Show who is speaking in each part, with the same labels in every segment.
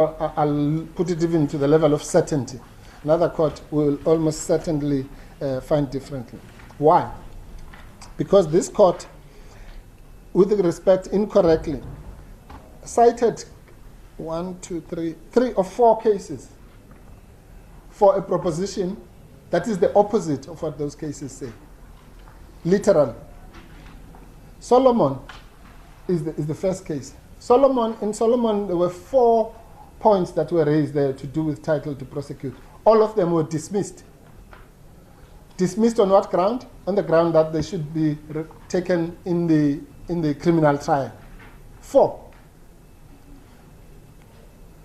Speaker 1: I'll put it even to the level of certainty. Another court will almost certainly find differently. Why? Because this court, with respect incorrectly, cited 3 or 4 cases for a proposition that is the opposite of what those cases say. Literally. Solomon is the first case. In Solomon, there were 4 points that were raised there to do with title to prosecute. All of them were dismissed. Dismissed on what ground? On the ground that they should be taken in the criminal trial. 4.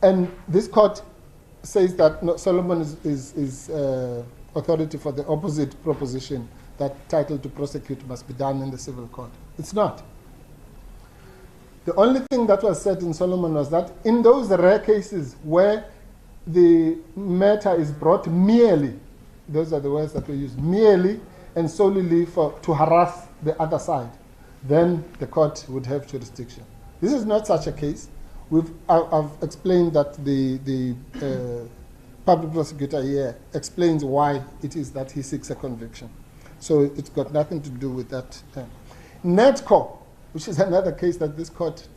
Speaker 1: And this court says that Solomon is authority for the opposite proposition, that title to prosecute must be done in the civil court. It's not. The only thing that was said in Solomon was that in those rare cases where the matter is brought merely, those are the words that we use, merely and solely to harass the other side, then the court would have jurisdiction. This is not such a case. I've explained that the public prosecutor here explains why it is that he seeks a conviction. So it's got nothing to do with that. Netco, which is another case that this court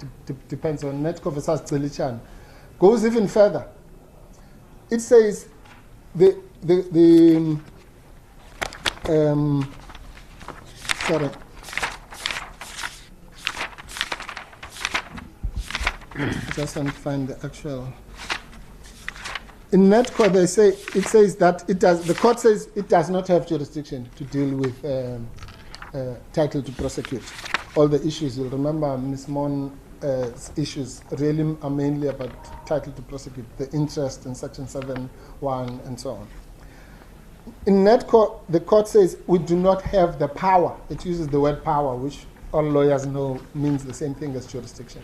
Speaker 1: depends on, Netco versus Zelichan, goes even further. It says sorry. I just want to find the actual. In Netco, it says that the court says it does not have jurisdiction to deal with title to prosecute. All the issues, you'll remember Ms. Maughan's issues really are mainly about title to prosecute, the interest in Section 7(1) and so on. In Netco, the court says we do not have the power. It uses the word power, which all lawyers know means the same thing as jurisdiction.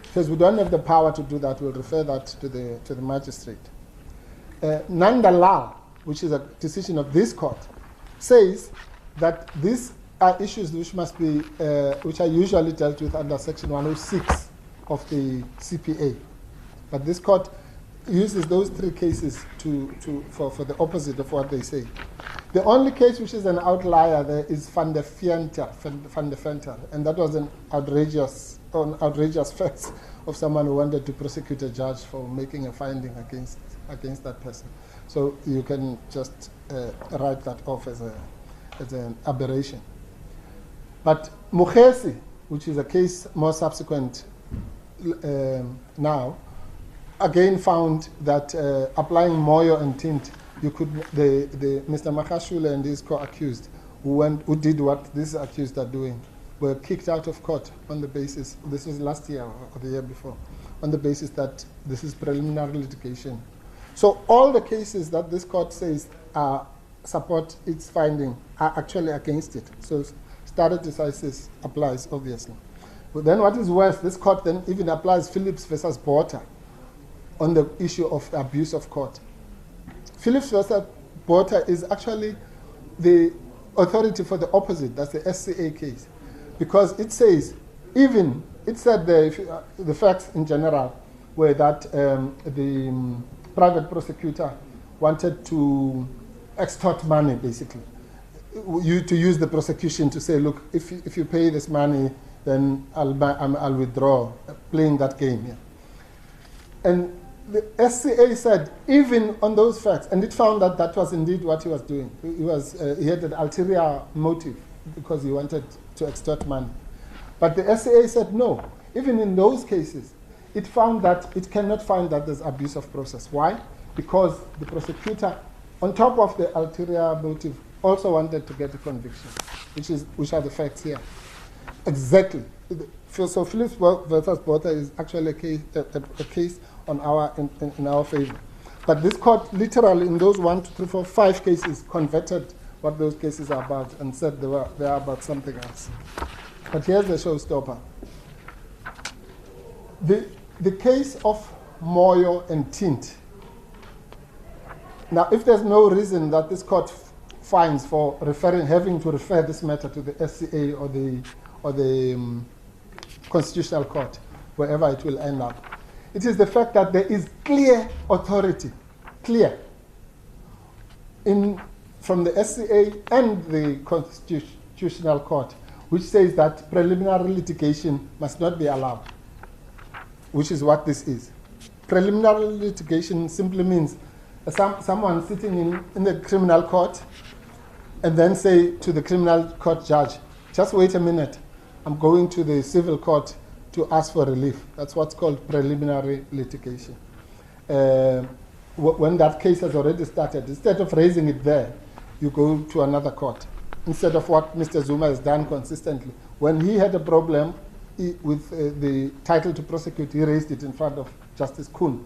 Speaker 1: Because we don't have the power to do that, we'll refer that to the magistrate. Nandalal, which is a decision of this court, says that these are issues which must be, which are usually dealt with under Section 106 of the CPA. But this court uses those 3 cases for the opposite of what they say. The only case which is an outlier there is Van de Venter, and that was an outrageous fact of someone who wanted to prosecute a judge for making a finding against that person. So you can just write that off as an aberration. But Mukhesi, which is a case more subsequent now, again found that applying moyo and tint, you could Mr. Makashule and his co-accused who did what these accused are doing were kicked out of court on the basis, this was last year or the year before, on the basis that this is preliminary litigation. So all the cases that this court says support its finding are actually against it. So stare decisis applies, obviously. But then what is worse, this court then even applies Phillips versus Botha on the issue of abuse of court. Phillips versus Botha is actually the authority for the opposite, that's the SCA case. Because it says, it said the facts in general were that the private prosecutor wanted to extort money, basically. To use the prosecution to say, look, if you pay this money, then I'll withdraw, playing that game here. And the SCA said, even on those facts, and it found that that was indeed what he was doing. He had an ulterior motive because he wanted to extort money. But the SCA said no. Even in those cases, it found that it cannot find that there's abuse of process. Why? Because the prosecutor, on top of the ulterior motive, also wanted to get a conviction, which are the facts here. Exactly. So Phillips versus Botha is actually a case in our favor. But this court literally in those 1, 2, 3, 4, 5 cases converted what those cases are about and said they are about something else. But here's the showstopper. The case of Moyo and Tint. Now, if there's no reason that this court finds for having to refer this matter to the SCA or the Constitutional Court, wherever it will end up, It is the fact that there is clear authority, clear, from the SCA and the Constitutional Court, which says that preliminary litigation must not be allowed, which is what this is. Preliminary litigation simply means someone sitting in the criminal court and then say to the criminal court judge, just wait a minute, I'm going to the civil court to ask for relief. That's what's called preliminary litigation. When that case has already started, instead of raising it there, you go to another court. Instead of what Mr. Zuma has done consistently. When he had a problem with the title to prosecute, he raised it in front of Justice Kuhn.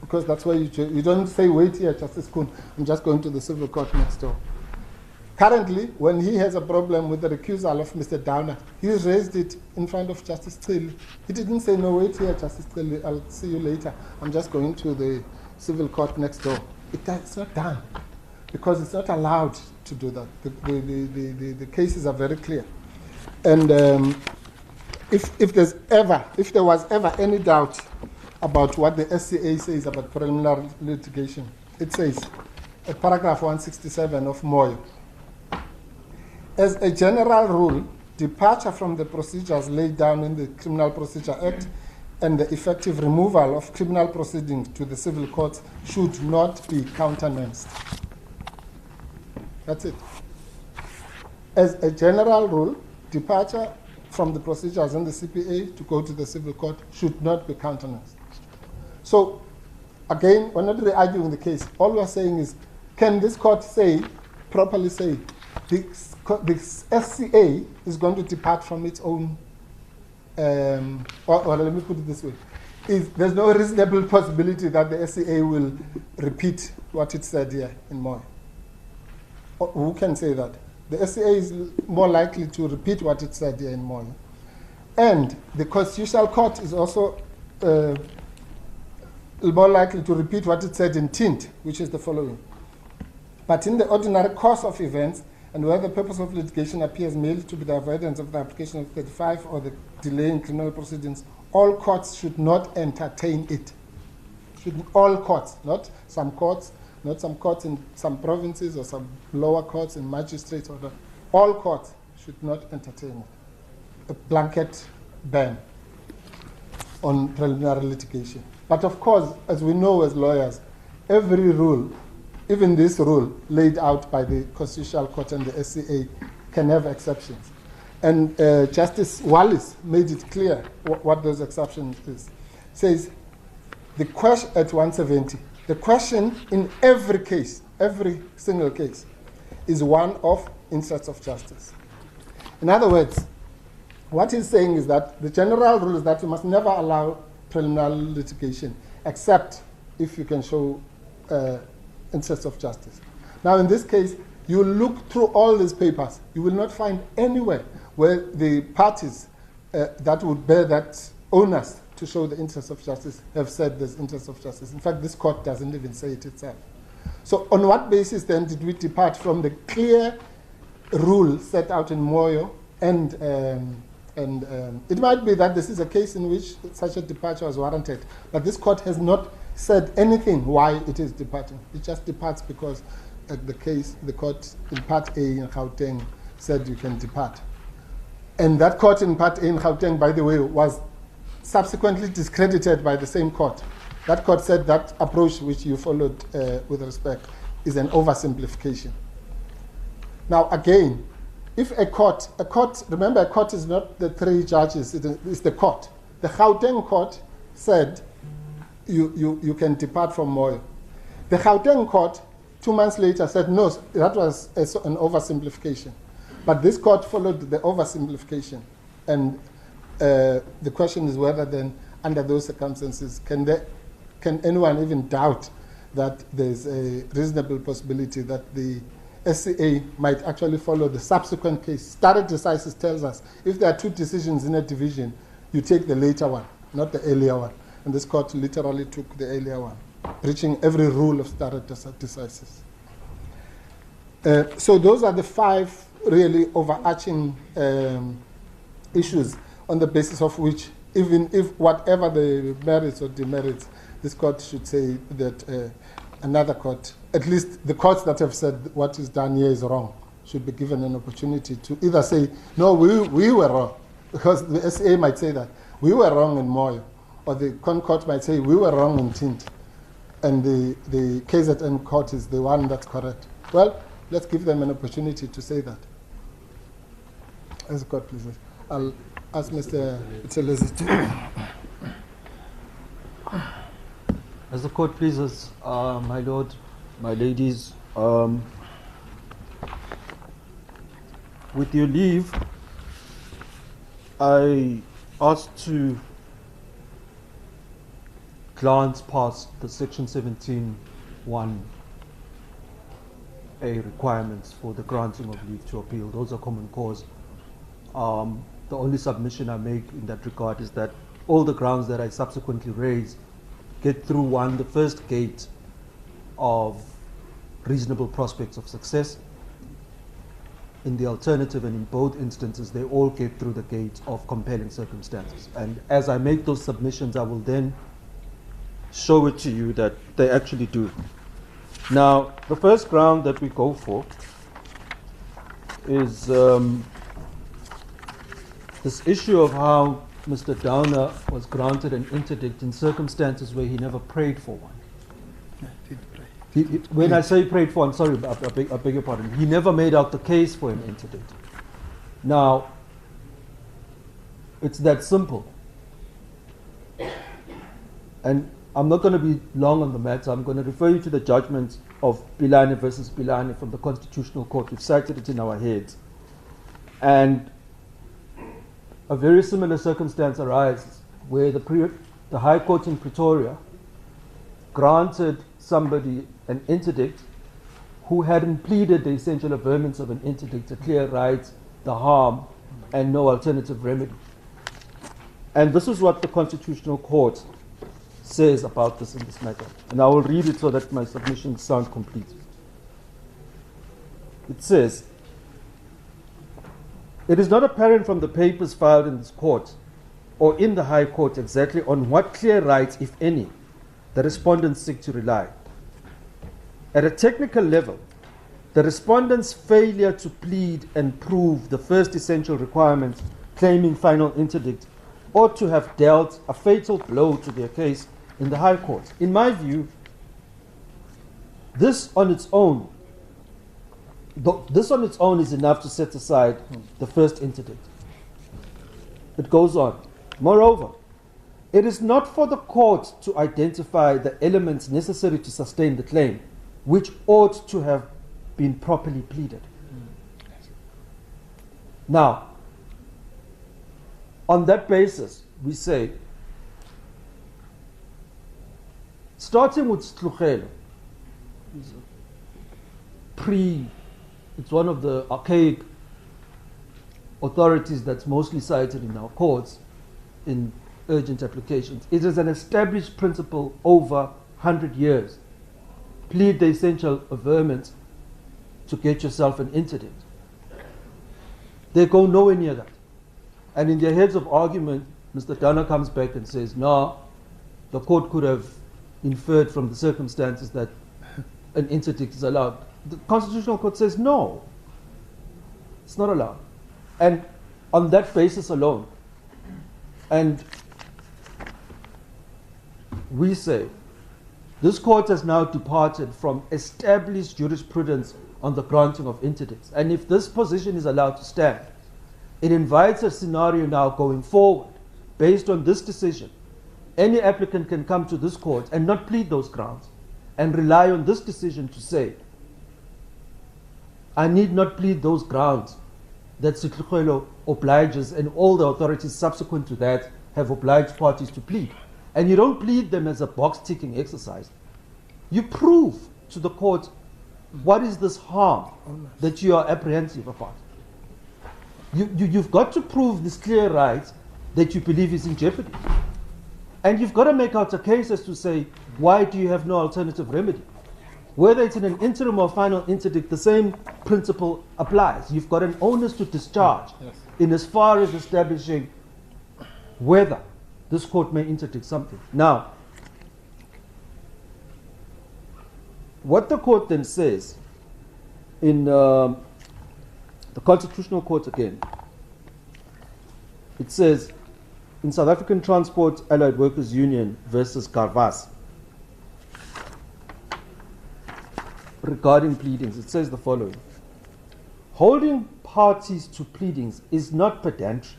Speaker 1: Because that's where you don't say, wait here, Justice Kuhn, I'm just going to the civil court next door. Currently, when he has a problem with the recusal of Mr. Downer, he raised it in front of Justice Cili. He didn't say, no, wait here, Justice Cili, I'll see you later. I'm just going to the civil court next door. It's not done, because it's not allowed to do that. The cases are very clear. And if there was ever any doubt about what the SCA says about preliminary litigation, it says, at paragraph 167 of Moyo, as a general rule, departure from the procedures laid down in the Criminal Procedure Act and the effective removal of criminal proceedings to the civil courts should not be countenanced. That's it. As a general rule, departure from the procedures in the CPA to go to the civil court should not be countenanced. So, again, we're not really arguing the case. All we're saying is, can this court properly say, the SCA is going to depart from its own, or let me put it this way, there's no reasonable possibility that the SCA will repeat what it said here in Moyo. Who can say that? The SCA is more likely to repeat what it said here in Moyo. And the Constitutional Court is also more likely to repeat what it said in Tint, which is the following. But in the ordinary course of events, and where the purpose of litigation appears merely to be the avoidance of the application of 35 or the delay in criminal proceedings, all courts should not entertain it. All courts, not some courts in some provinces or some lower courts and magistrates. All courts should not entertain it. A blanket ban on preliminary litigation. But of course, as we know as lawyers, every rule, even this rule laid out by the Constitutional Court and the SCA, can have exceptions. And Justice Wallace made it clear what those exceptions is. Says, the question at 170, the question in every case, every single case, is one of interest of justice. In other words, what he's saying is that the general rule is that you must never allow preliminary litigation, except if you can show interest of justice. Now, in this case, you look through all these papers, you will not find anywhere where the parties that would bear that onus to show the interest of justice have said there's interest of justice. In fact, this court doesn't even say it itself. So on what basis then did we depart from the clear rule set out in Moyo? And it might be that this is a case in which such a departure was warranted, but this court has not said anything why it is departing. It just departs because the court in Part A in Gauteng said you can depart. And that court in Part A in Gauteng, by the way, was subsequently discredited by the same court. That court said that approach which you followed with respect is an oversimplification. Now again, if a court, remember a court is not the three judges, it's the court. The Gauteng court said you can depart from Moyo. The Gauteng court 2 months later said no, that was an oversimplification. But this court followed the oversimplification. And the question is whether then, under those circumstances, can anyone even doubt that there's a reasonable possibility that the SCA might actually follow the subsequent case. Stare decisis tells us if there are two decisions in a division, you take the later one, not the earlier one. And this court literally took the earlier one, breaching every rule of stare decisis. So those are the 5 really overarching issues on the basis of which even if whatever the merits or demerits, this court should say that another court, at least the courts that have said what is done here is wrong, should be given an opportunity to either say, no, we were wrong, because the SA might say that, we were wrong in Moyo, or the Court might say, we were wrong in Tint, and the KZN court is the one that's correct. Well, let's give them an opportunity to say that. As the court pleases. I'll ask Mr. Solicitor.
Speaker 2: As the court pleases, my lord, my ladies, with your leave, I asked to glance past the section 17(1)(a) requirements for the granting of leave to appeal. Those are common cause. The only submission I make in that regard is that all the grounds that I subsequently raise get through the first gate of reasonable prospects of success. In the alternative, and in both instances, they all get through the gate of compelling circumstances. And as I make those submissions, I will then show it to you that they actually do. Now, the first ground that we go for is this issue of how Mr. Downer was granted an interdict in circumstances where he never prayed for one. When I say prayed for, I'm sorry, I beg your pardon. He never made out the case for an interdict. Now, it's that simple. And I'm not going to be long on the matter. I'm going to refer you to the judgment of Pilane versus Pilane from the Constitutional Court. We've cited it in our heads. And a very similar circumstance arises where the High Court in Pretoria granted somebody an interdict who hadn't pleaded the essential averments of an interdict, a clear right, the harm, and no alternative remedy. And this is what the Constitutional Court says about this in this matter. And I will read it so that my submission sounds complete. It says, "It is not apparent from the papers filed in this court or in the High Court exactly on what clear rights, if any, the respondents seek to rely. At a technical level, the respondents' failure to plead and prove the first essential requirement claiming final interdict ought to have dealt a fatal blow to their case in the High Court. In my view, this on its own is enough to set aside the first interdict." It goes on. "Moreover, it is not for the court to identify the elements necessary to sustain the claim, which ought to have been properly pleaded." Now, on that basis, we say, starting with Sluchelo, it's one of the archaic authorities that's mostly cited in our courts in urgent applications. It is an established principle over 100 years. Plead the essential averments to get yourself an interdict. They go nowhere near that. And in their heads of argument, Mr. Dana comes back and says, no, the court could have inferred from the circumstances that an interdict is allowed. The Constitutional Court says no, it's not allowed. And on that basis alone, and we say, this court has now departed from established jurisprudence on the granting of interdicts. And if this position is allowed to stand, it invites a scenario now going forward. Based on this decision, any applicant can come to this court and not plead those grounds and rely on this decision to say, I need not plead those grounds that Sitlukhwelo obliges, and all the authorities subsequent to that have obliged parties to plead. And you don't plead them as a box-ticking exercise. You prove to the court what is this harm that you are apprehensive about. You've got to prove this clear right that you believe is in jeopardy. And you've got to make out a case as to say, why do you have no alternative remedy? Whether it's in an interim or final interdict, the same principle applies. You've got an onus to discharge in as far as establishing whether this court may interdict something. Now, what the court then says in the Constitutional Court again, it says in South African Transport Allied Workers Union versus Garvas, regarding pleadings, it says the following: holding parties to pleadings is not pedantry.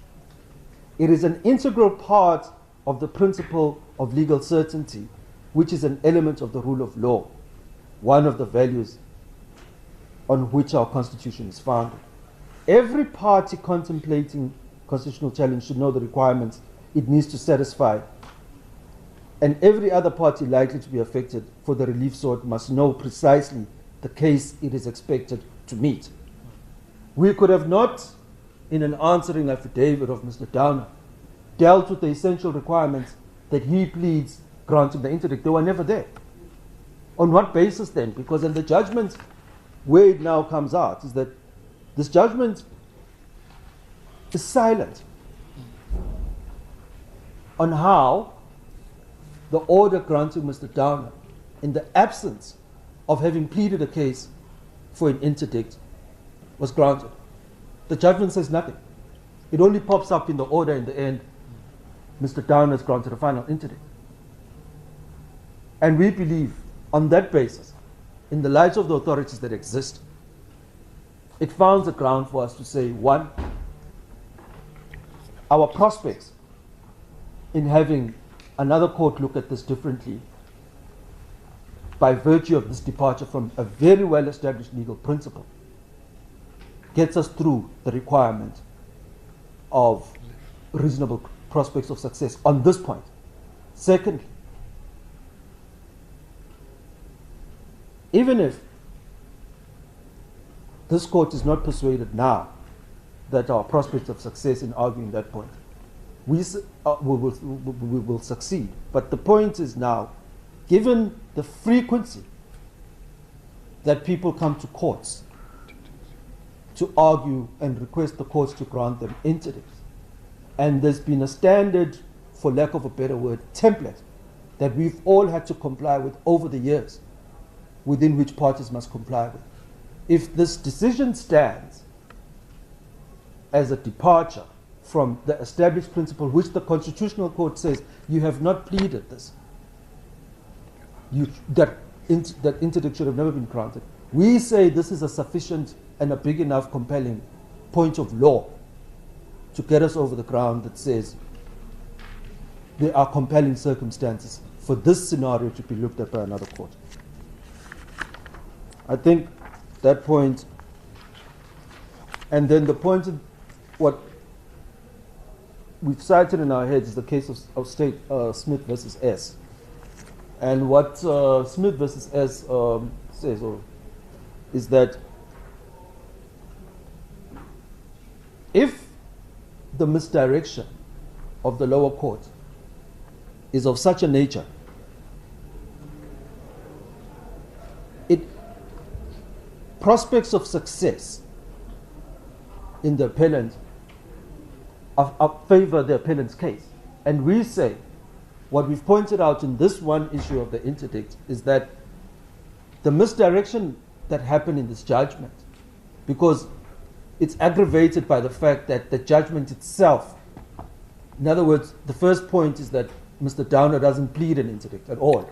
Speaker 2: It is an integral part of the principle of legal certainty, which is an element of the rule of law, one of the values on which our Constitution is founded. Every party contemplating constitutional challenge should know the requirements it needs to satisfy, and every other party likely to be affected for the relief sought must know precisely the case it is expected to meet. We could have not, in an answering affidavit of Mr. Downer, dealt with the essential requirements that he pleads granting the interdict. They were never there. On what basis then? Because in the judgment, where it now comes out, is that this judgment is silent on how the order granting Mr. Downer, in the absence of having pleaded a case for an interdict, was granted. The judgment says nothing. It only pops up in the order in the end. Mr. Downer has granted a final interdict. And we believe, on that basis, in the light of the authorities that exist, it founds a ground for us to say, one, our prospects in having another court look at this differently, by virtue of this departure from a very well-established legal principle, gets us through the requirement of reasonable prospects of success on this point. Secondly, even if this court is not persuaded now that our prospects of success in arguing that point, we will succeed. But the point is now, given the frequency that people come to courts to argue and request the courts to grant them interdicts, and there's been a standard, for lack of a better word, template that we've all had to comply with over the years, within which parties must comply with. If this decision stands as a departure from the established principle, which the Constitutional Court says you have not pleaded this, that interdict should have never been granted, we say this is a sufficient and a big enough compelling point of law to get us over the ground that says there are compelling circumstances for this scenario to be looked at by another court. I think that point, and then the point of what we've cited in our heads is the case of State Smith versus S. And what Smith versus S says is that if the misdirection of the lower court is of such a nature, prospects of success in the appellant favor the appellant's case. And we say, what we've pointed out in this one issue of the interdict is that the misdirection that happened in this judgment, because it's aggravated by the fact that the judgment itself, in other words, the first point is that Mr. Downer doesn't plead an interdict at all.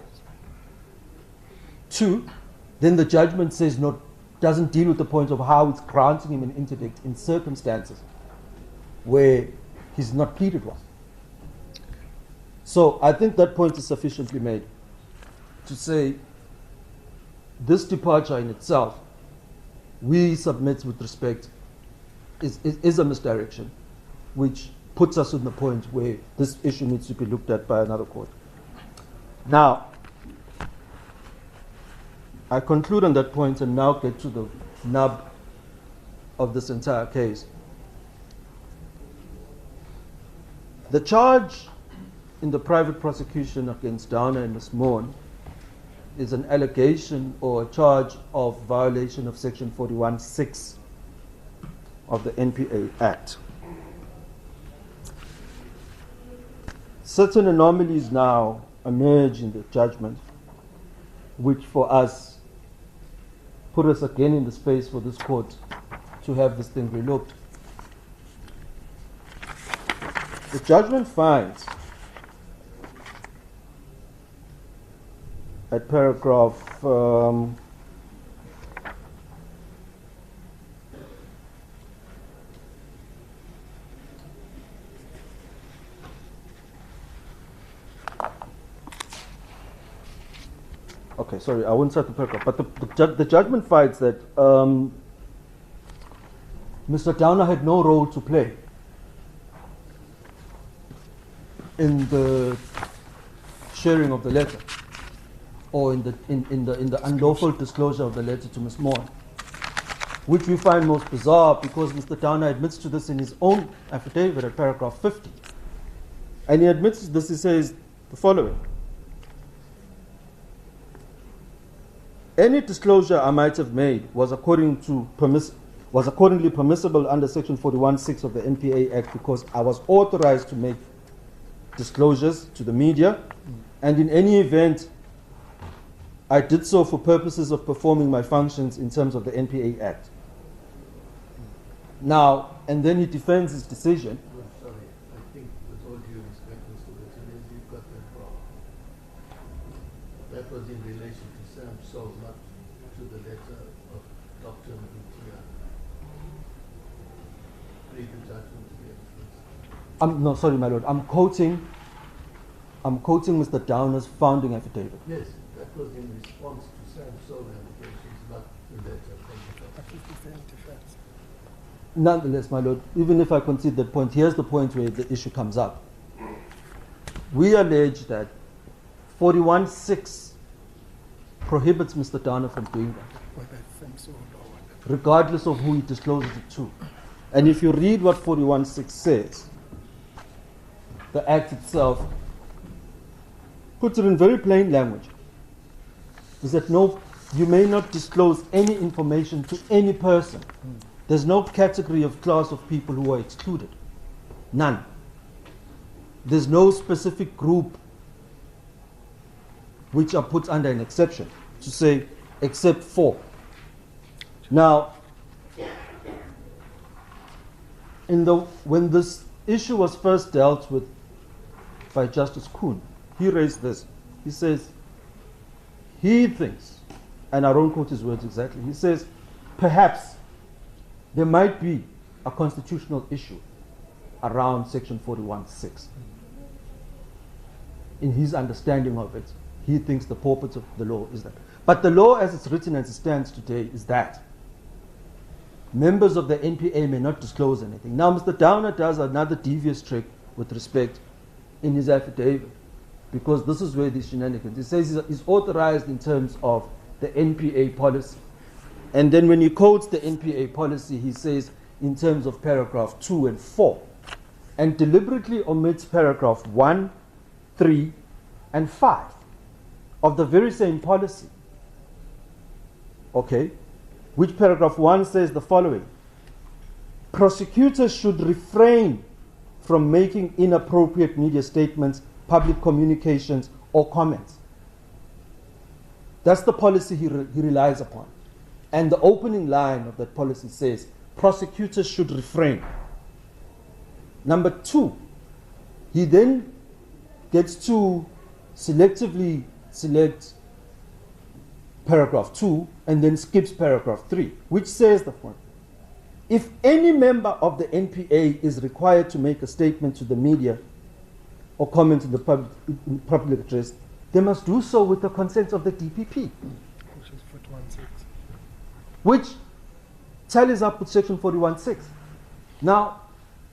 Speaker 2: Two, then the judgment says doesn't deal with the point of how it's granting him an interdict in circumstances where he's not pleaded one. So I think that point is sufficiently made to say this departure in itself, we submit with respect, is a misdirection, which puts us in the point where this issue needs to be looked at by another court. Now, I conclude on that point and now get to the nub of this entire case. The charge in the private prosecution against Downer and Ms. Maughan is an allegation or a charge of violation of Section 41(6) of the NPA Act. certain anomalies now emerge in the judgment, which for us put us again in the space for this court to have this thing relooked. The judgment finds at paragraph okay, sorry, I won't start the paragraph, but the judgment finds that Mr. Downer had no role to play in the sharing of the letter, or in the unlawful disclosure of the letter to Ms. Maughan, which we find most bizarre because Mr. Downer admits to this in his own affidavit at paragraph 50. And he admits to this, he says the following: any disclosure I might have made was accordingly permissible under section 41(6) of the NPA Act because I was authorized to make disclosures to the media, and in any event I did so for purposes of performing my functions in terms of the NPA Act. Now, and then he defends his decision.
Speaker 3: Sorry, I think with all due respect, Mr. Lieutenant, you've got that wrong. That was in relation to Sam Soul, not to the letter of Dr. Mbutia. Read the judgment again, please.
Speaker 2: No, sorry, my lord. I'm quoting Mr. Downer's founding affidavit.
Speaker 3: Yes, that was in response to Sam Soul allegations, not the letter from the doctor.
Speaker 2: Nonetheless, my lord, even if I concede that point, here's the point where the issue comes up. We allege that 41(6) prohibits Mr. Downer from doing that, regardless of who he discloses it to. And if you read what 41(6) says, the Act itself puts it in very plain language, is that no, you may not disclose any information to any person. There's no category of class of people who are excluded. None. There's no specific group which are put under an exception, to say, except for. Now, when this issue was first dealt with by Justice Kuhn, he raised this. He says, he thinks, and I don't quote his words exactly, he says, perhaps there might be a constitutional issue around section 41(6). In his understanding of it, he thinks the purpose of the law is that. But the law as it's written, as it stands today, is that members of the NPA may not disclose anything. Now, Mr. Downer does another devious trick with respect in his affidavit, because this is where these shenanigans. He says he's authorized in terms of the NPA policy. And then when he quotes the NPA policy, he says in terms of paragraph 2 and 4, and deliberately omits paragraph 1, 3, and 5 of the very same policy. Okay? Which paragraph 1 says the following: prosecutors should refrain from making inappropriate media statements, public communications, or comments. That's the policy he relies upon. And the opening line of that policy says, prosecutors should refrain. Number 2, he then gets to selectively select paragraph 2 and then skips paragraph 3, which says the following: if any member of the NPA is required to make a statement to the media or comment in the public address, they must do so with the consent of the DPP. Which tallies up with section 41(6). Now,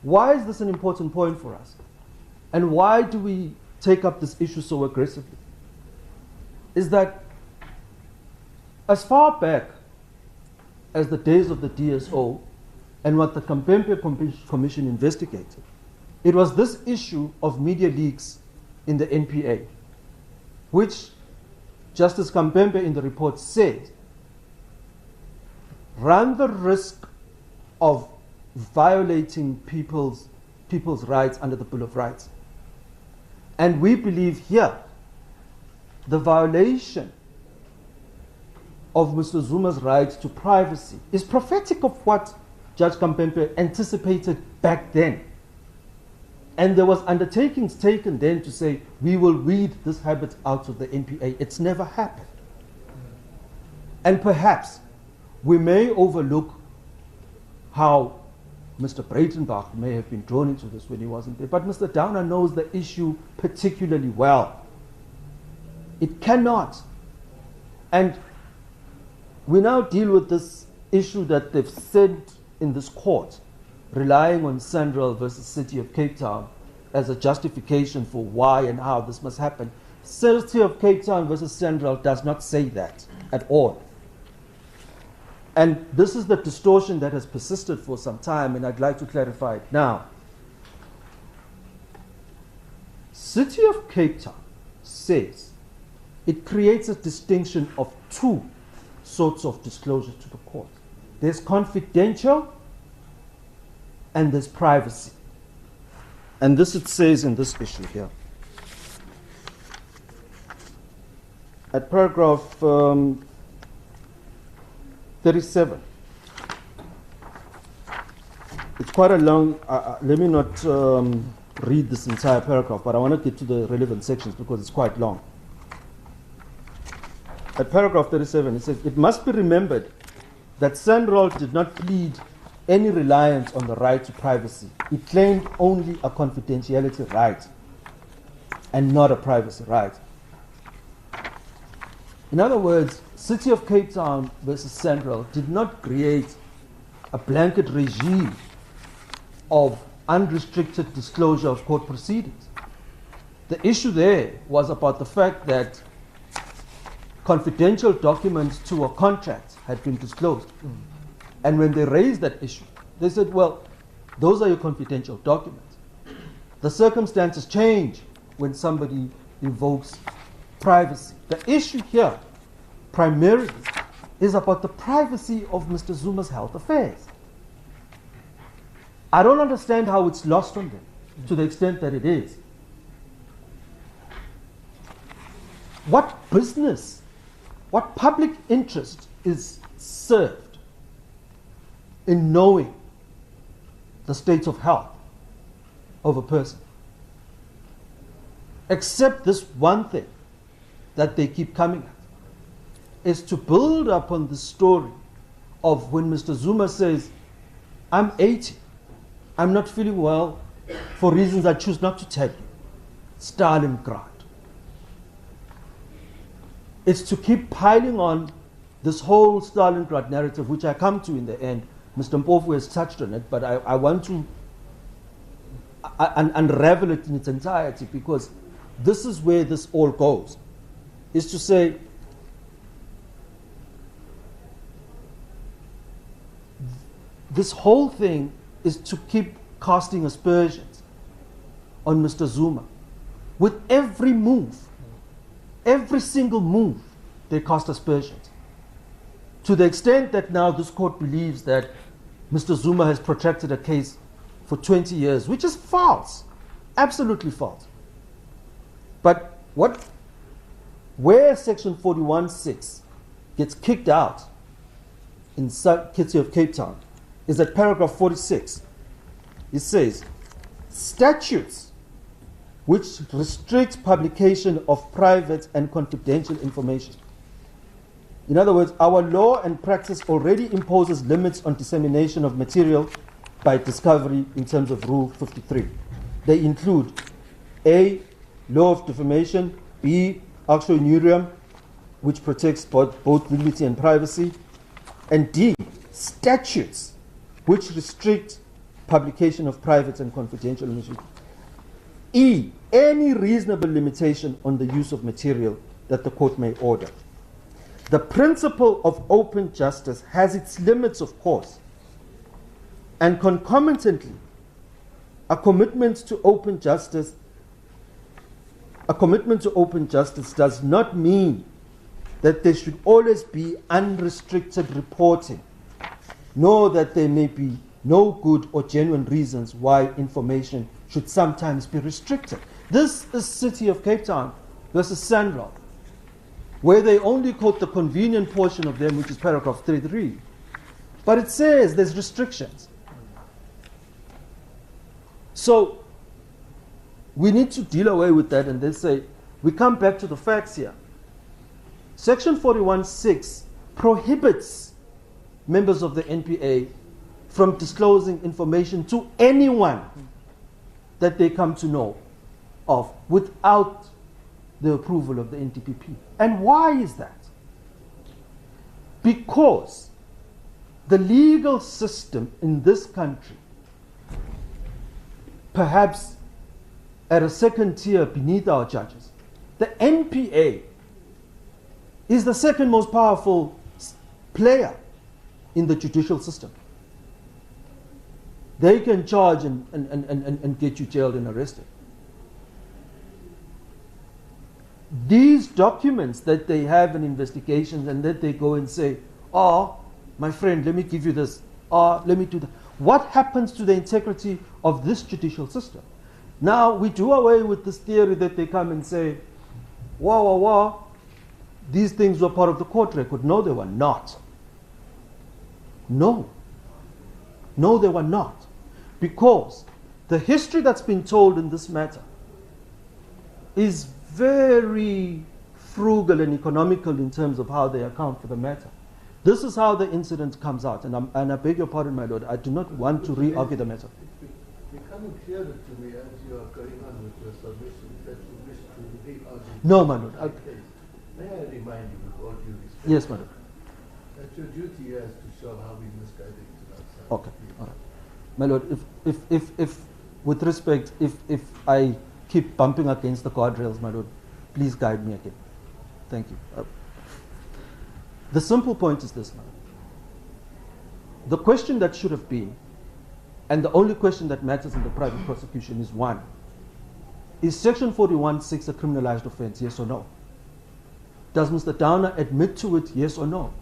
Speaker 2: why is this an important point for us? And why do we take up this issue so aggressively? Is that as far back as the days of the DSO and what the Kampempe Commission investigated, it was this issue of media leaks in the NPA, which Justice Kampempe in the report said run the risk of violating people's rights under the Bill of Rights. And we believe here the violation of Mr. Zuma's right to privacy is prophetic of what Judge Kampempe anticipated back then. And there was undertakings taken then to say, we will weed this habit out of the NPA. It's never happened. And perhaps we may overlook how Mr. Breitenbach may have been drawn into this when he wasn't there. But Mr. Downer knows the issue particularly well. It cannot. And we now deal with this issue that they've said in this court, relying on Sandral versus City of Cape Town as a justification for why and how this must happen. City of Cape Town versus Sandral does not say that at all. And this is the distortion that has persisted for some time, and I'd like to clarify it now. City of Cape Town says it creates a distinction of two sorts of disclosure to the court. There's confidential and there's privacy. And this it says in this issue here. At paragraph 37. It's quite a long, let me not read this entire paragraph, but I want to get to the relevant sections because it's quite long. At paragraph 37, it says, it must be remembered that Sandral did not plead any reliance on the right to privacy. It claimed only a confidentiality right and not a privacy right. In other words, City of Cape Town versus Sandral did not create a blanket regime of unrestricted disclosure of court proceedings. The issue there was about the fact that confidential documents to a contract had been disclosed. And when they raised that issue, they said, well, those are your confidential documents. The circumstances change when somebody invokes privacy. The issue here primarily is about the privacy of Mr. Zuma's health affairs. I don't understand how it's lost on them to the extent that it is. What business, what public interest is served in knowing the state of health of a person? Except this one thing that they keep coming at, is to build up on the story of when Mr. Zuma says, I'm 80, I'm not feeling well for reasons I choose not to tell you. Stalingrad. It's to keep piling on this whole Stalingrad narrative, which I come to in the end. Mr. Mpofu has touched on it, but I want to unravel it in its entirety, because this is where this all goes, is to say, this whole thing is to keep casting aspersions on Mr. Zuma. With every move, every single move, they cast aspersions. To the extent that now this court believes that Mr. Zuma has protracted a case for 20 years, which is false, absolutely false. But where Section 41(6) gets kicked out in City of Cape Town is at paragraph 46. It says, statutes which restrict publication of private and confidential information. In other words, our law and practice already imposes limits on dissemination of material by discovery in terms of Rule 53. They include A, law of defamation, B, actio injuriam, which protects both dignity and privacy, and D, statutes which restrict publication of private and confidential information. E, any reasonable limitation on the use of material that the court may order. The principle of open justice has its limits, of course, and concomitantly, a commitment to open justice does not mean that there should always be unrestricted reporting, nor that there may be no good or genuine reasons why information should sometimes be restricted. This is City of Cape Town versus Sandrock, where they only quote the convenient portion of them, which is paragraph 33. But it says there's restrictions. So we need to deal away with that and then say, we come back to the facts here. Section 41(6) prohibits members of the NPA from disclosing information to anyone that they come to know of without the approval of the NDPP. And why is that? Because the legal system in this country, perhaps at a second tier beneath our judges, the NPA is the second most powerful player in the judicial system. They can charge and get you jailed and arrested. These documents that they have in investigations and that they go and say, oh, my friend, let me give you this, or let me do that. What happens to the integrity of this judicial system? Now, we do away with this theory that they come and say, these things were part of the court record. No, they were not. No, they were not. Because the history that's been told in this matter is very frugal and economical in terms of how they account for the matter. This is how the incident comes out. And I beg your pardon, my lord, I do not want to re-argue the matter.
Speaker 3: It's becoming clearer to me as you are going on with your submission that you wish to re-argue.
Speaker 2: No, my lord.
Speaker 3: May I remind you, with all due respect,
Speaker 2: Yes, my lord.
Speaker 3: that your duty is to show how we misguided to that side.
Speaker 2: Okay, all right. My lord, if with respect, if I keep bumping against the guardrails, my lord, please guide me again. Thank you. The simple point is this, my lord. The question that should have been, and the only question that matters in the private prosecution is one, is Section 41(6) a criminalized offense, yes or no? Does Mr. Downer admit to it, yes or no?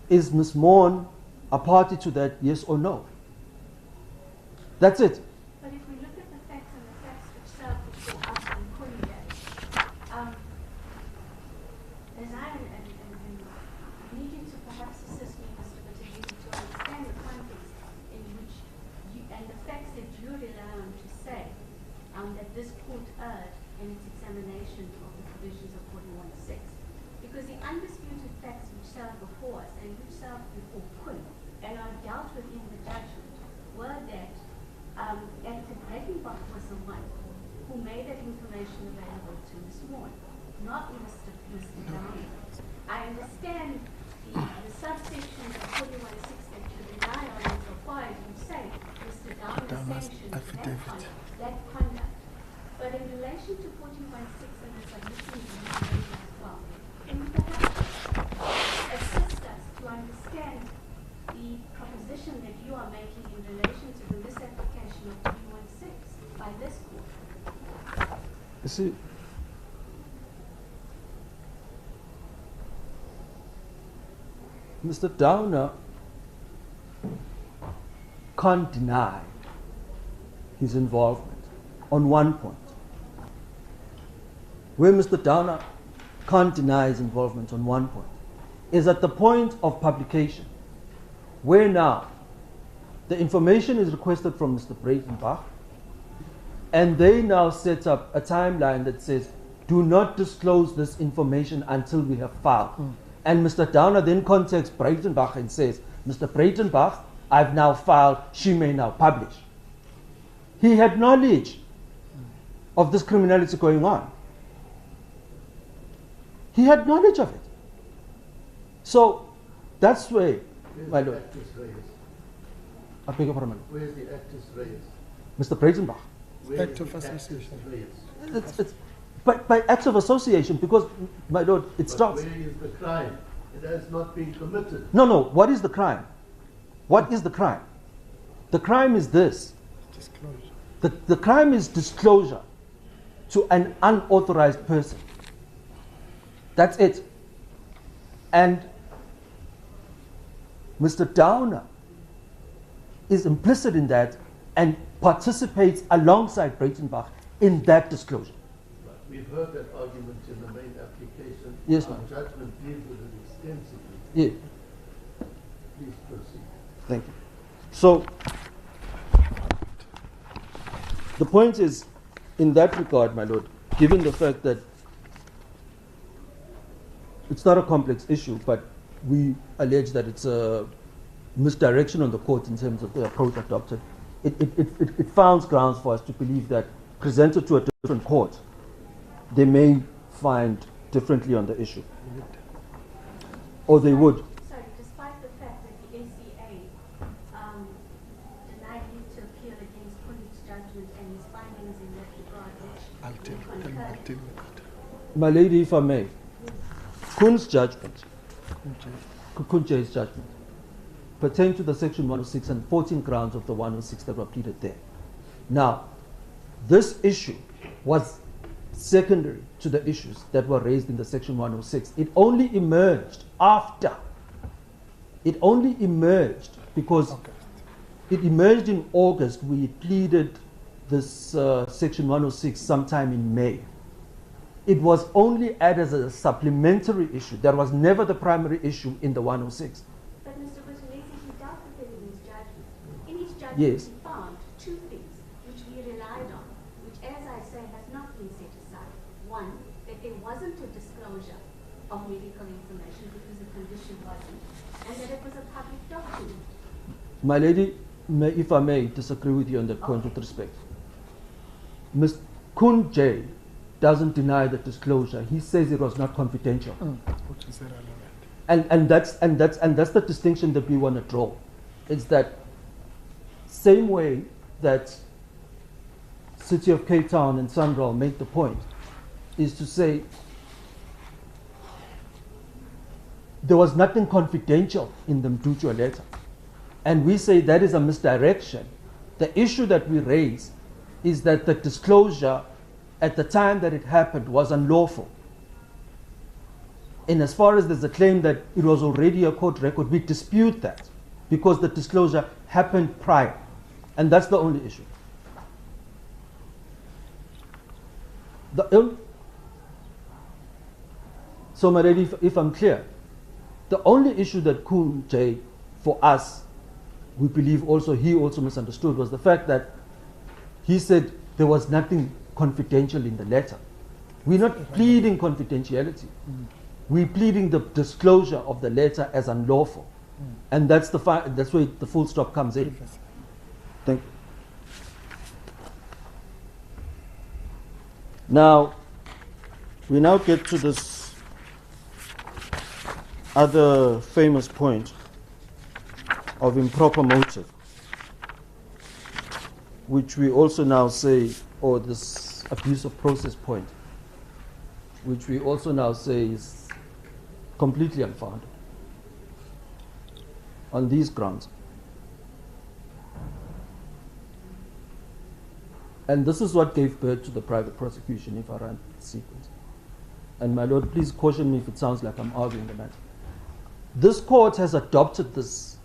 Speaker 2: Is Ms. Maughan a party to that, yes or no? That's it.
Speaker 4: But if we look at the facts and the facts which serve before us and Kunyat, as I need you to perhaps assist me, Mr. Batilini, to understand the context in which you, and the facts that you rely on to say that this court erred in its examination of the provisions of 41(6). Because the undisputed facts which serve before us and which serve before Kun and are dealt with in the judgment were that Actor Breitenbach was the one who made that information available to Ms. Maughan, not Mr. Downer. I understand the subsections of 41(6) that you rely on insofar as you say Mr. Downer sanctioned that conduct. But in relation to 41(6) and the submissions you made as well, can you perhaps assist us to understand the proposition that you are making in relation to the misapplication of 41(6) by this court?
Speaker 2: You see, Mr. Downer can't deny his involvement on one point. Where Mr. Downer can't deny his involvement on one point is at the point of publication, where now the information is requested from Mr. Breitenbach, and they now set up a timeline that says, do not disclose this information until we have filed. And Mr. Downer then contacts Breitenbach and says, Mr. Breitenbach, I've now filed, she may now publish. He had knowledge of this criminality going on. He had knowledge of it. So that's where, my lord. I beg your pardon.
Speaker 3: Where's the actus reus?
Speaker 2: Mr. Breitenbach.
Speaker 1: Act of association.
Speaker 2: It's by acts of association, because, my lord, it starts.
Speaker 3: Where is the crime? It has not been committed.
Speaker 2: No. What is the crime? What is the crime? The crime is this.
Speaker 1: Disclosure.
Speaker 2: The crime is disclosure to an unauthorized person. That's it. And Mr. Downer is implicit in that and participates alongside Breitenbach in that disclosure.
Speaker 3: Right. We've heard that argument in the main application.
Speaker 2: Yes,
Speaker 3: Our
Speaker 2: ma'am.
Speaker 3: judgment deals with it extensively.
Speaker 2: Yeah.
Speaker 3: Please proceed.
Speaker 2: Thank you. So, the point is, in that regard, my lord, given the fact that it's not a complex issue, but we allege that it's a misdirection on the court in terms of the approach adopted, it founds grounds for us to believe that presented to a different court, they may find differently on the issue. Or they would.
Speaker 4: Sorry, despite the fact that the ACA denied you to appeal against Kunit's judgment and his findings in that regard, which you concurred.
Speaker 2: My lady, if I may, Kun's judgment, Kunje's judgment, pertain to the section 106 and 14 grounds of the 106 that were pleaded there. Now, this issue was secondary to the issues that were raised in the section 106. It only emerged after. It only emerged because it emerged in August. We pleaded this section 106 sometime in May. It was only added as a supplementary issue. There was never the primary issue in the 106.
Speaker 4: But Mr. Buthelezi, he dealt with it in his judgment. In his judgment,
Speaker 2: Yes.
Speaker 4: he found two things which we relied on, which, as I say, has not been set aside. One, that there wasn't a disclosure of medical information because the condition wasn't, and that it was a public document.
Speaker 2: My lady, if I may disagree with you on that point with respect. Ms. Kun J doesn't deny the disclosure. He says it was not confidential.
Speaker 1: Which is irrelevant.
Speaker 2: And that's the distinction that we want to draw. It's that same way that City of Cape Town and Sunral make the point, is to say there was nothing confidential in the Mdutsho letter. And we say that is a misdirection. The issue that we raise is that the disclosure at the time that it happened was unlawful. And as far as there's a claim that it was already a court record, we dispute that because the disclosure happened prior. And that's the only issue. So, my lady, if I'm clear, the only issue that Kun J, for us, we believe also he also misunderstood was the fact that he said there was nothing confidential in the letter. We're not pleading confidentiality. We're pleading the disclosure of the letter as unlawful. And that's that's where the full stop comes in. Thank you. Now, we now get to this other famous point of improper motive, which we also now say, or this abuse of process point, which we also now say is completely unfounded on these grounds. And this is what gave birth to the private prosecution, if I run the sequence. And my lord, please caution me if it sounds like I'm arguing the matter. This court has adopted this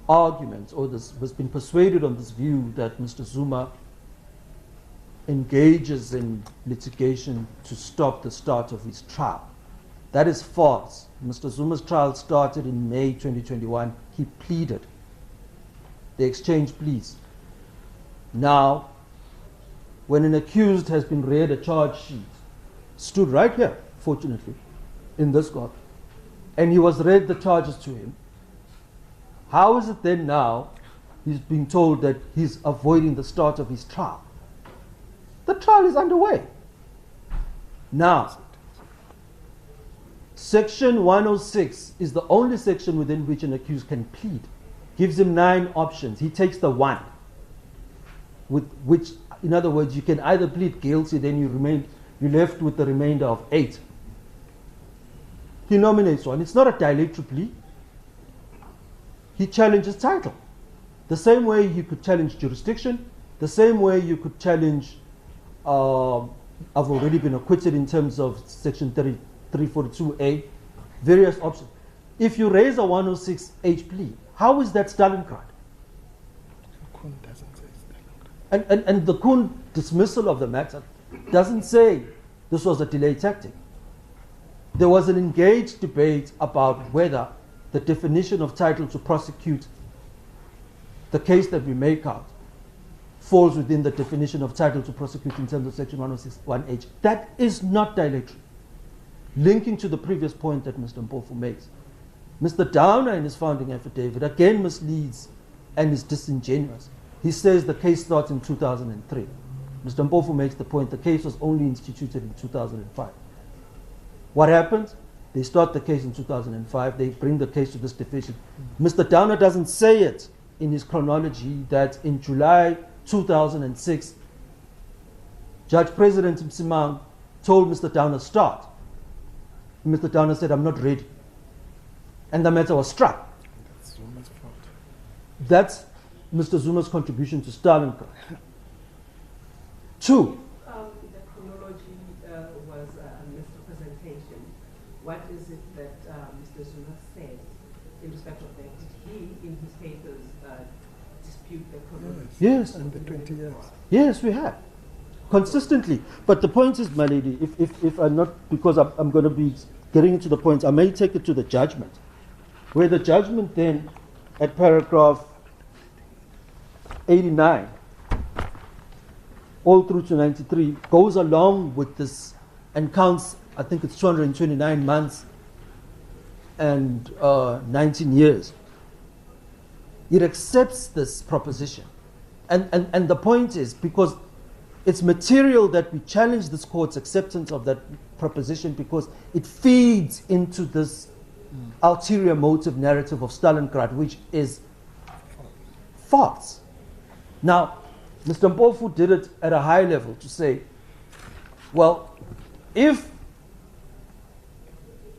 Speaker 2: argument, or this has been persuaded on this view that Mr. Zuma engages in litigation to stop the start of his trial. That is false. Mr. Zuma's trial started in May 2021. He pleaded. They exchanged pleas. Now, when an accused has been read a charge sheet, stood right here, fortunately, in this court, and he was read the charges to him, how is it then now he's being told that he's avoiding the start of his trial? The trial is underway. Now, Section 106 is the only section within which an accused can plead. Gives him 9 options. He takes the one, with which, in other words, you can either plead guilty, then you're left with the remainder of 8. He nominates one. It's not a dilatory plea. He challenges title. The same way you could challenge jurisdiction, the same way you could challenge, I've already been acquitted in terms of Section 342A, various options. If you raise a 106H plea, how is that Stalingrad? And the Kuhn dismissal of the matter doesn't say this was a delay tactic. There was an engaged debate about whether the definition of title to prosecute the case that we make out falls within the definition of title to prosecute in terms of Section 106(1)(h. That is not dilatory. Linking to the previous point that Mr. Mpofu makes, Mr. Downer in his founding affidavit again misleads and is disingenuous. He says the case starts in 2003. Mr. Mpofu makes the point the case was only instituted in 2005. What happens? They start the case in 2005. They bring the case to this division. Mr. Downer doesn't say it in his chronology that in July 2006, Judge President Msimang told Mr. Downer start. Mr. Downer said, I'm not ready. And the matter was struck.
Speaker 1: That's Zuma's fault.
Speaker 2: That's Mr. Zuma's contribution to Stalingrad. Two,
Speaker 5: The chronology was a misrepresentation. What is it that Mr. Zuma said in respect of that? Did he, in his papers, dispute the chronology?
Speaker 2: yes,
Speaker 1: And the 20 years.
Speaker 2: yes, we have. Consistently. But the point is, my lady, if I'm not, because I'm going to be getting into the points, I may take it to the judgment, where the judgment then, at paragraph 89, all through to 93, goes along with this and counts, I think it's 229 months and 19 years. It accepts this proposition. And the point is, because it's material that we challenge this court's acceptance of that proposition, because it feeds into this ulterior motive narrative of Stalingrad, which is false. Now, Mr. Mpofu did it at a high level to say, well, if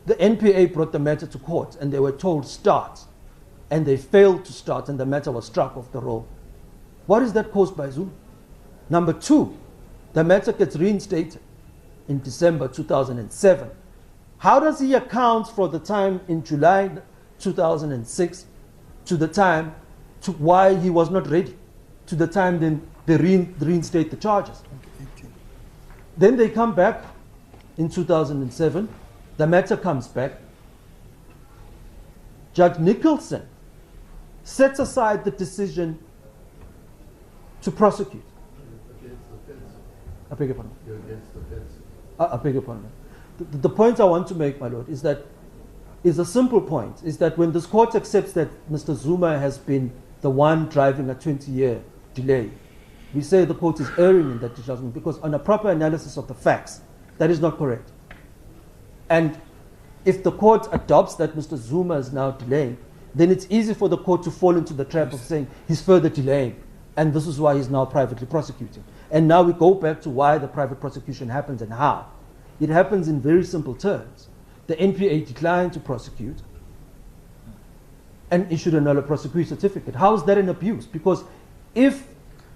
Speaker 2: the NPA brought the matter to court and they were told start, and they failed to start and the matter was struck off the roll, what is that caused by Zuma? Number two, the matter gets reinstated in December 2007. How does he account for the time in July 2006 to the time to why he was not ready, to the time then they reinstate the charges?
Speaker 1: 2018.
Speaker 2: Then they come back in 2007. The matter comes back. Judge Nicholson sets aside the decision to prosecute.
Speaker 3: Against the fence.
Speaker 2: I beg your pardon.
Speaker 3: You're against the fence.
Speaker 2: I beg your pardon. The point I want to make, my lord, is that is a simple point, is that when this court accepts that Mr. Zuma has been the one driving a 20-year delay, we say the court is erring in that judgment, because on a proper analysis of the facts, that is not correct. And if the court adopts that Mr. Zuma is now delaying, then it's easy for the court to fall into the trap of saying he's further delaying, and this is why he's now privately prosecuting. And now we go back to why the private prosecution happens and how. It happens in very simple terms. The NPA declined to prosecute and issued a null prosecution certificate. How is that an abuse? Because if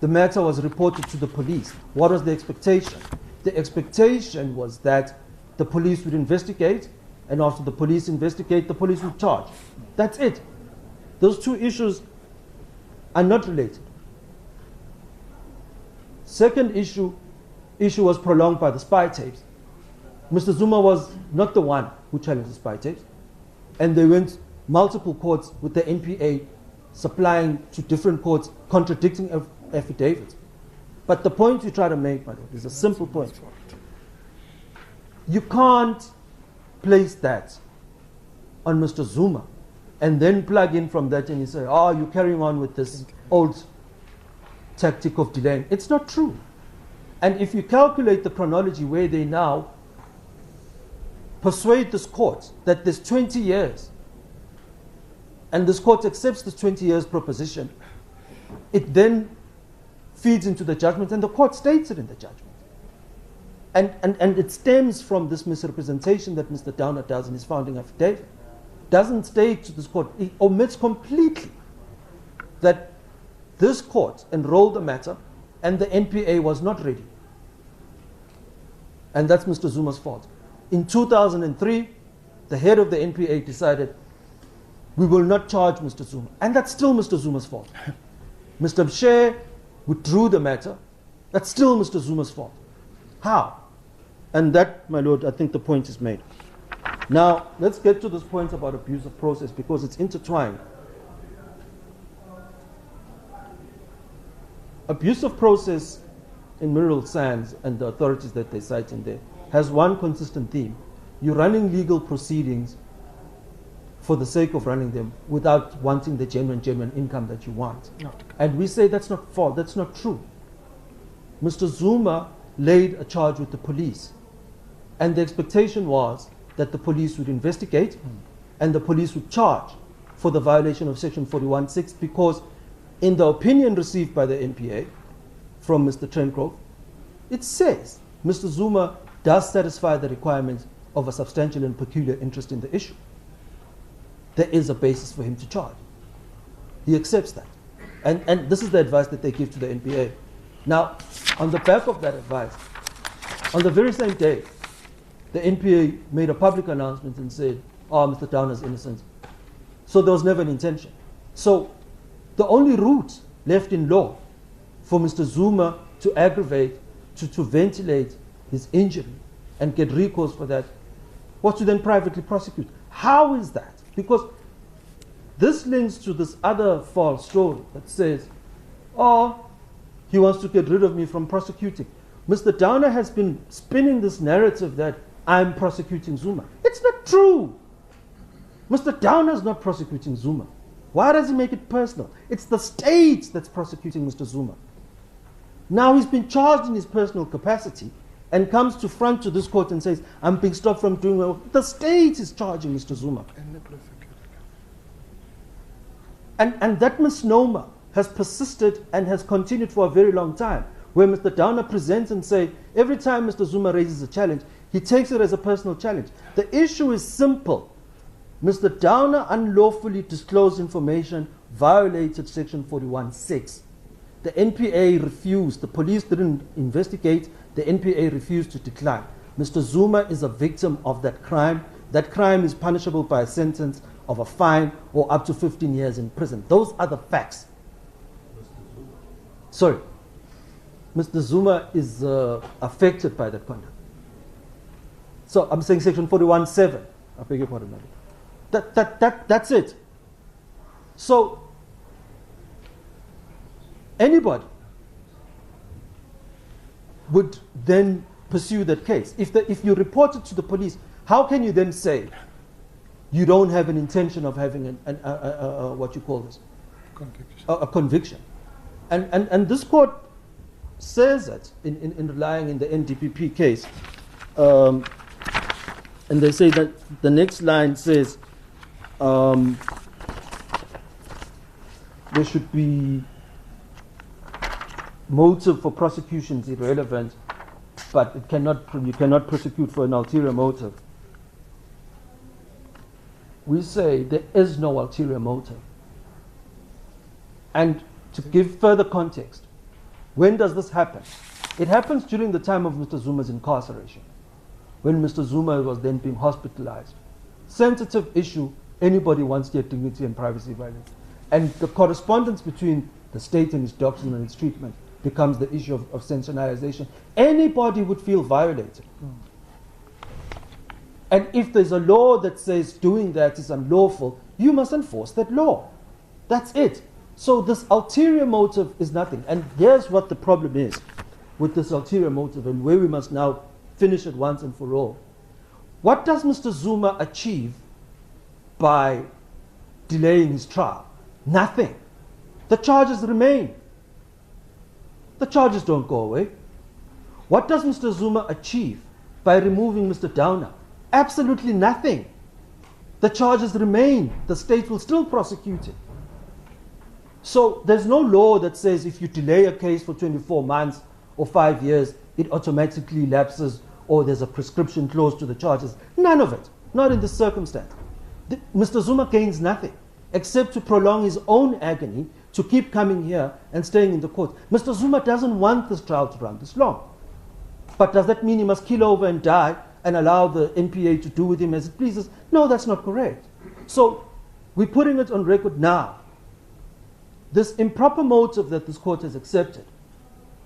Speaker 2: the matter was reported to the police, what was the expectation? The expectation was that the police would investigate, and after the police investigate, the police would charge. That's it. Those two issues are not related. Second issue was prolonged by the spy tapes. Mr. Zuma was not the one who challenged the spy tapes, and they went multiple courts with the NPA supplying to different courts contradicting affidavits. But the point you try to make, my lord, is a simple point. You can't place that on Mr. Zuma and then plug in from that and you say, oh, you're carrying on with this old tactic of delaying. It's not true. And if you calculate the chronology where they now persuade this court that there's 20 years, and this court accepts this 20 years proposition, it then feeds into the judgment, and the court states it in the judgment. And it stems from this misrepresentation that Mr. Downer does in his founding affidavit. Doesn't state to this court, he omits completely that this court enrolled the matter and the NPA was not ready. And that's Mr. Zuma's fault. In 2003, the head of the NPA decided, we will not charge Mr. Zuma. And that's still Mr. Zuma's fault. Mr. Mshe withdrew the matter. That's still Mr. Zuma's fault. How? And that, my lord, I think the point is made. Now, let's get to this point about abuse of process because it's intertwined. Abuse of process in mineral sands and the authorities that they cite in there has one consistent theme. You're running legal proceedings for the sake of running them without wanting the genuine income that you want. And we say that's not false, that's not true. Mr. Zuma laid a charge with the police. And the expectation was that the police would investigate and the police would charge for the violation of Section 41.6 because in the opinion received by the NPA from Mr. Trencroft, it says Mr. Zuma does satisfy the requirements of a substantial and peculiar interest in the issue. There is a basis for him to charge. He accepts that. And this is the advice that they give to the NPA. Now, on the back of that advice, on the very same day, the NPA made a public announcement and said, oh, Mr. Downer's innocent. So there was never an intention. So the only route left in law for Mr. Zuma to aggravate, to ventilate his injury and get recourse for that was to then privately prosecute. How is that? Because this links to this other false story that says, oh, he wants to get rid of me from prosecuting. Mr. Downer has been spinning this narrative that I'm prosecuting Zuma. It's not true. Mr. Downer is not prosecuting Zuma. Why does he make it personal? It's the state that's prosecuting Mr. Zuma. Now he's been charged in his personal capacity and comes to front to this court and says, I'm being stopped from doing well. The state is charging Mr. Zuma. And that misnomer has persisted and has continued for a very long time, where Mr. Downer presents and say, every time Mr. Zuma raises a challenge, he takes it as a personal challenge. The issue is simple. Mr. Downer unlawfully disclosed information, violated Section 41.6. The NPA refused. The police didn't investigate. The NPA refused to decline. Mr. Zuma is a victim of that crime. That crime is punishable by a sentence of a fine or up to 15 years in prison. Those are the facts. Sorry. Mr. Zuma is affected by that conduct. So I'm saying Section 41.7. I beg your pardon, madam. That's it. So anybody would then pursue that case. If you report it to the police, how can you then say you don't have an intention of having what you call this? Conviction. A conviction. And this court says it in relying in the NDPP case. And they say that the next line says there should be motive for prosecution is irrelevant, but you cannot prosecute for an ulterior motive. We say there is no ulterior motive. And to give further context, when does this happen? It happens during the time of Mr. Zuma's incarceration, when Mr. Zuma was then being hospitalized. Sensitive issue, anybody wants their dignity and privacy violated. And the correspondence between the state and its doctrine and its treatment becomes the issue of sensationalization. Anybody would feel violated. And if there's a law that says doing that is unlawful, you must enforce that law. That's it. So this ulterior motive is nothing. And here's what the problem is with this ulterior motive and where we must now finish it once and for all. What does Mr. Zuma achieve by delaying his trial? Nothing. The charges remain. The charges don't go away. What does Mr. Zuma achieve by removing Mr. Downer? Absolutely nothing. The charges remain. The state will still prosecute it. So there's no law that says if you delay a case for 24 months or 5 years, it automatically lapses or there's a prescription clause to the charges. None of it. Not in this circumstance. Mr. Zuma gains nothing except to prolong his own agony, to keep coming here and staying in the court. Mr. Zuma doesn't want this trial to run this long. But does that mean he must kill over and die and allow the NPA to do with him as it pleases? No, that's not correct. So we're putting it on record now this improper motive that this court has accepted,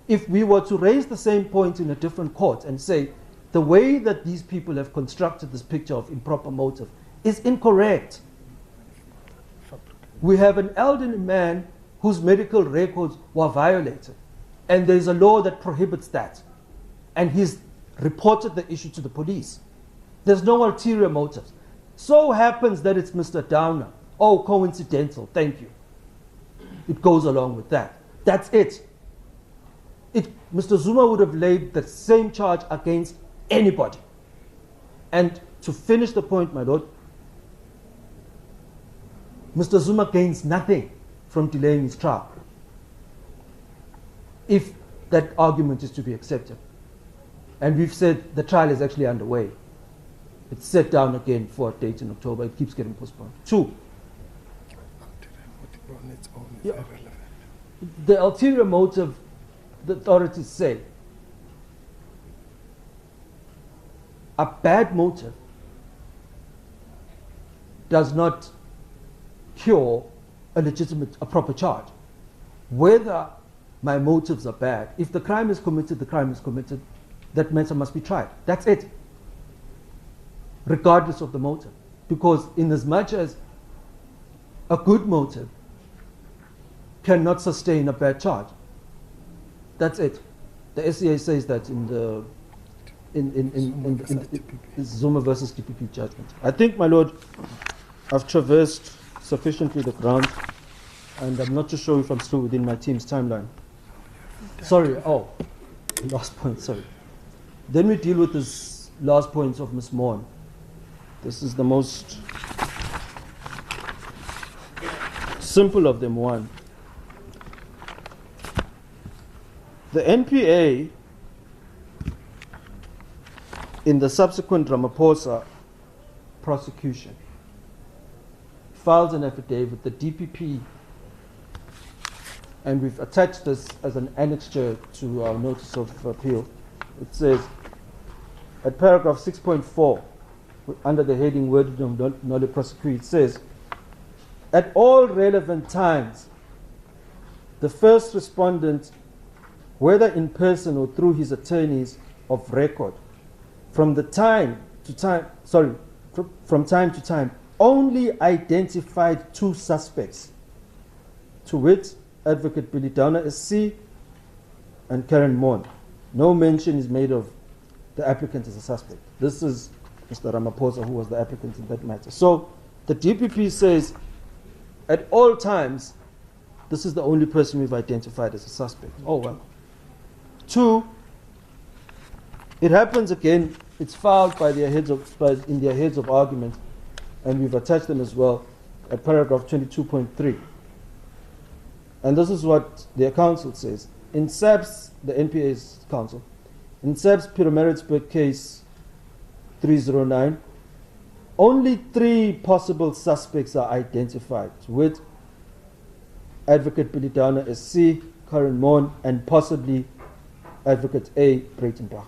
Speaker 2: if we were to raise the same point in a different court and say the way that these people have constructed this picture of improper motive is incorrect. We have an elderly man whose medical records were violated, and there's a law that prohibits that, and he's reported the issue to the police. There's no ulterior motives. So happens that it's Mr. Downer. Oh, coincidental, thank you. It goes along with that. That's it. Mr. Zuma would have laid the same charge against anybody. And to finish the point, my lord, Mr. Zuma gains nothing from delaying his trial, if that argument is to be accepted. And we've said the trial is actually underway. It's set down again for a date in October. It keeps getting postponed. 2, the ulterior motive, the authorities say, a bad motive does not cure a proper charge. Whether my motives are bad, if the crime is committed, the crime is committed, that matter must be tried. That's it. Regardless of the motive. Because in as much as a good motive cannot sustain a bad charge, that's it. The SCA says that in the Zuma versus DPP judgment. I think, my lord, I've traversed sufficiently the ground, and I'm not too sure if I'm still within my team's timeline. Sorry, last point, sorry. Then we deal with this last point of Ms. Maughan. This is the most simple of them. One, the NPA in the subsequent Ramaphosa prosecution files an affidavit, the DPP, and we've attached this as an annexure to our notice of appeal. It says, at paragraph 6.4, under the heading worded of nolle prosequi, it says, at all relevant times, the first respondent, whether in person or through his attorneys of record, from time to time, only identified 2 suspects, to wit, Advocate Billy Downer SC and Karyn Maughan. No mention is made of the applicant as a suspect. This is Mr. Ramaphosa, who was the applicant in that matter. So the DPP says, at all times, this is the only person we've identified as a suspect. Oh, well. 2, it happens again, it's filed by their heads in their heads of argument, and we've attached them as well at paragraph 22.3. And this is what their counsel says. In SABC, the NPA's counsel, in SABC Pietermaritzburg case 309, only 3 possible suspects are identified, with Advocate Billy Downer SC, Karyn Maughan, and possibly Advocate A. Pietermaritzburg.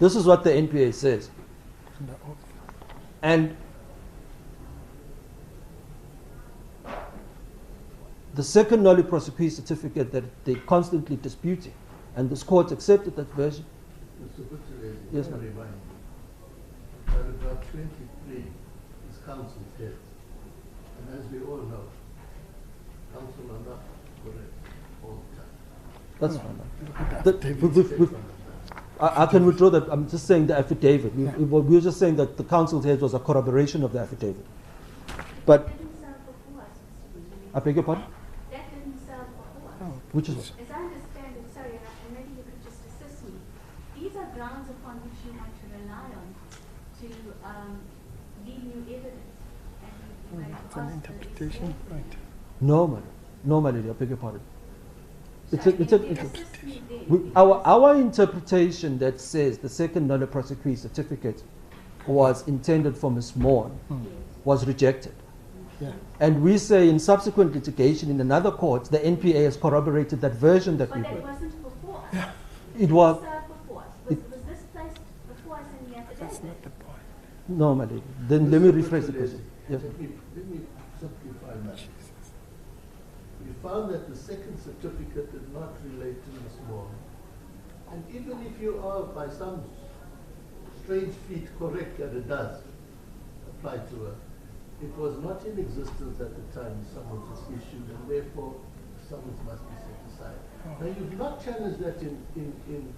Speaker 2: This is what the NPA says. And the second nolle prosequi certificate that they constantly disputing, and this court accepted that version.
Speaker 3: Mr. Butterley,
Speaker 2: Yes, ma'am.
Speaker 3: remind you, paragraph 23 is counsel's head. And as we all know, counsel are not correct all the time.
Speaker 2: That's fine. I can withdraw that. I'm just saying the affidavit. We were just saying that the counsel's head was a corroboration of the affidavit. But
Speaker 4: That didn't serve before us, Mr. Butterley.
Speaker 2: I beg your pardon?
Speaker 4: That didn't serve before us.
Speaker 2: Which is
Speaker 4: As I understand it, sorry, and maybe you could just assist me. These are grounds upon which you want to rely on to lead new evidence. And you
Speaker 1: It's an interpretation, right?
Speaker 2: normally, I beg your pardon.
Speaker 4: Assist me there.
Speaker 2: Our interpretation that says the second nolle prosequi certificate was intended for Ms. Maughan was rejected.
Speaker 1: Yeah.
Speaker 2: And we say in subsequent litigation in another court, the NPA has corroborated that version that
Speaker 4: But
Speaker 2: we
Speaker 4: that
Speaker 2: put.
Speaker 4: wasn't before us.
Speaker 2: It was
Speaker 4: Served before us. Was this placed before us in the affidavit?
Speaker 1: That's not the point.
Speaker 2: normally. Then let me
Speaker 3: Mr.
Speaker 2: rephrase the
Speaker 3: Butterley,
Speaker 2: question. Yes.
Speaker 3: Let me simplify that. found that the second certificate did not relate to Ms. Maughan. And even if you are by some strange feat correct that it does apply to her, it was not in existence at the time the summons was issued, and therefore summons must be set aside. Now, you've not challenged that in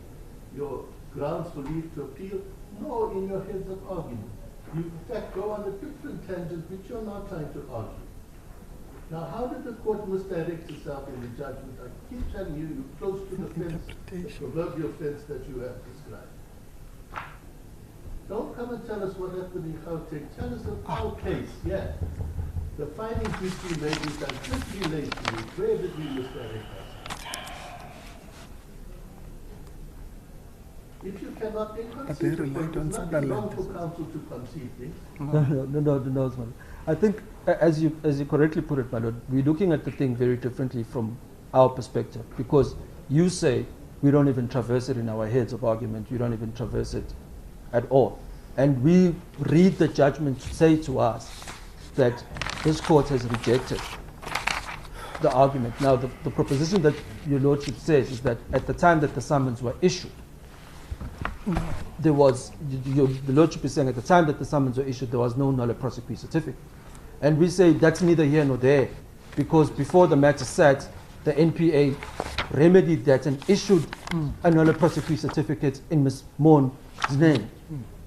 Speaker 3: your grounds for leave to appeal, nor in your heads of argument. You, in fact, go on a different tangent, which you're now trying to argue. Now, how did the court misdirect itself in the judgment? I keep telling you, you're close to the fence, the proverbial fence that you have described. Don't come and tell us what happened in Gauteng. Tell us of our case, yeah. The findings which we made, which I just relayed to you, where did we misdirect us? If you cannot then concede, it's not wrong for counsel to concede things.
Speaker 2: No. I think, as you correctly put it, my lord, we're looking at the thing very differently from our perspective, because you say we don't even traverse it in our heads of argument, we don't even traverse it at all. And we read the judgment to say to us that this court has rejected the argument. Now, the proposition that your lordship says is that at the time that the summons were issued, there was, the lordship is saying at the time that the summons were issued, there was no null prosequi certificate. And we say that's neither here nor there, because before the matter sat, the NPA remedied that and issued a null prosequi certificate in Ms. Maughan's name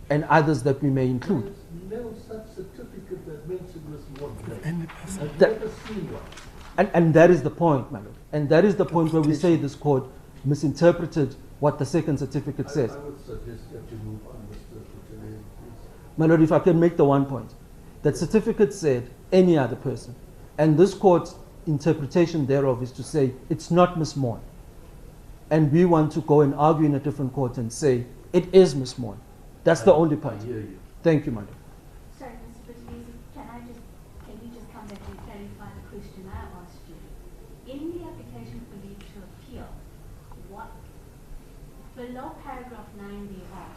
Speaker 2: and others that we may include.
Speaker 3: There is no such certificate that mentions Ms. Maughan's name. I've never seen one.
Speaker 2: And that is the point, my lord. And that is the point where we say this court misinterpreted what the second certificate says.
Speaker 3: I would suggest that you move on, Mr. Pietermaritzburg, please.
Speaker 2: My lord, if I can make the one point. That certificate said any other person. And this court's interpretation thereof is to say it's not Ms. Maughan. And we want to go and argue in a different court and say it is Ms. Maughan. That's the only point.
Speaker 3: I hear you.
Speaker 2: Thank you, my lord.
Speaker 4: Sorry, Mr. Pietermaritzburg, can you just come back and clarify the question I asked you? In the application for leave to appeal, what, below paragraph 9 thereof,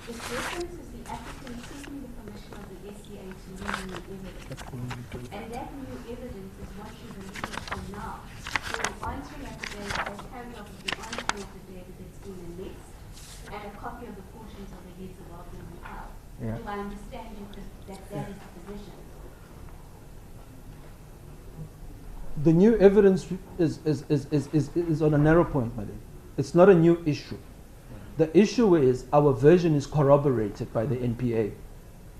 Speaker 4: it references the applicant seeking the permission of the SCA to use new evidence. And that new evidence is what you believe for now. So the answering affidavit, as paragraph of the answering affidavit that's in the next, and a copy of the portions of the heads of argument out.
Speaker 2: Yeah.
Speaker 4: Do I understand you that that is the position?
Speaker 2: The new evidence is on a narrow point, my lord. It's not a new issue. The issue is our version is corroborated by the NPA,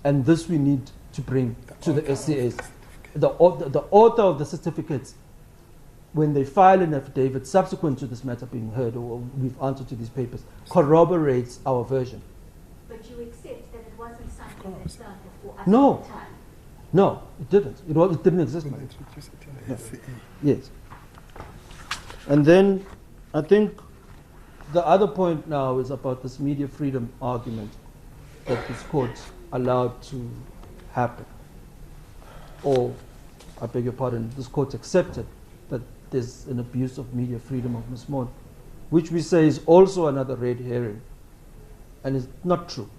Speaker 2: and this we need to bring to the SCAs. The author of the certificates, when they file an affidavit subsequent to this matter being heard, or we've answered to these papers, corroborates our version.
Speaker 4: But you accept that it wasn't something that's done before us
Speaker 2: No.
Speaker 4: at the time?
Speaker 2: No, it didn't. It didn't exist, my lord. Yes. And then I think the other point now is about this media freedom argument that this court allowed to happen. Or, I beg your pardon, this court accepted that there's an abuse of media freedom of Ms. Maughan, which we say is also another red herring. And it's not true.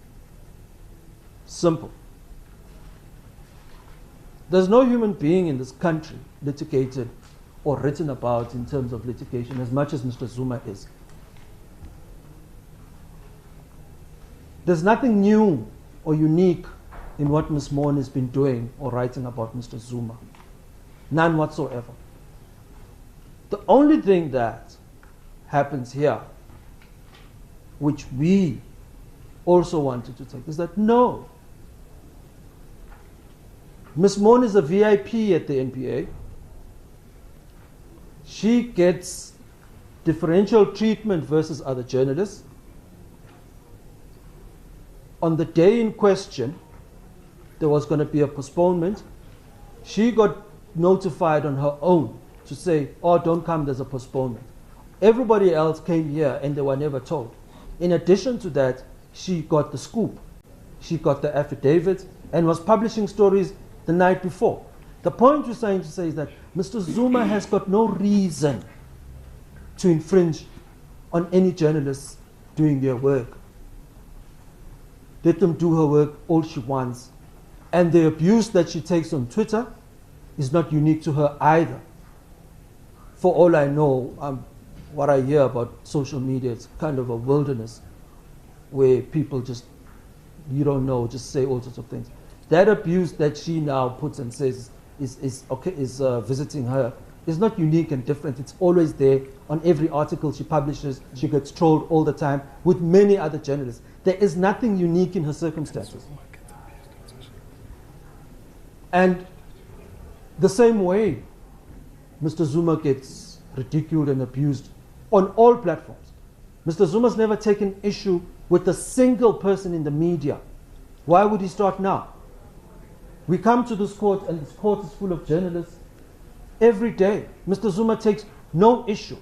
Speaker 2: Simple. There's no human being in this country litigated or written about in terms of litigation as much as Mr. Zuma is. There's nothing new or unique in what Ms. Maughan has been doing or writing about Mr. Zuma. None whatsoever. The only thing that happens here, which we also wanted to take, is that no, Ms. Maughan is a VIP at the NPA. She gets differential treatment versus other journalists. On the day in question, there was going to be a postponement. She got notified on her own to say, oh, don't come, there's a postponement. Everybody else came here and they were never told. In addition to that, she got the scoop. She got the affidavit and was publishing stories the night before. The point we're trying to say is that Mr. Zuma has got no reason to infringe on any journalists doing their work. Let them do her work all she wants. And the abuse that she takes on Twitter is not unique to her either. For all I know, what I hear about social media, it's kind of a wilderness where people just, you don't know, just say all sorts of things. That abuse that she now puts and says is visiting her is not unique and different. It's always there on every article she publishes. She gets trolled all the time with many other journalists. There is nothing unique in her circumstances. And the same way Mr. Zuma gets ridiculed and abused on all platforms. Mr. Zuma's never taken issue with a single person in the media. Why would he start now? We come to this court and this court is full of journalists every day. Mr. Zuma takes no issue.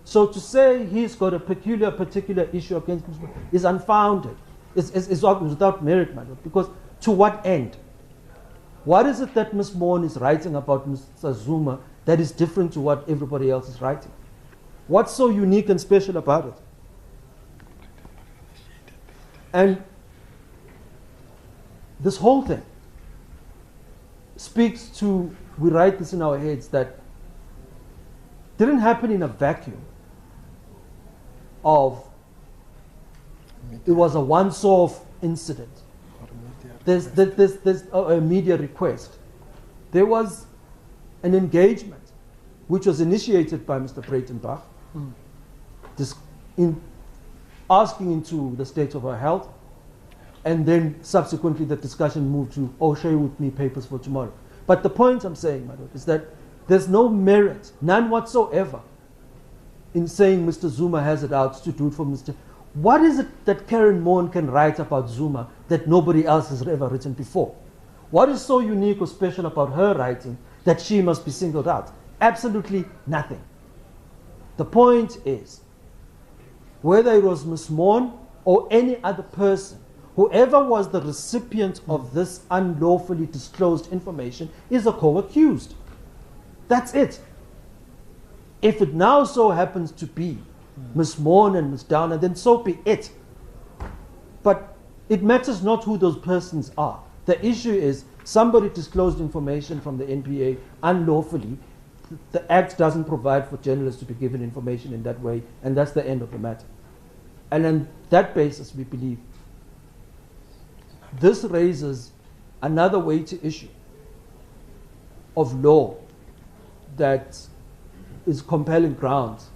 Speaker 2: So to say he's got a particular issue against Mr. is unfounded. It's without merit, my lord. Because to what end? What is it that Ms. Maughan is writing about Mr. Zuma that is different to what everybody else is writing? What's so unique and special about it? And this whole thing speaks to, we write this in our heads, that didn't happen in a vacuum of, it was a once-off incident. There's a media request. There was an engagement which was initiated by Mr. Pietermaritzburg, in asking into the state of her health, and then subsequently the discussion moved to, oh, share with me papers for tomorrow. But the point I'm saying, my lord, is that there's no merit, none whatsoever, in saying Mr. Zuma has it out to do it for Mr. What is it that Karyn Maughan can write about Zuma that nobody else has ever written before? What is so unique or special about her writing that she must be singled out? Absolutely nothing. The point is, whether it was Ms. Maughan or any other person, whoever was the recipient of this unlawfully disclosed information is a co-accused. That's it. If it now so happens to be Ms. Maughan and Ms. Downer, then so be it. But it matters not who those persons are. The issue is somebody disclosed information from the NPA unlawfully. The Act doesn't provide for journalists to be given information in that way, and that's the end of the matter. And on that basis, we believe this raises another weighty issue of law that is compelling grounds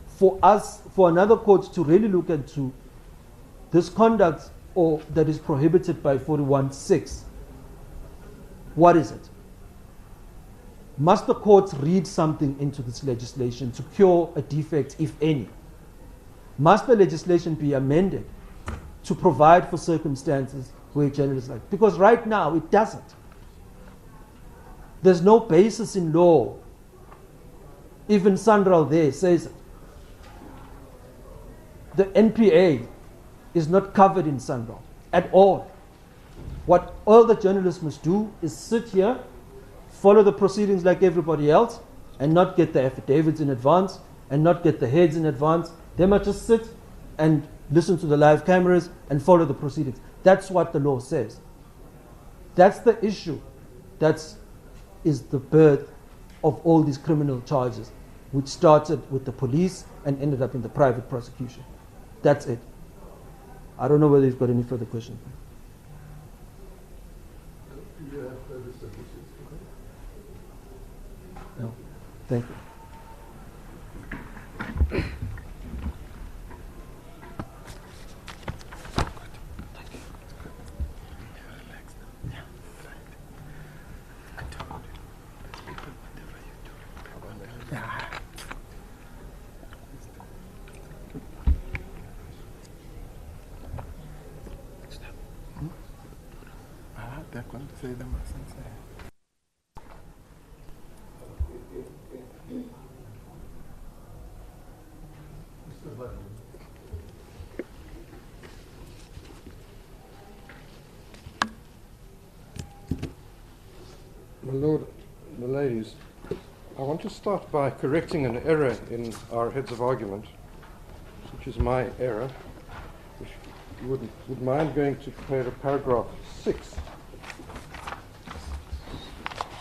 Speaker 2: for us, for another court to really look into this conduct or that is prohibited by 41(6). What is it? Must the courts read something into this legislation to cure a defect, if any? Must the legislation be amended to provide for circumstances where journalists like? Because right now it doesn't. There's no basis in law. Even Sandral there says it. The NPA is not covered in Sandral at all. What all the journalists must do is sit here, follow the proceedings like everybody else, and not get the affidavits in advance, and not get the heads in advance. They must just sit and listen to the live cameras and follow the proceedings. That's what the law says. That's the issue. That is the birth of all these criminal charges, which started with the police and ended up in the private prosecution. That's it. I don't know whether you've got any further questions.
Speaker 3: Do you have further submissions?
Speaker 2: No. Thank you.
Speaker 6: My lord, the ladies, I want to start by correcting an error in our heads of argument, which is my error. If you would mind going to paragraph 6.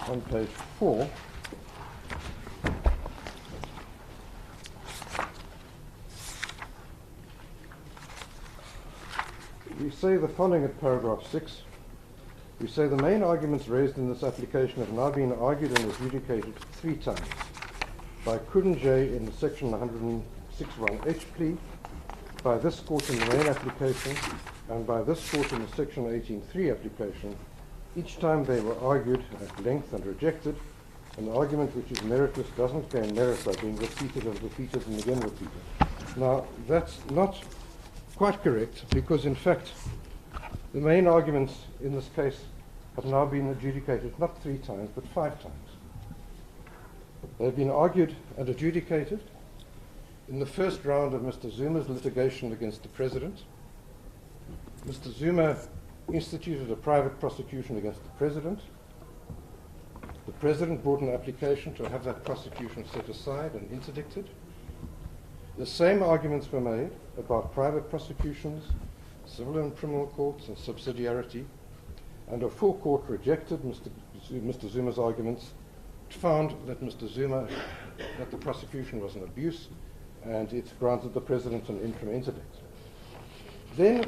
Speaker 6: on page 4, we say the following at paragraph 6. We say the main arguments raised in this application have now been argued and adjudicated 3 times by Karyn J in the section 106(1)H plea, by this court in the main application, and by this court in the section 18(3) application. Each time they were argued at length and rejected. An argument which is meritless doesn't gain merit by being repeated and repeated and again repeated. Now, that's not quite correct, because in fact the main arguments in this case have now been adjudicated not 3 times but 5 times. They've been argued and adjudicated in the first round of Mr. Zuma's litigation against the President. Mr. Zuma instituted a private prosecution against the President. The President brought an application to have that prosecution set aside and interdicted. The same arguments were made about private prosecutions, civil and criminal courts, and subsidiarity, and a full court rejected Mr. Zuma's arguments, found that that the prosecution was an abuse, and it granted the President an interim interdict. Then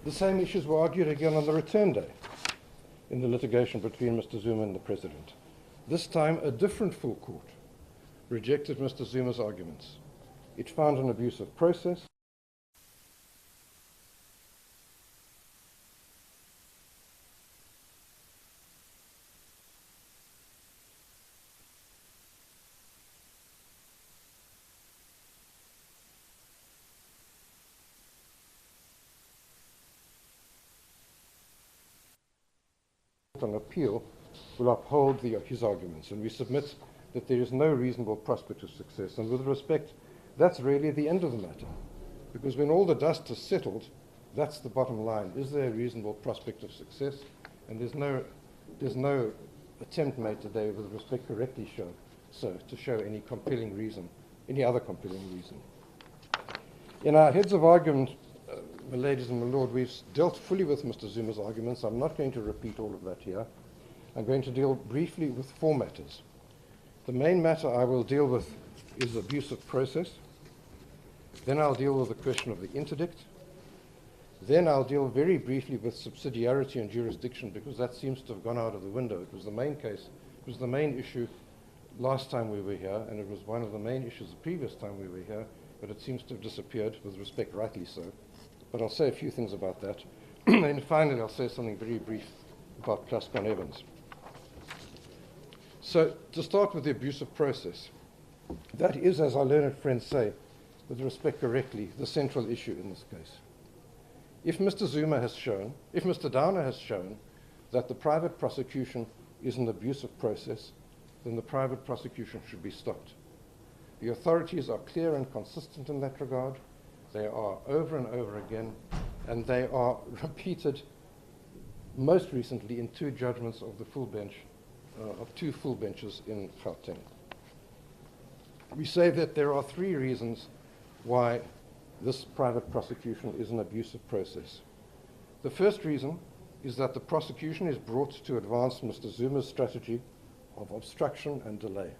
Speaker 6: the same issues were argued again on the return day in the litigation between Mr. Zuma and the President. This time a different full court rejected Mr. Zuma's arguments. It found an abuse of process. On appeal will uphold his arguments, and we submit that there is no reasonable prospect of success. And with respect, that's really the end of the matter, because when all the dust has settled, that's the bottom line. Is there a reasonable prospect of success? And there's no attempt made today with respect correctly to show any compelling reason, any other compelling reason. In our heads of argument, my ladies and my lord, we've dealt fully with Mr. Zuma's arguments. I'm not going to repeat all of that here. I'm going to deal briefly with 4 matters. The main matter I will deal with is abuse of process. Then I'll deal with the question of the interdict. Then I'll deal very briefly with subsidiarity and jurisdiction, because that seems to have gone out of the window. It was the main case, it was the main issue last time we were here, and it was one of the main issues the previous time we were here, but it seems to have disappeared, with respect, rightly so. But I'll say a few things about that. And finally, I'll say something very brief about Plascon Evans. So, to start with the abuse of process, that is, as our learned friends say, with respect correctly, the central issue in this case. If Mr. Zuma has shown, if Mr. Downer has shown that the private prosecution is an abuse of process, then the private prosecution should be stopped. The authorities are clear and consistent in that regard. They are over and over again, and they are repeated most recently in 2 judgments of the full bench, of 2 full benches in Gauteng. We say that there are 3 reasons why this private prosecution is an abusive process. The first reason is that the prosecution is brought to advance Mr. Zuma's strategy of obstruction and delay.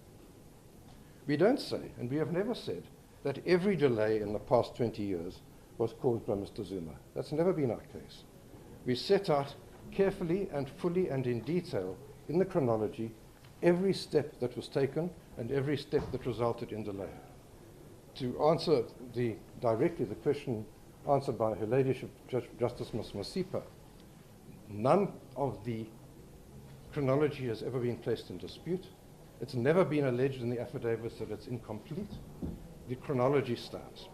Speaker 6: We don't say, and we have never said, that every delay in the past 20 years was caused by Mr. Zuma. That's never been our case. We set out carefully and fully and in detail in the chronology every step that was taken and every step that resulted in delay. To answer directly the question answered by Her Ladyship Justice Ms. Masipa, none of the chronology has ever been placed in dispute. It's never been alleged in the affidavits that it's incomplete. The chronology stands.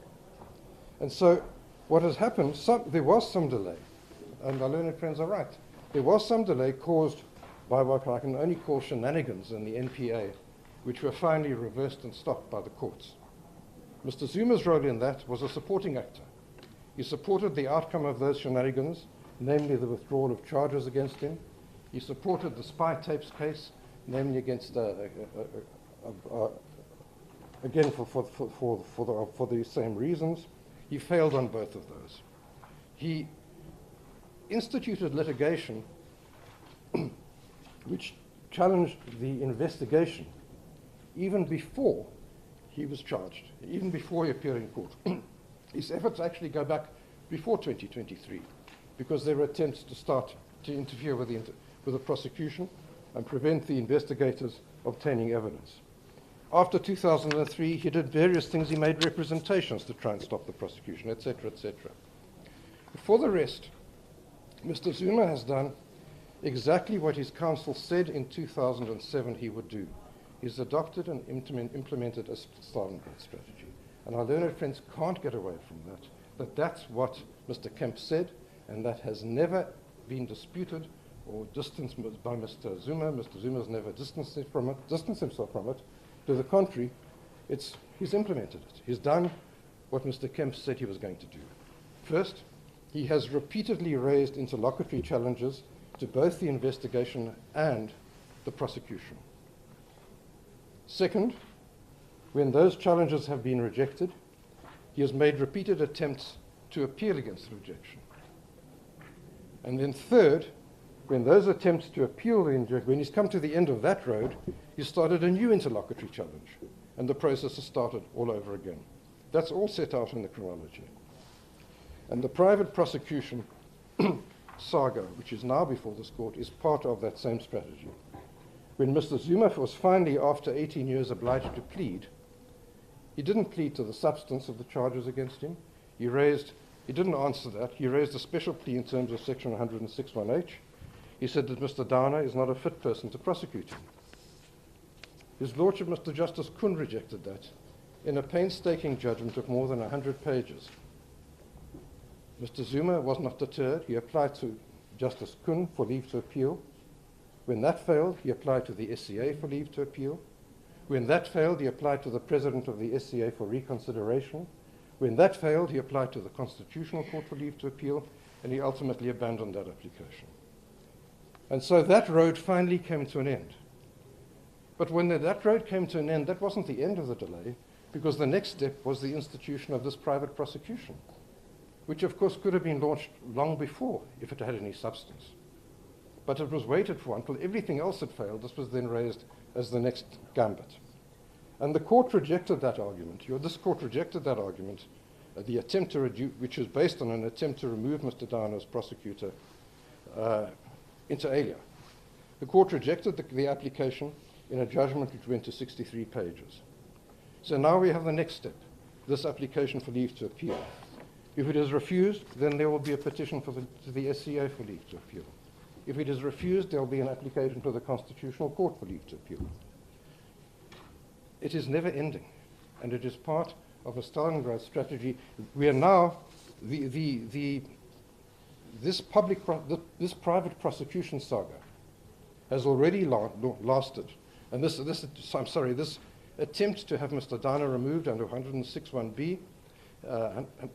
Speaker 6: And so what has happened, there was some delay, and our learned friends are right. There was some delay caused by what I can only call shenanigans in the NPA, which were finally reversed and stopped by the courts. Mr. Zuma's role in that was a supporting actor. He supported the outcome of those shenanigans, namely the withdrawal of charges against him. He supported the spy tapes case, namely against again for the same reasons. He failed on both of those. He instituted litigation which challenged the investigation even before he was charged, even before he appeared in court. His efforts actually go back before 2023, because there were attempts to interfere with the prosecution and prevent the investigators obtaining evidence. After 2003, he did various things. He made representations to try and stop the prosecution, etc., etc. For the rest, Mr. Zuma has done exactly what his counsel said in 2007 he would do. He's adopted and implemented a Stalingrad strategy. And our learned friends can't get away from that that's what Mr. Kemp said, and that has never been disputed or distanced by Mr. Zuma. Mr. Zuma has never distanced himself from it. To the contrary, he's implemented it. He's done what Mr. Kemp said he was going to do. First, he has repeatedly raised interlocutory challenges to both the investigation and the prosecution. Second, when those challenges have been rejected, he has made repeated attempts to appeal against the rejection. And then third, when those attempts to appeal, when he's come to the end of that road, he started a new interlocutory challenge, and the process has started all over again. That's all set out in the chronology. And the private prosecution saga, which is now before this court, is part of that same strategy. When Mr. Zuma was finally, after 18 years, obliged to plead, he didn't plead to the substance of the charges against him. He didn't answer that. He raised a special plea in terms of Section 106(1)H. He said that Mr. Downer is not a fit person to prosecute him. His Lordship, Mr. Justice Kuhn, rejected that in a painstaking judgment of more than 100 pages. Mr. Zuma was not deterred. He applied to Justice Kuhn for leave to appeal. When that failed, he applied to the SCA for leave to appeal. When that failed, he applied to the President of the SCA for reconsideration. When that failed, he applied to the Constitutional Court for leave to appeal, and he ultimately abandoned that application. And so that road finally came to an end. But when that road came to an end, that wasn't the end of the delay, because the next step was the institution of this private prosecution, which of course could have been launched long before if it had any substance. But it was waited for until everything else had failed. This was then raised as the next gambit. And the court rejected that argument. This court rejected that argument, the attempt to which is based on an attempt to remove Mr. Downer as prosecutor inter alia. The court rejected the application in a judgment which went to 63 pages. So now we have the next step, this application for leave to appeal. If it is refused, then there will be a petition to the SCA for leave to appeal. If it is refused, there will be an application to the Constitutional Court for leave to appeal. It is never ending, and it is part of a Stalingrad strategy. We are now, this private prosecution saga has already lasted, and this attempt to have Mr. Downer removed under 106(1)B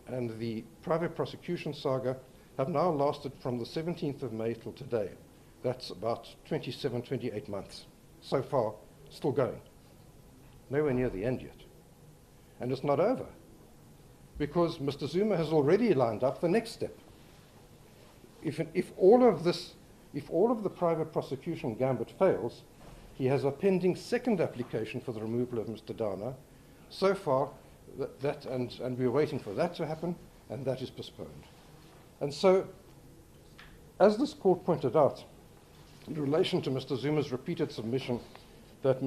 Speaker 6: and the private prosecution saga have now lasted from the 17th of May till today. That's about 27, 28 months. So far, still going. Nowhere near the end yet. And it's not over, because Mr. Zuma has already lined up the next step. If all of the private prosecution gambit fails, he has a pending second application for the removal of Mr. Downer. So far, and we're waiting for that to happen, and that is postponed. And so, as this court pointed out, in relation to Mr. Zuma's repeated submission that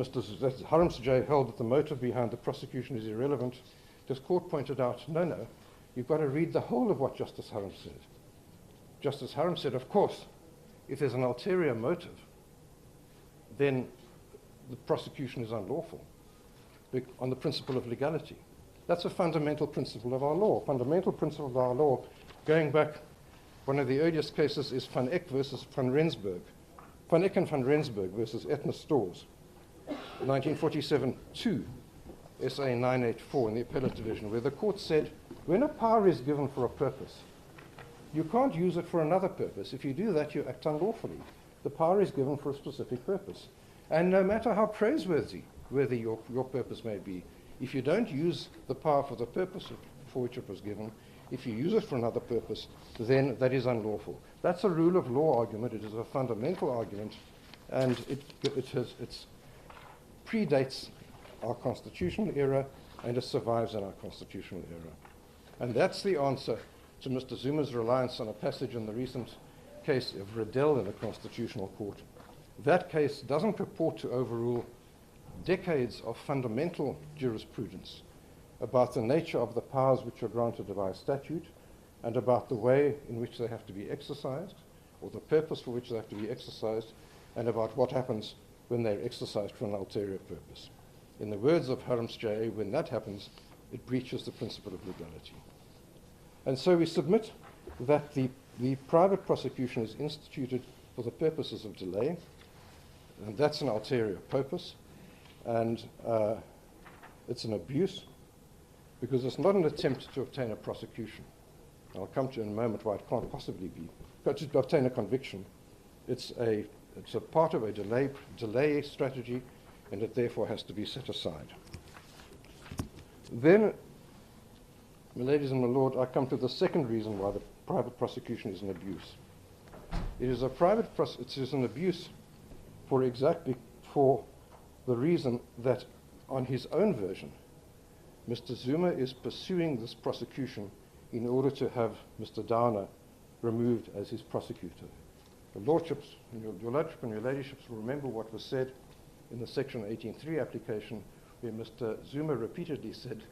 Speaker 6: Harum Sajay held that the motive behind the prosecution is irrelevant, this court pointed out, no, you've got to read the whole of what Justice Harum said. Justice Harum said, of course, if there's an ulterior motive, then the prosecution is unlawful on the principle of legality. That's a fundamental principle of our law. Fundamental principle of our law, going back, one of the earliest cases is Van Eck versus Van Rensburg. Van Eck and Van Rensburg versus Etna Stores, 1947-2, SA 984 in the appellate division, where the court said, when a power is given for a purpose, you can't use it for another purpose. If you do that, you act unlawfully. The power is given for a specific purpose. And no matter how praiseworthy your purpose may be, if you don't use the power for the purpose for which it was given, if you use it for another purpose, then that is unlawful. That's a rule of law argument. It is a fundamental argument and it predates our constitutional era, and it survives in our constitutional era. And that's the answer to Mr. Zuma's reliance on a passage in the recent case of Riddell in the Constitutional Court. That case doesn't purport to overrule decades of fundamental jurisprudence about the nature of the powers which are granted by statute and about the way in which they have to be exercised, or the purpose for which they have to be exercised, and about what happens when they're exercised for an ulterior purpose. In the words of Harms-J.A., when that happens, it breaches the principle of legality. And so we submit that the private prosecution is instituted for the purposes of delay, and that's an ulterior purpose, and it's an abuse, because it's not an attempt to obtain a prosecution. I'll come to in a moment why it can't possibly be. But to obtain a conviction, it's a part of a delay strategy, and it therefore has to be set aside. Then, my ladies and my lord, I come to the second reason why the private prosecution is an abuse. It is an abuse for the reason that on his own version, Mr. Zuma is pursuing this prosecution in order to have Mr. Downer removed as his prosecutor. The lordships, your lordship and your ladyships will remember what was said in the Section 18.3 application, where Mr. Zuma repeatedly said,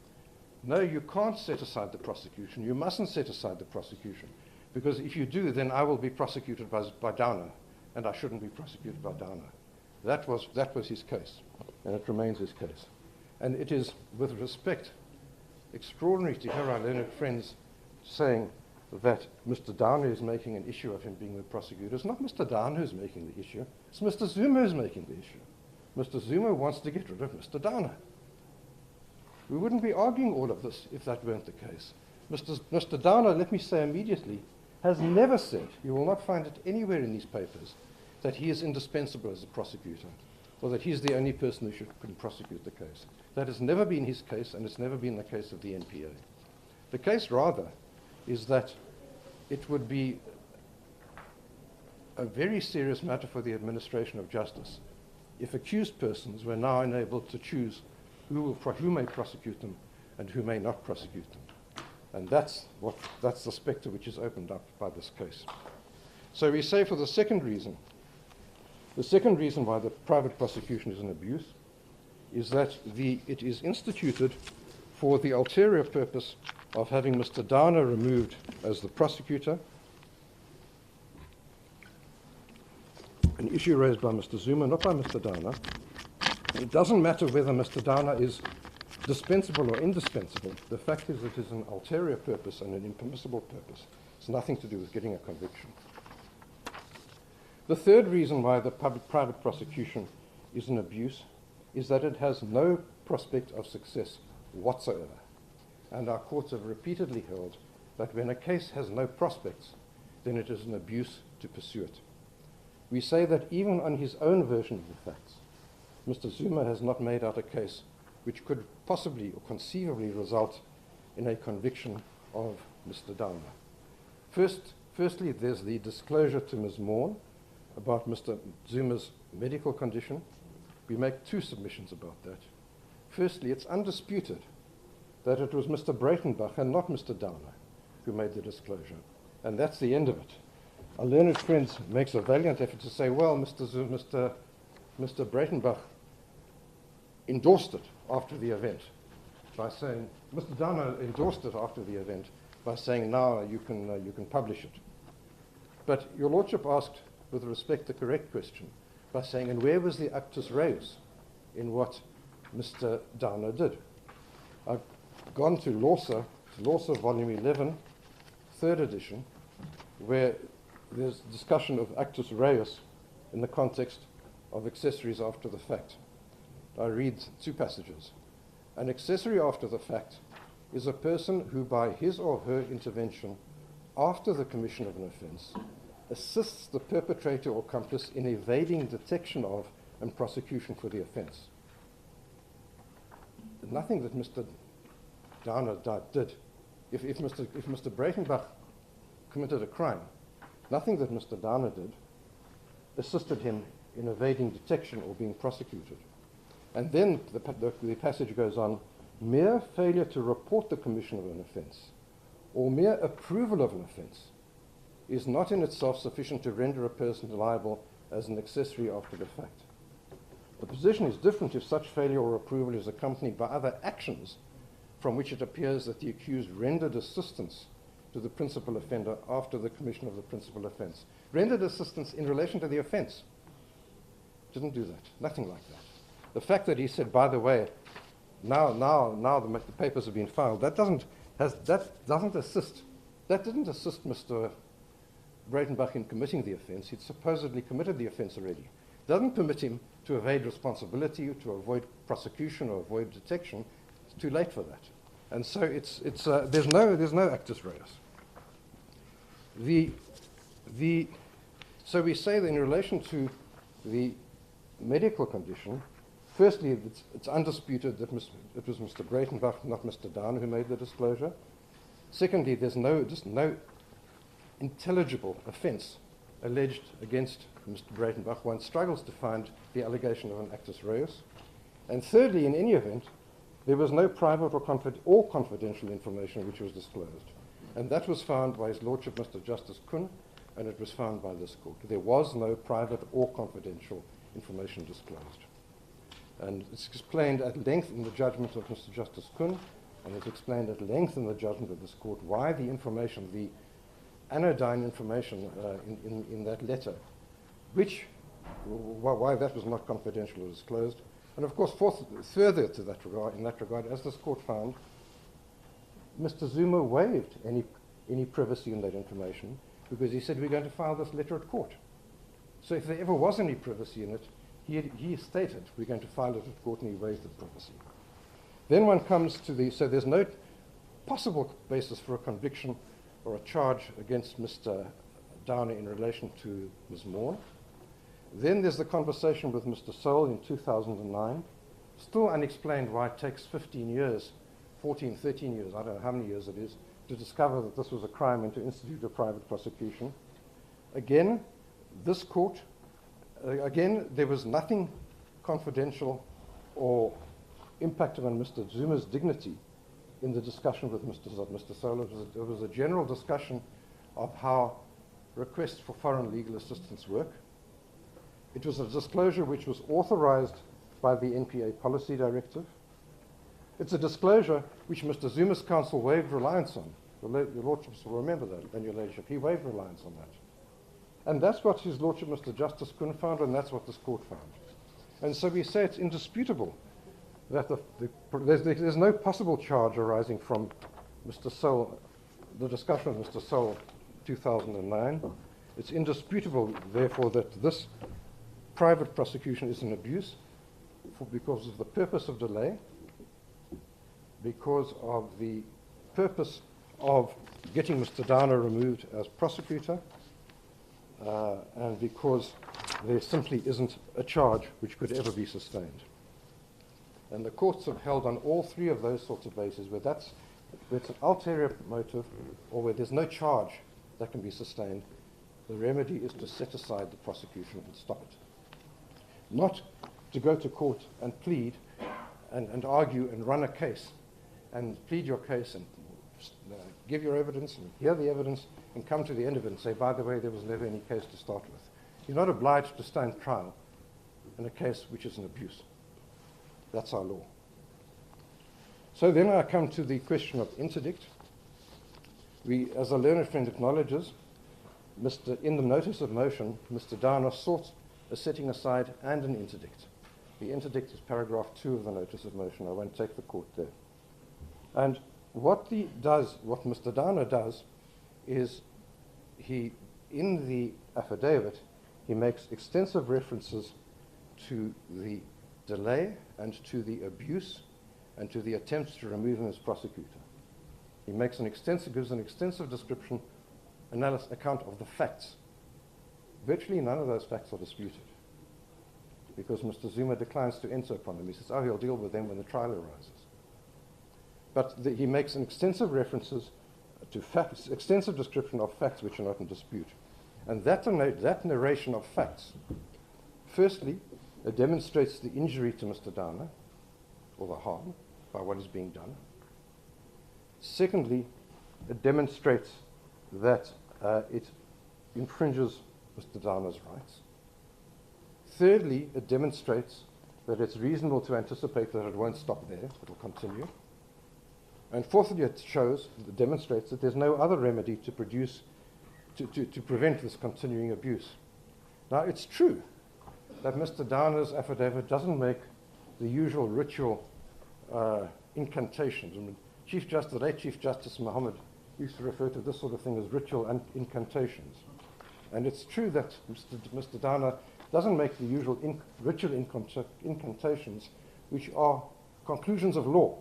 Speaker 6: no, you can't set aside the prosecution. You mustn't set aside the prosecution, because if you do, then I will be prosecuted by Downer, and I shouldn't be prosecuted by Downer. That was his case, and it remains his case. And it is, with respect, extraordinary to hear our learned friends saying that Mr. Downer is making an issue of him being the prosecutor. It's not Mr. Downer who's making the issue. It's Mr. Zuma who's making the issue. Mr. Zuma wants to get rid of Mr. Downer. We wouldn't be arguing all of this if that weren't the case. Mr. Downer, let me say immediately, has never said, you will not find it anywhere in these papers, that he is indispensable as a prosecutor, or that he's the only person who can prosecute the case. That has never been his case, and it's never been the case of the NPA. The case, rather, is that it would be a very serious matter for the administration of justice if accused persons were now enabled to choose who may prosecute them and who may not prosecute them. And that's the spectre which is opened up by this case. So we say for the second reason why the private prosecution is an abuse is that it is instituted for the ulterior purpose of having Mr. Downer removed as the prosecutor, an issue raised by Mr. Zuma, not by Mr. Downer. It doesn't matter whether Mr. Downer is dispensable or indispensable. The fact is it is an ulterior purpose and an impermissible purpose. It's nothing to do with getting a conviction. The third reason why the private prosecution is an abuse is that it has no prospect of success whatsoever. And our courts have repeatedly held that when a case has no prospects, then it is an abuse to pursue it. We say that even on his own version of the facts, Mr. Zuma has not made out a case which could possibly or conceivably result in a conviction of Mr. Downer. Firstly, there's the disclosure to Ms. Maughan about Mr. Zuma's medical condition. We make two submissions about that. Firstly, it's undisputed that it was Mr. Breitenbach and not Mr. Downer who made the disclosure. And that's the end of it. Our learned friend makes a valiant effort to say, well, Mr. Breitenbach endorsed it after the event by saying, Mr. Downer endorsed it after the event by saying, now you can publish it. But your lordship asked, with respect, the correct question by saying, and where was the actus reus in what Mr. Downer did? I've gone to Lawser volume 11, third edition, where there's discussion of actus reus in the context of accessories after the fact. I read two passages. An accessory after the fact is a person who, by his or her intervention after the commission of an offence, assists the perpetrator or accomplice in evading detection of and prosecution for the offence. Nothing that Mr. Downer did, if Mr. Breitenbach committed a crime, nothing that Mr. Downer did assisted him in evading detection or being prosecuted. And then the passage goes on, mere failure to report the commission of an offence or mere approval of an offence is not in itself sufficient to render a person liable as an accessory after the fact. The position is different if such failure or approval is accompanied by other actions from which it appears that the accused rendered assistance to the principal offender after the commission of the principal offence. Rendered assistance in relation to the offence. Didn't do that. Nothing like that. The fact that he said, by the way, now the papers have been filed, that didn't assist Mr. Breitenbach in committing the offence. He'd supposedly committed the offence already. Doesn't permit him to evade responsibility, to avoid prosecution or avoid detection. It's too late for that. And so there's no actus reus. So we say that in relation to the medical condition, firstly, it's undisputed that it was Mr. Breitenbach, not Mr. Downer, who made the disclosure. Secondly, there's no intelligible offence alleged against Mr. Breitenbach. One struggles to find the allegation of an actus reus. And thirdly, in any event, there was no private or confidential information which was disclosed. And that was found by His Lordship Mr. Justice Kuhn, and it was found by this court. There was no private or confidential information disclosed. And it's explained at length in the judgment of Mr. Justice Kuhn, and it's explained at length in the judgment of this court why the information, the anodyne information in that letter, why that was not confidential or disclosed. And of course, further to that regard, in that regard, as this court found, Mr. Zuma waived any privacy in that information because he said, we're going to file this letter at court. So if there ever was any privacy in it, he stated, we're going to file it at court, and he waived the privacy. Then one comes to so there's no possible basis for a conviction or a charge against Mr. Downer in relation to Ms. Maughan. Then there's the conversation with Mr. Searle in 2009. Still unexplained why it takes 15 years, 14, 13 years, I don't know how many years it is, to discover that this was a crime and to institute a private prosecution. Again, this court, there was nothing confidential or impacting on Mr. Zuma's dignity in the discussion with Mr. Searle. It was a general discussion of how requests for foreign legal assistance work. It was a disclosure which was authorized by the NPA policy directive. It's a disclosure which Mr. Zuma's counsel waived reliance on. Your Lordships will remember that, and your Ladyship. He waived reliance on that. And that's what His Lordship Mr. Justice Kuhn found, and that's what this court found. And so we say it's indisputable that there's no possible charge arising from Mr. Searle, the discussion with Mr. Searle 2009. It's indisputable, therefore, that this private prosecution is an abuse because of the purpose of delay, because of the purpose of getting Mr. Downer removed as prosecutor, and because there simply isn't a charge which could ever be sustained. And the courts have held on all three of those sorts of bases, where it's an ulterior motive or where there's no charge that can be sustained, the remedy is to set aside the prosecution and stop it. Not to go to court and plead and argue and run a case and plead your case and give your evidence and hear the evidence and come to the end of it and say, by the way, there was never any case to start with. You're not obliged to stand trial in a case which is an abuse. That's our law. So then I come to the question of interdict. As a learned friend acknowledges, in the notice of motion, Mr. Downer sought a setting aside and an interdict. The interdict is paragraph 2 of the notice of motion. I won't take the court there. And what Mr. Downer does is in the affidavit, he makes extensive references to the delay and to the abuse and to the attempts to remove him as prosecutor. He gives an extensive description, account of the facts. Virtually none of those facts are disputed because Mr. Zuma declines to enter upon them. He says, he'll deal with them when the trial arises. But he makes an extensive references to facts, extensive description of facts which are not in dispute. And that narration of facts Firstly, it demonstrates the injury to Mr. Dana, or the harm, by what is being done. Secondly, it demonstrates that it infringes Mr. Dana's rights. Thirdly, it demonstrates that it's reasonable to anticipate that it won't stop there, it will continue. And fourthly, it demonstrates that there's no other remedy to prevent this continuing abuse. Now, it's true that Mr. Dana's affidavit doesn't make the usual ritual incantations. I mean, the late Chief Justice Muhammad used to refer to this sort of thing as ritual incantations. And it's true that Mr. Dana doesn't make the usual ritual incantations, which are conclusions of law,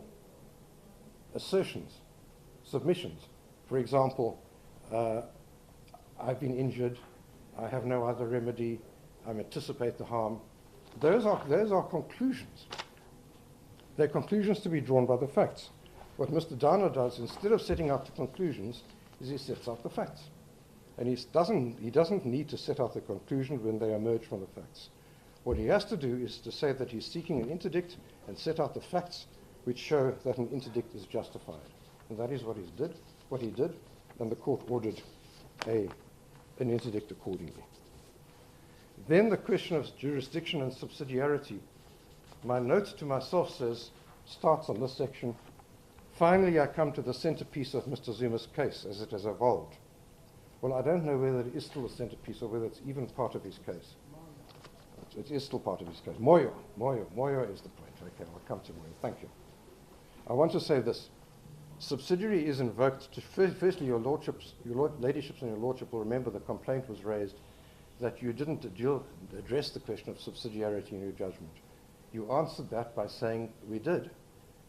Speaker 6: assertions, submissions. For example, I've been injured, I have no other remedy, I anticipate the harm. Those are conclusions. They're conclusions to be drawn by the facts. What Mr. Dana does, instead of setting out the conclusions, is he sets out the facts. And he doesn't need to set out the conclusion when they emerge from the facts. What he has to do is to say that he's seeking an interdict and set out the facts which show that an interdict is justified. And that is what he did, and the court ordered an interdict accordingly. Then the question of jurisdiction and subsidiarity. My note to myself starts on this section. Finally, I come to the centerpiece of Mr. Zuma's case as it has evolved. Well, I don't know whether it is still a centerpiece or whether it's even part of his case. It is still part of his case. Moyo is the point. Okay, I'll come to Moyo. Thank you. I want to say this. Subsidiary is invoked to, firstly, your ladyships and your lordship will remember the complaint was raised that you didn't address the question of subsidiarity in your judgment. You answered that by saying, we did.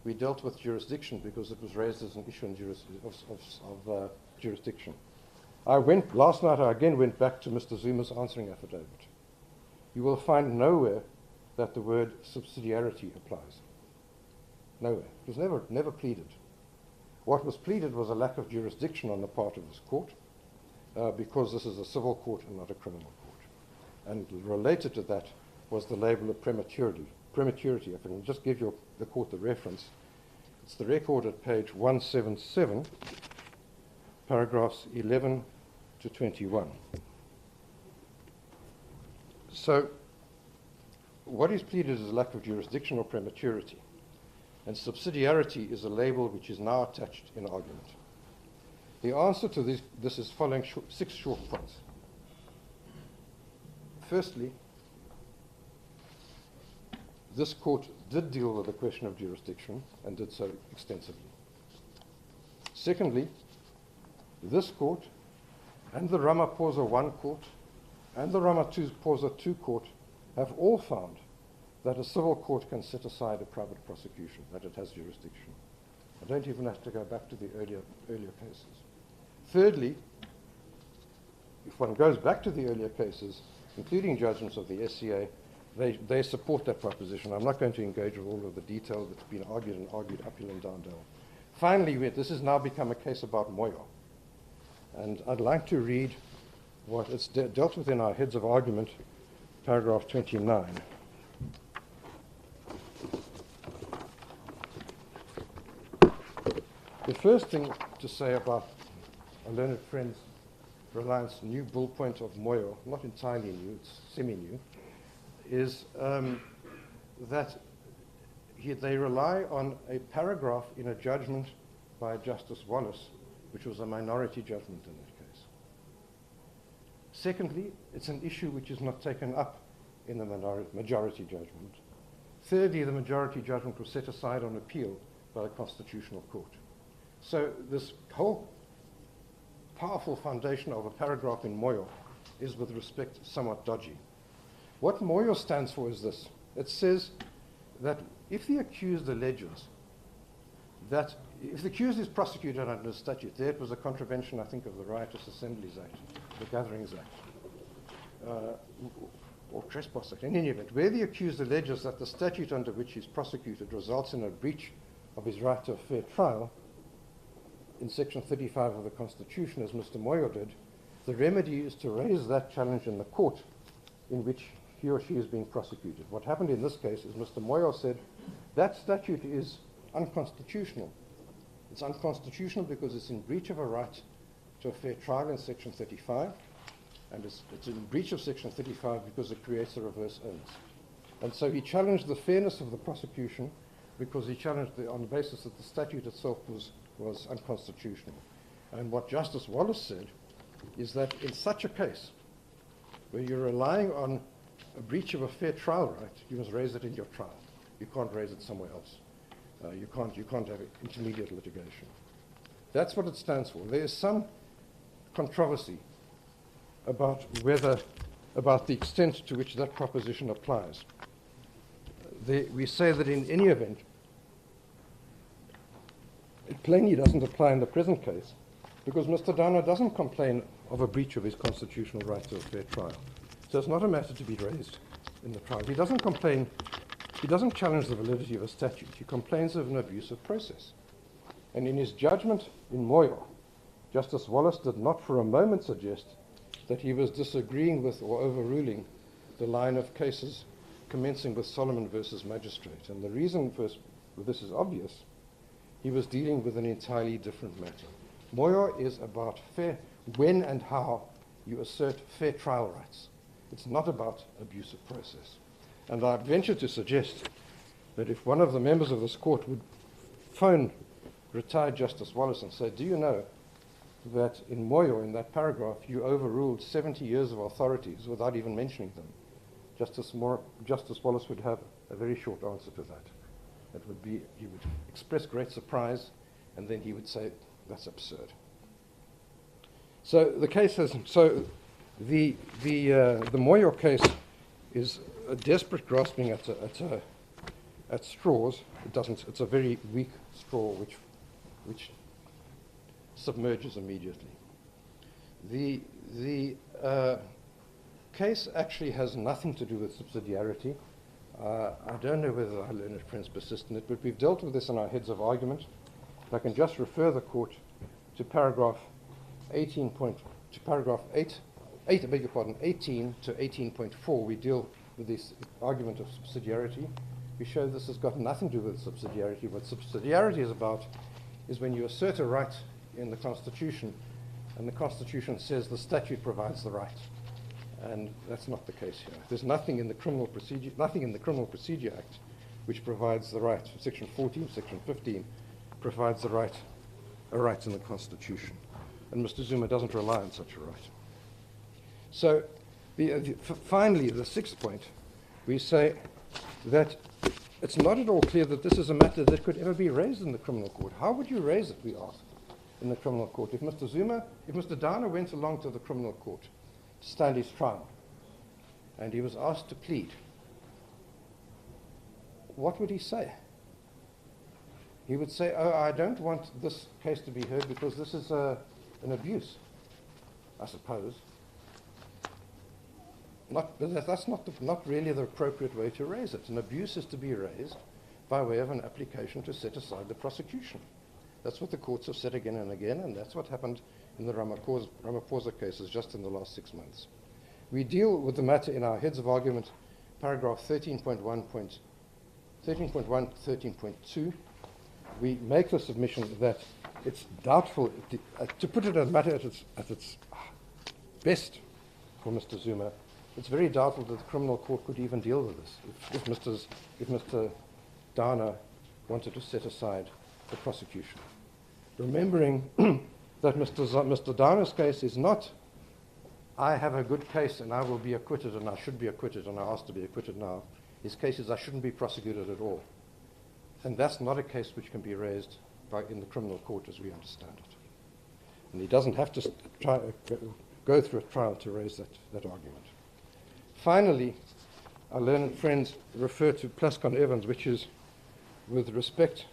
Speaker 6: We dealt with jurisdiction because it was raised as an issue in jurisdiction. Last night I again went back to Mr. Zuma's answering affidavit. You will find nowhere that the word subsidiarity applies. Nowhere. It was never pleaded. What was pleaded was a lack of jurisdiction on the part of this court, because this is a civil court and not a criminal court. And related to that was the label of prematurity. Prematurity, if I can just give the court the reference, it's the record at page 177, paragraphs 11 to 21. So, what is pleaded is a lack of jurisdiction or prematurity. And subsidiarity is a label which is now attached in argument. The answer to this is following 6 short points. Firstly, this court did deal with the question of jurisdiction and did so extensively. Secondly, this court and the Ramaphosa 1 court and the Ramaphosa 2 court have all found that a civil court can set aside a private prosecution, that it has jurisdiction. I don't even have to go back to the earlier cases. Thirdly, if one goes back to the earlier cases, including judgments of the SCA, they support that proposition. I'm not going to engage with all of the detail that's been argued uphill and down dale. Finally, this has now become a case about Moyo. And I'd like to read what it's dealt with in our heads of argument, paragraph 29. The first thing to say about our learned friend's Reliance new bull point of Moyo, not entirely new, it's semi-new, is that they rely on a paragraph in a judgment by Justice Wallace, which was a minority judgment in that case. Secondly, it's an issue which is not taken up in the majority judgment. Thirdly, the majority judgment was set aside on appeal by the Constitutional Court. So this whole powerful foundation of a paragraph in Moyo is, with respect, somewhat dodgy. What Moyo stands for is this. It says that if the accused alleges that if the accused is prosecuted under a statute, there it was a contravention, I think, of the Riotous Assemblies Act, the Gatherings Act, or Trespass Act. In any event, where the accused alleges that the statute under which he is prosecuted results in a breach of his right to a fair trial, in Section 35 of the Constitution, as Mr. Moyo did, the remedy is to raise that challenge in the court in which he or she is being prosecuted. What happened in this case is Mr. Moyo said that statute is unconstitutional. It's unconstitutional because it's in breach of a right to a fair trial in Section 35, and it's in breach of Section 35 because it creates a reverse onus. And so he challenged the fairness of the prosecution because he challenged on the basis that the statute itself was unconstitutional. And what Justice Wallace said is that in such a case, where you're relying on a breach of a fair trial right, you must raise it in your trial. You can't raise it somewhere else. You can't have intermediate litigation. That's what it stands for. There is some controversy about the extent to which that proposition applies. We say that in any event, it plainly doesn't apply in the present case because Mr. Dana doesn't complain of a breach of his constitutional right to a fair trial. So it's not a matter to be raised in the trial. He doesn't complain, he doesn't challenge the validity of a statute. He complains of an abuse of process. And in his judgment in Moyo, Justice Wallace did not for a moment suggest that he was disagreeing with or overruling the line of cases commencing with Solomon versus Magistrate. And the reason for this is obvious. He was dealing with an entirely different matter. Moyo is about when and how you assert fair trial rights. It's not about abuse of process. And I venture to suggest that if one of the members of this court would phone retired Justice Wallace and say, do you know that in Moyo, in that paragraph, you overruled 70 years of authorities without even mentioning them? Justice Wallace would have a very short answer to that. It would be, he would express great surprise, and then he would say, that's absurd. So the case has, the Moyo case is a desperate grasping at straws. It doesn't, it's a very weak straw which submerges immediately. The case actually has nothing to do with subsidiarity. I don't know whether our learned friends persist in it, but we've dealt with this in our heads of argument. If I can just refer the court to paragraph 18 to 18.4, we deal with this argument of subsidiarity. We show this has got nothing to do with subsidiarity. What subsidiarity is about is when you assert a right in the Constitution, and the Constitution says the statute provides the right. And that's not the case here. There's nothing in the Criminal Procedure Act which provides the right. Section 14, Section 15 provides a right in the Constitution. And Mr. Zuma doesn't rely on such a right. So finally, the sixth point, we say that it's not at all clear that this is a matter that could ever be raised in the criminal court. How would you raise it, we ask, in the criminal court? If Mr. Dana went along to the criminal court to stand his trial, and he was asked to plead, what would he say? He would say, oh, I don't want this case to be heard because this is an abuse, I suppose. That's not really the appropriate way to raise it. An abuse is to be raised by way of an application to set aside the prosecution. That's what the courts have said again and again, and that's what happened in the Ramaphosa cases just in the last 6 months. We deal with the matter in our heads of argument, paragraph 13.1, 13.2. We make the submission that it's doubtful, to put it as a matter at its best for Mr. Zuma, it's very doubtful that the criminal court could even deal with this if Mr. Dana wanted to set aside the prosecution. Remembering that Mr. Dana's case is not, I have a good case and I will be acquitted and I should be acquitted and I ask to be acquitted now. His case is I shouldn't be prosecuted at all. And that's not a case which can be raised in the criminal court as we understand it. And he doesn't have to go through a trial to raise that argument. Finally, our learned friends refer to Plascon Evans, which is, with respect,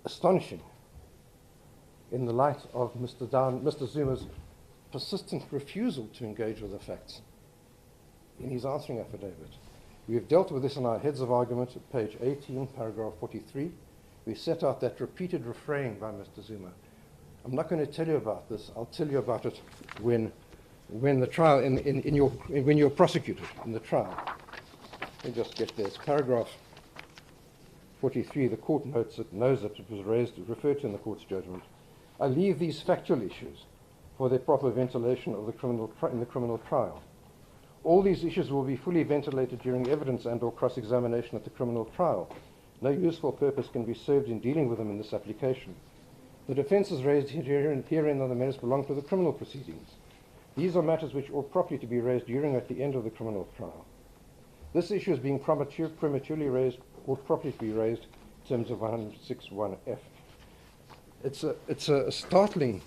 Speaker 6: astonishing in the light of Mr. Zuma's persistent refusal to engage with the facts in his answering affidavit. We have dealt with this in our heads of argument at page 18, paragraph 43. We set out that repeated refrain by Mr. Zuma. I'm not going to tell you about this. I'll tell you about it when when the trial, when you're prosecuted in the trial. Let me just get there. It's paragraph 43. The court knows that it was referred to in the court's judgment. I leave these factual issues for their proper ventilation of in the criminal trial. All these issues will be fully ventilated during evidence and/or cross-examination at the criminal trial. No useful purpose can be served in dealing with them in this application. The defences raised herein on the matters belong to the criminal proceedings. These are matters which ought properly to be raised during or at the end of the criminal trial. This issue is being prematurely raised, ought properly to be raised in terms of 106(1)(f). It's startling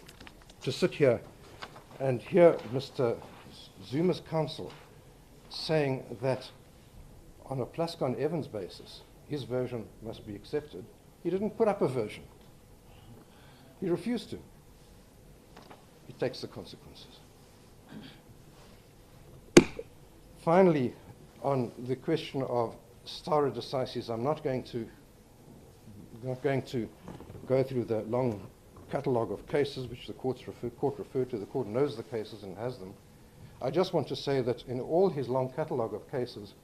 Speaker 6: to sit here and hear Mr. Zuma's counsel saying that on a Plascon-Evans basis, his version must be accepted. He didn't put up a version. He refused to. He takes the consequences. Finally, on the question of stare decisis, I'm not going to go through the long catalogue of cases which the court referred to. The court knows the cases and has them. I just want to say that in all his long catalogue of cases,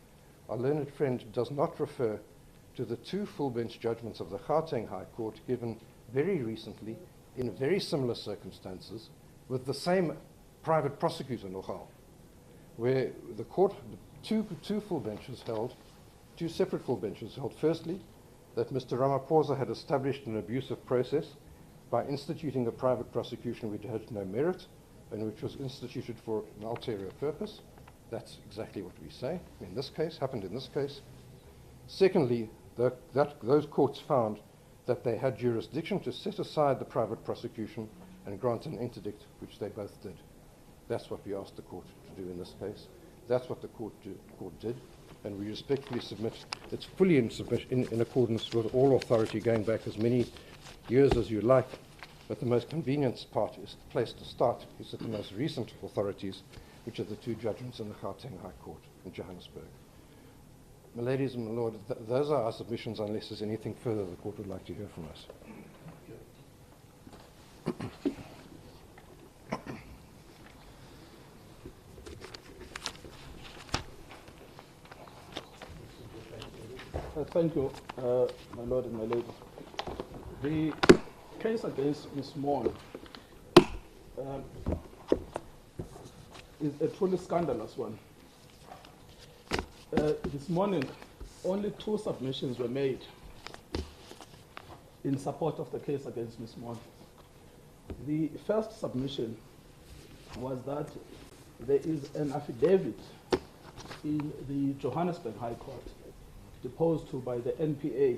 Speaker 6: our learned friend does not refer to the two full bench judgments of the Gauteng High Court given very recently in very similar circumstances with the same private prosecutor, nogal, where the court, two full benches held, two separate full benches held, firstly, that Mr. Ramaphosa had established an abusive process by instituting a private prosecution which had no merit and which was instituted for an ulterior purpose. That's exactly what we say in this case, happened in this case. Secondly, those courts found that they had jurisdiction to set aside the private prosecution and grant an interdict, which they both did. That's what we asked the court to do in this case. That's what the court did, and we respectfully submit it's fully in accordance with all authority going back as many years as you like, but the most convenient place to start is at the most recent authorities, which are the two judgments in the Gauteng High Court in Johannesburg. My ladies and my lord, those are our submissions unless there's anything further the court would like to hear from us.
Speaker 7: Thank you, my lord and my lady. The case against Ms. Maughan is a truly scandalous one. This morning, only 2 submissions were made in support of the case against Ms. Maughan. The first submission was that there is an affidavit in the Johannesburg High Court deposed to by the NPA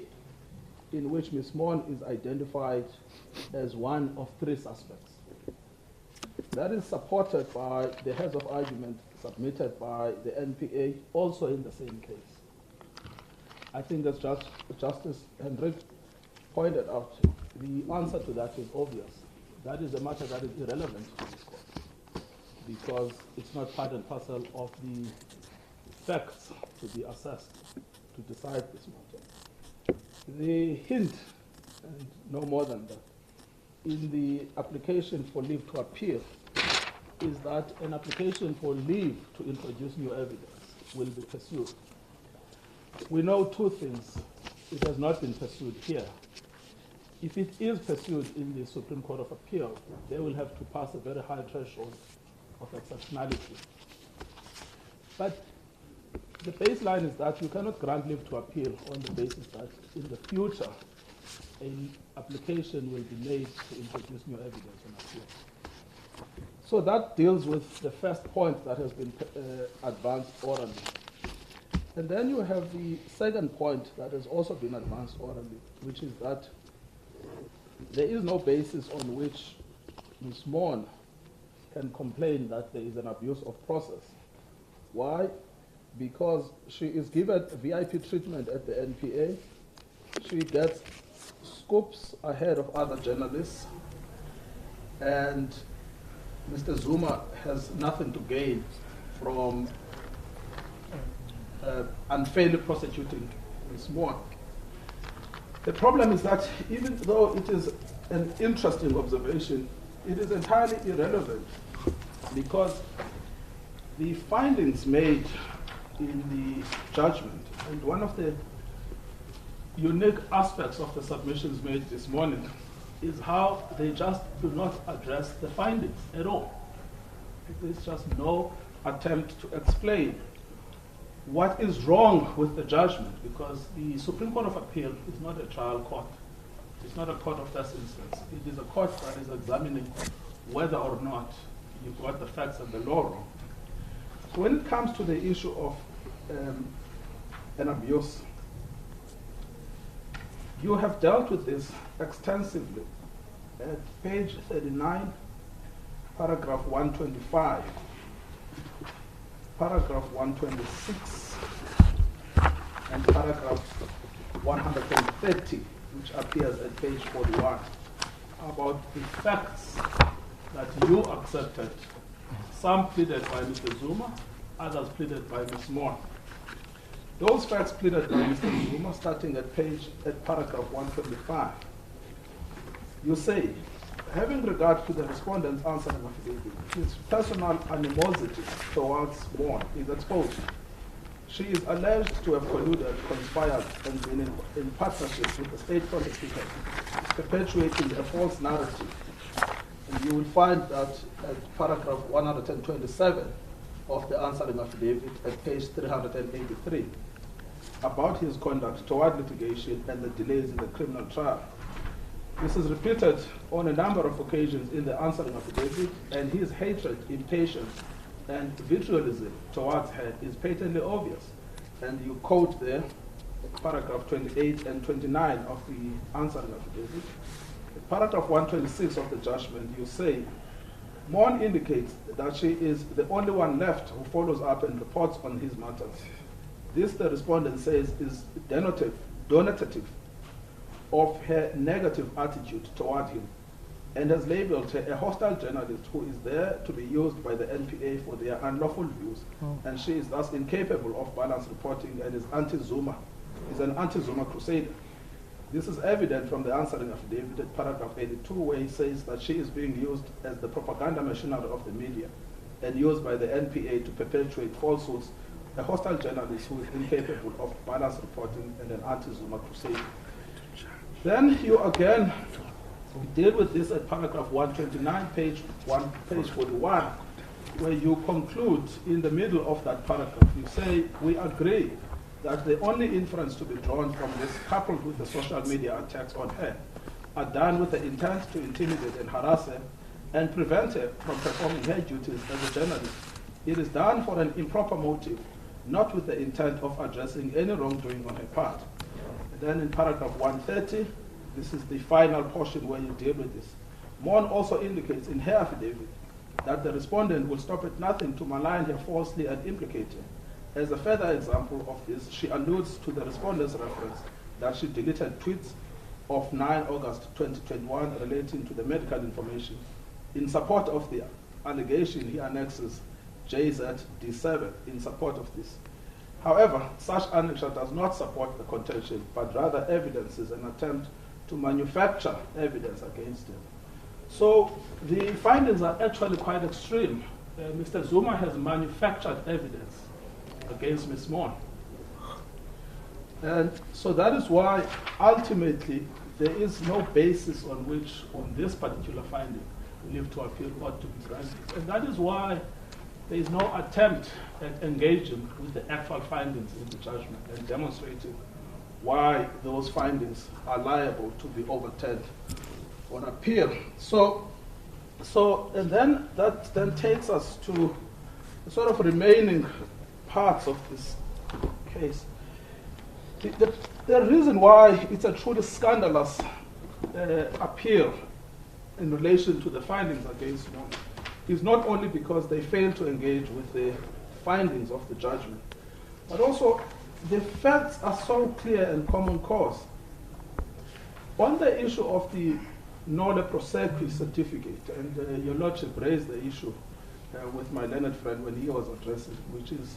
Speaker 7: in which Ms. Maughan is identified as one of 3 suspects. That is supported by the heads of argument submitted by the NPA, also in the same case. I think as Justice Hendrik pointed out, the answer to that is obvious. That is a matter that is irrelevant to this court because it's not part and parcel of the facts to be assessed to decide this matter. The hint, and no more than that, in the application for leave to appeal is that an application for leave to introduce new evidence will be pursued. We know 2 things. It has not been pursued here. If it is pursued in the Supreme Court of Appeal, they will have to pass a very high threshold of exceptionality. But the baseline is that you cannot grant leave to appeal on the basis that in the future an application will be made to introduce new evidence on appeal. So that deals with the first point that has been advanced orally. And then you have the second point that has also been advanced orally, which is that there is no basis on which Ms. Maughan can complain that there is an abuse of process. Why? Because she is given VIP treatment at the NPA. She gets scoops ahead of other journalists, and Mr. Zuma has nothing to gain from unfairly prosecuting Ms. Maughan. The problem is that even though it is an interesting observation, it is entirely irrelevant because the findings made in the judgment, and one of the unique aspects of the submissions made this morning is how they just do not address the findings at all. There's just no attempt to explain what is wrong with the judgment, because the Supreme Court of Appeal is not a trial court. It's not a court of first instance. It is a court that is examining whether or not you got the facts and the law wrong. So when it comes to the issue of an abuse, you have dealt with this extensively at page 39, paragraph 125, paragraph 126, and paragraph 130, which appears at page 41, about the facts that you accepted. Some pleaded by Mr. Zuma, others pleaded by Ms. Maughan. Those facts pleaded by Mr. Zuma, starting at paragraph 125, you say, having regard to the respondent's answering affidavit, his personal animosity towards Maughan is exposed. She is alleged to have colluded, conspired, and been in partnership with the state prosecutor, perpetuating a false narrative. And you will find that at paragraph 127 of the answering affidavit at page 383 about his conduct toward litigation and the delays in the criminal trial. This is repeated on a number of occasions in the answering affidavit, and his hatred, impatience, and vitriolism towards her is patently obvious. And you quote there paragraph 28 and 29 of the answering affidavit. In paragraph 126 of the judgment, you say, Maughan indicates that she is the only one left who follows up and reports on his matters. This, the respondent says, is denotative of her negative attitude toward him, and has labeled her a hostile journalist who is there to be used by the NPA for their unlawful views, and she is thus incapable of balanced reporting and is anti-Zuma, is an anti-Zuma crusader. This is evident from the answering affidavit at paragraph 82, where he says that she is being used as the propaganda machinery of the media and used by the NPA to perpetuate falsehoods, a hostile journalist who is incapable of balanced reporting and an anti-Zuma crusader. Then you again deal with this at paragraph 129, page 41, where you conclude in the middle of that paragraph. You say, we agree that the only inference to be drawn from this, coupled with the social media attacks on her, are done with the intent to intimidate and harass her and prevent her from performing her duties as a journalist. It is done for an improper motive, not with the intent of addressing any wrongdoing on her part. And then in paragraph 130, this is the final portion where you deal with this. Maughan also indicates in her affidavit that the respondent will stop at nothing to malign her falsely and implicate her. As a further example of this, she alludes to the respondent's reference that she deleted tweets of 9 August 2021 relating to the medical information. In support of the allegation, he annexes JZD7 in support of this. However, such annexure does not support the contention, but rather evidences an attempt to manufacture evidence against him. So the findings are actually quite extreme. Mr. Zuma has manufactured evidence against Ms. Maughan. And so that is why ultimately there is no basis on which, on this particular finding, leave to appeal ought to be granted. And that is why there is no attempt at engaging with the actual findings in the judgment and demonstrating why those findings are liable to be overturned on appeal. And then that then takes us to the sort of remaining parts of this case. The reason why it's a truly scandalous appeal in relation to the findings against Maughan is not only because they failed to engage with the findings of the judgment, but also the facts are so clear and common cause. On the issue of the nolle prosequi certificate, and your Lordship raised the issue with my learned friend when he was addressing, which is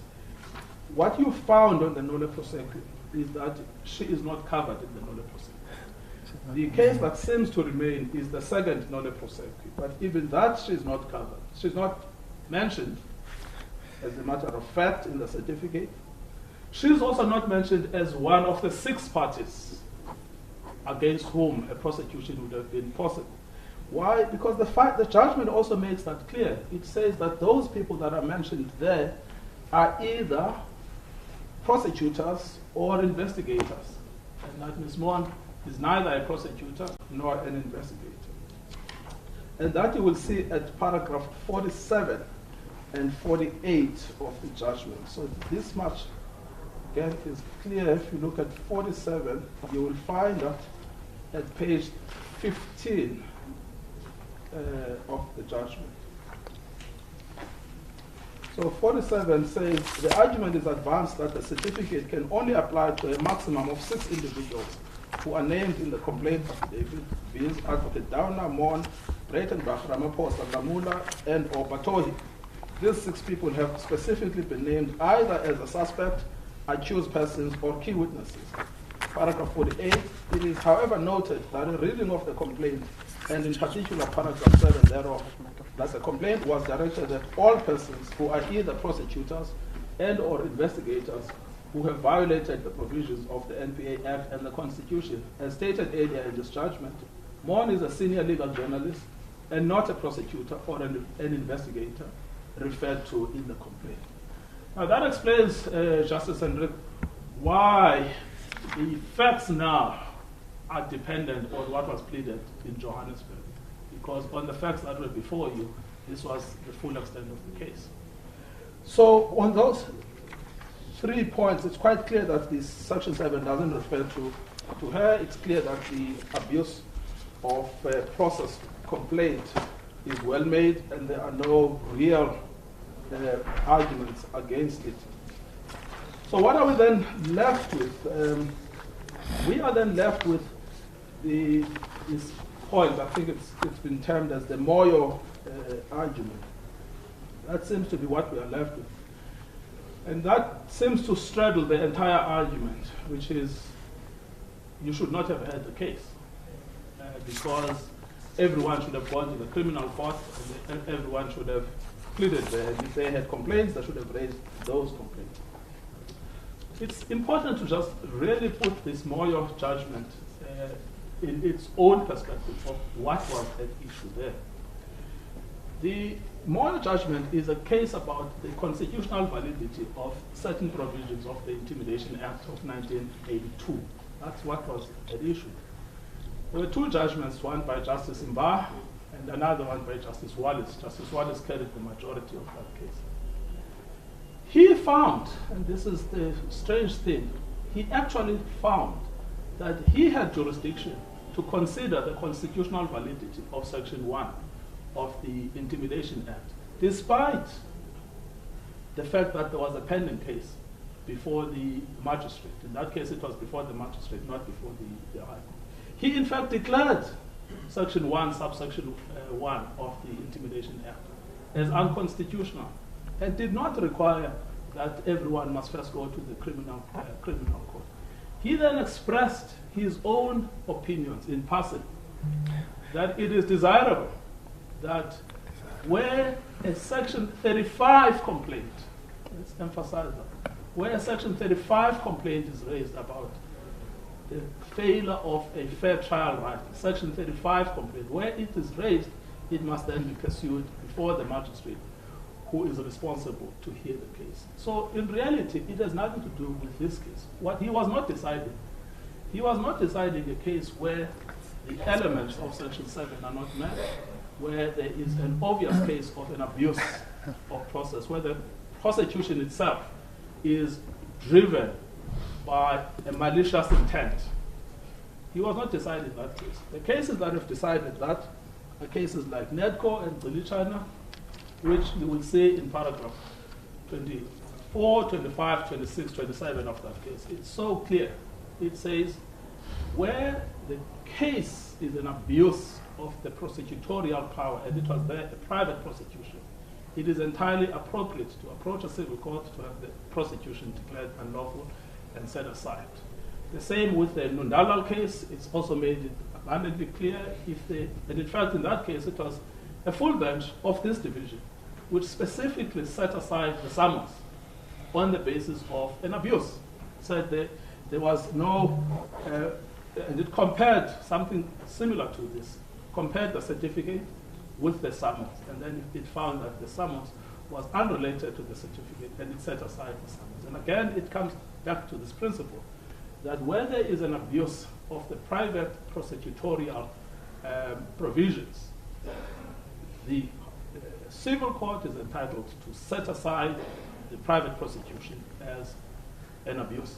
Speaker 7: what you found on the nolle prosequi is that she is not covered in the nolle prosequi. The case that seems to remain is the second nolle prosequi, but even that she is not covered. She's not mentioned as a matter of fact in the certificate. She's also not mentioned as one of the 6 parties against whom a prosecution would have been possible. Why? Because the judgment also makes that clear. It says that those people that are mentioned there are either prosecutors or investigators, and that Ms. Maughan is neither a prosecutor nor an investigator. And that you will see at paragraph 47 and 48 of the judgment. So this much, again, is clear. If you look at 47, you will find that at page 15 of the judgment. So 47 says, the argument is advanced that the certificate can only apply to a maximum of 6 individuals who are named in the complaint affidavit, viz. Advocate Downer, Maughan, Breitenbach, Ramaphosa, Lamula, and or Batohi. These 6 people have specifically been named either as a suspect, accused persons, or key witnesses. Paragraph 48, it is however noted that a reading of the complaint, and in particular paragraph 7 thereof, that the complaint was directed at all persons who are either prosecutors and or investigators who have violated the provisions of the NPA Act and the Constitution. As stated earlier in this judgment, Maughan is a senior legal journalist and not a prosecutor or an investigator referred to in the complaint. Now that explains, Justice Hendrik, why the facts now are dependent on what was pleaded in Johannesburg. Because on the facts that were before you, this was the full extent of the case. So on those 3 points, it's quite clear that this Section 7 doesn't refer to her. It's clear that the abuse of process complaint is well made, and there are no real arguments against it. So what are we then left with? We are then left with this point. I think it's been termed as the Moyo argument. That seems to be what we are left with. And that seems to straddle the entire argument, which is you should not have had the case because everyone should have gone to the criminal court and everyone should have pleaded there. And if they had complaints, they should have raised those complaints. It's important to just really put this Moyo judgment in its own perspective of what was at issue there. The Moyo judgment is a case about the constitutional validity of certain provisions of the Intimidation Act of 1982. That's what was at issue. There were 2 judgments, one by Justice Mba and another one by Justice Wallace. Justice Wallace carried the majority of that case. He found, and this is the strange thing, he actually found that he had jurisdiction to consider the constitutional validity of Section 1 of the Intimidation Act, despite the fact that there was a pending case before the magistrate. In that case, it was before the magistrate, not before the High Court. He, in fact, declared Section 1, subsection 1 of the Intimidation Act as unconstitutional and did not require that everyone must first go to the criminal court. He then expressed his own opinions in passing that it is desirable that where a Section 35 complaint, let's emphasize that, where a Section 35 complaint is raised about the failure of a fair trial right, Section 35 complaint, where it is raised, it must then be pursued before the magistrate who is responsible to hear the case. So in reality, it has nothing to do with this case. What he was not deciding, he was not deciding a case where the elements of Section 7 are not met, where there is an obvious case of an abuse of process, where the prosecution itself is driven by a malicious intent. He was not deciding that case. The cases that have decided that are cases like Nedco and Zilichana, which you will see in paragraph 24, 25, 26, 27 of that case. It's so clear. It says where the case is an abuse of the prosecutorial power, and it was there a private prosecution, it is entirely appropriate to approach a civil court to have the prosecution declared unlawful and set aside. The same with the Nundalal case. It's also made it abundantly clear and in fact in that case it was a full bench of this division. which specifically set aside the summons on the basis of an abuse. Said there was no, and it compared something similar to this, compared the certificate with the summons, and then it found that the summons was unrelated to the certificate, and it set aside the summons. And again, it comes back to this principle that where there is an abuse of the private prosecutorial provisions, the civil court is entitled to set aside the private prosecution as an abuse.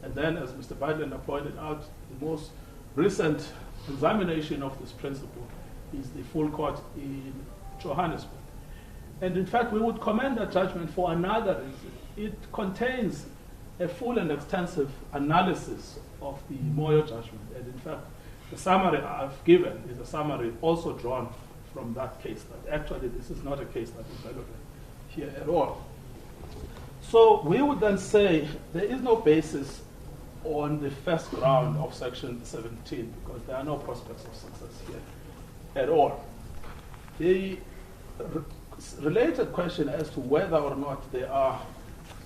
Speaker 7: And then, as Mr. Bidlander pointed out, the most recent examination of this principle is the full court in Johannesburg. And in fact, we would commend that judgment for another reason. It contains a full and extensive analysis of the Moyo judgment. And in fact, the summary I've given is a summary also drawn from that case, that actually this is not a case that is relevant here at all. So we would then say there is no basis on the first ground of Section 17 because there are no prospects of success here at all. The related question as to whether or not there are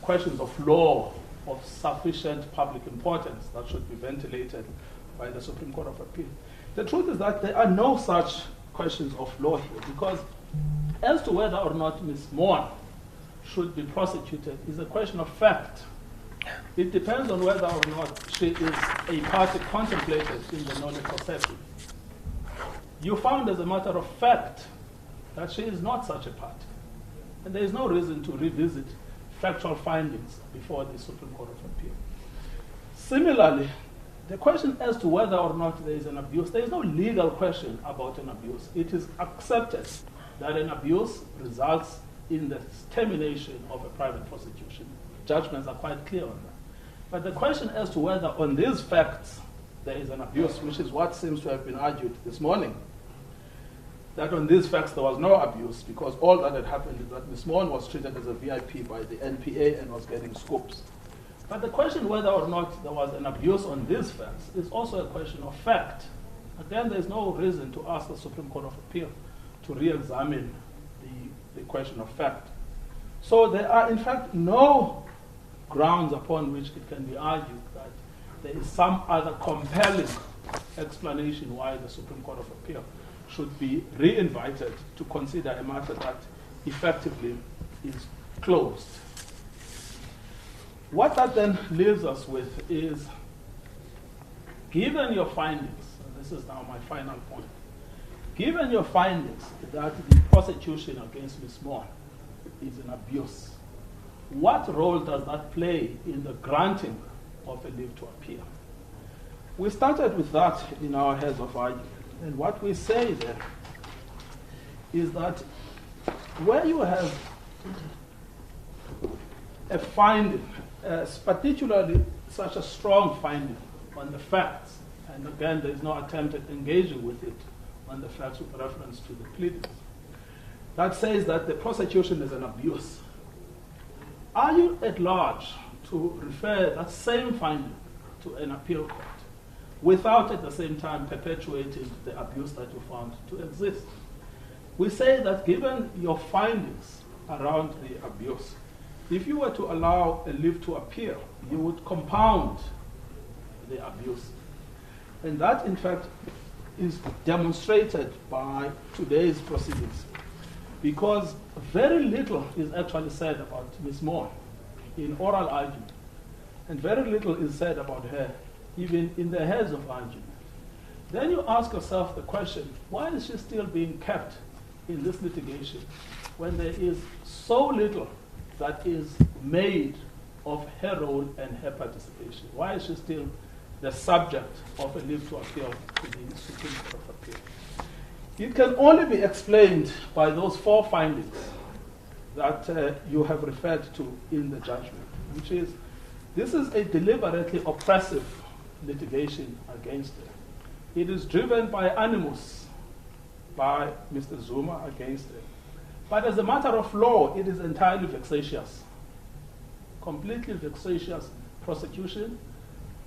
Speaker 7: questions of law of sufficient public importance that should be ventilated by the Supreme Court of Appeal. The truth is that there are no such questions of law here because as to whether or not Ms. Maughan should be prosecuted is a question of fact. It depends on whether or not she is a party contemplated in the nolle prosequi. You found as a matter of fact that she is not such a party. And there is no reason to revisit factual findings before the Supreme Court of Appeal. Similarly, the question as to whether or not there is an abuse, there is no legal question about an abuse. It is accepted that an abuse results in the termination of a private prosecution. Judgments are quite clear on that. But the question as to whether on these facts there is an abuse, which is what seems to have been argued this morning, that on these facts there was no abuse because all that had happened is that Ms. Maughan was treated as a VIP by the NPA and was getting scoops. But the question whether or not there was an abuse on these facts is also a question of fact. Again, there's no reason to ask the Supreme Court of Appeal to re-examine the question of fact. So there are in fact no grounds upon which it can be argued that there is some other compelling explanation why the Supreme Court of Appeal should be re-invited to consider a matter that effectively is closed. What that then leaves us with is, given your findings, and this is now my final point, given your findings that the prosecution against Ms. Maughan is an abuse, what role does that play in the granting of a leave to appeal? We started with that in our heads of argument. And what we say there is that where you have a finding, particularly such a strong finding on the facts, and again there is no attempt at engaging with it on the facts with reference to the pleadings, that says that the prosecution is an abuse. Are you at large to refer that same finding to an appeal court without at the same time perpetuating the abuse that you found to exist? We say that given your findings around the abuse, if you were to allow a leave to appeal, you would compound the abuse. And that, in fact, is demonstrated by today's proceedings, because very little is actually said about Ms. Maughan in oral argument, and very little is said about her even in the heads of argument. Then you ask yourself the question, why is she still being kept in this litigation when there is so little that is made of her role and her participation? Why is she still the subject of a leave to appeal to the Supreme Court of Appeal? It can only be explained by those four findings that you have referred to in the judgment, which is, this is a deliberately oppressive litigation against her. It is driven by animus by Mr. Zuma against her. But as a matter of law, it is entirely vexatious. Completely vexatious prosecution,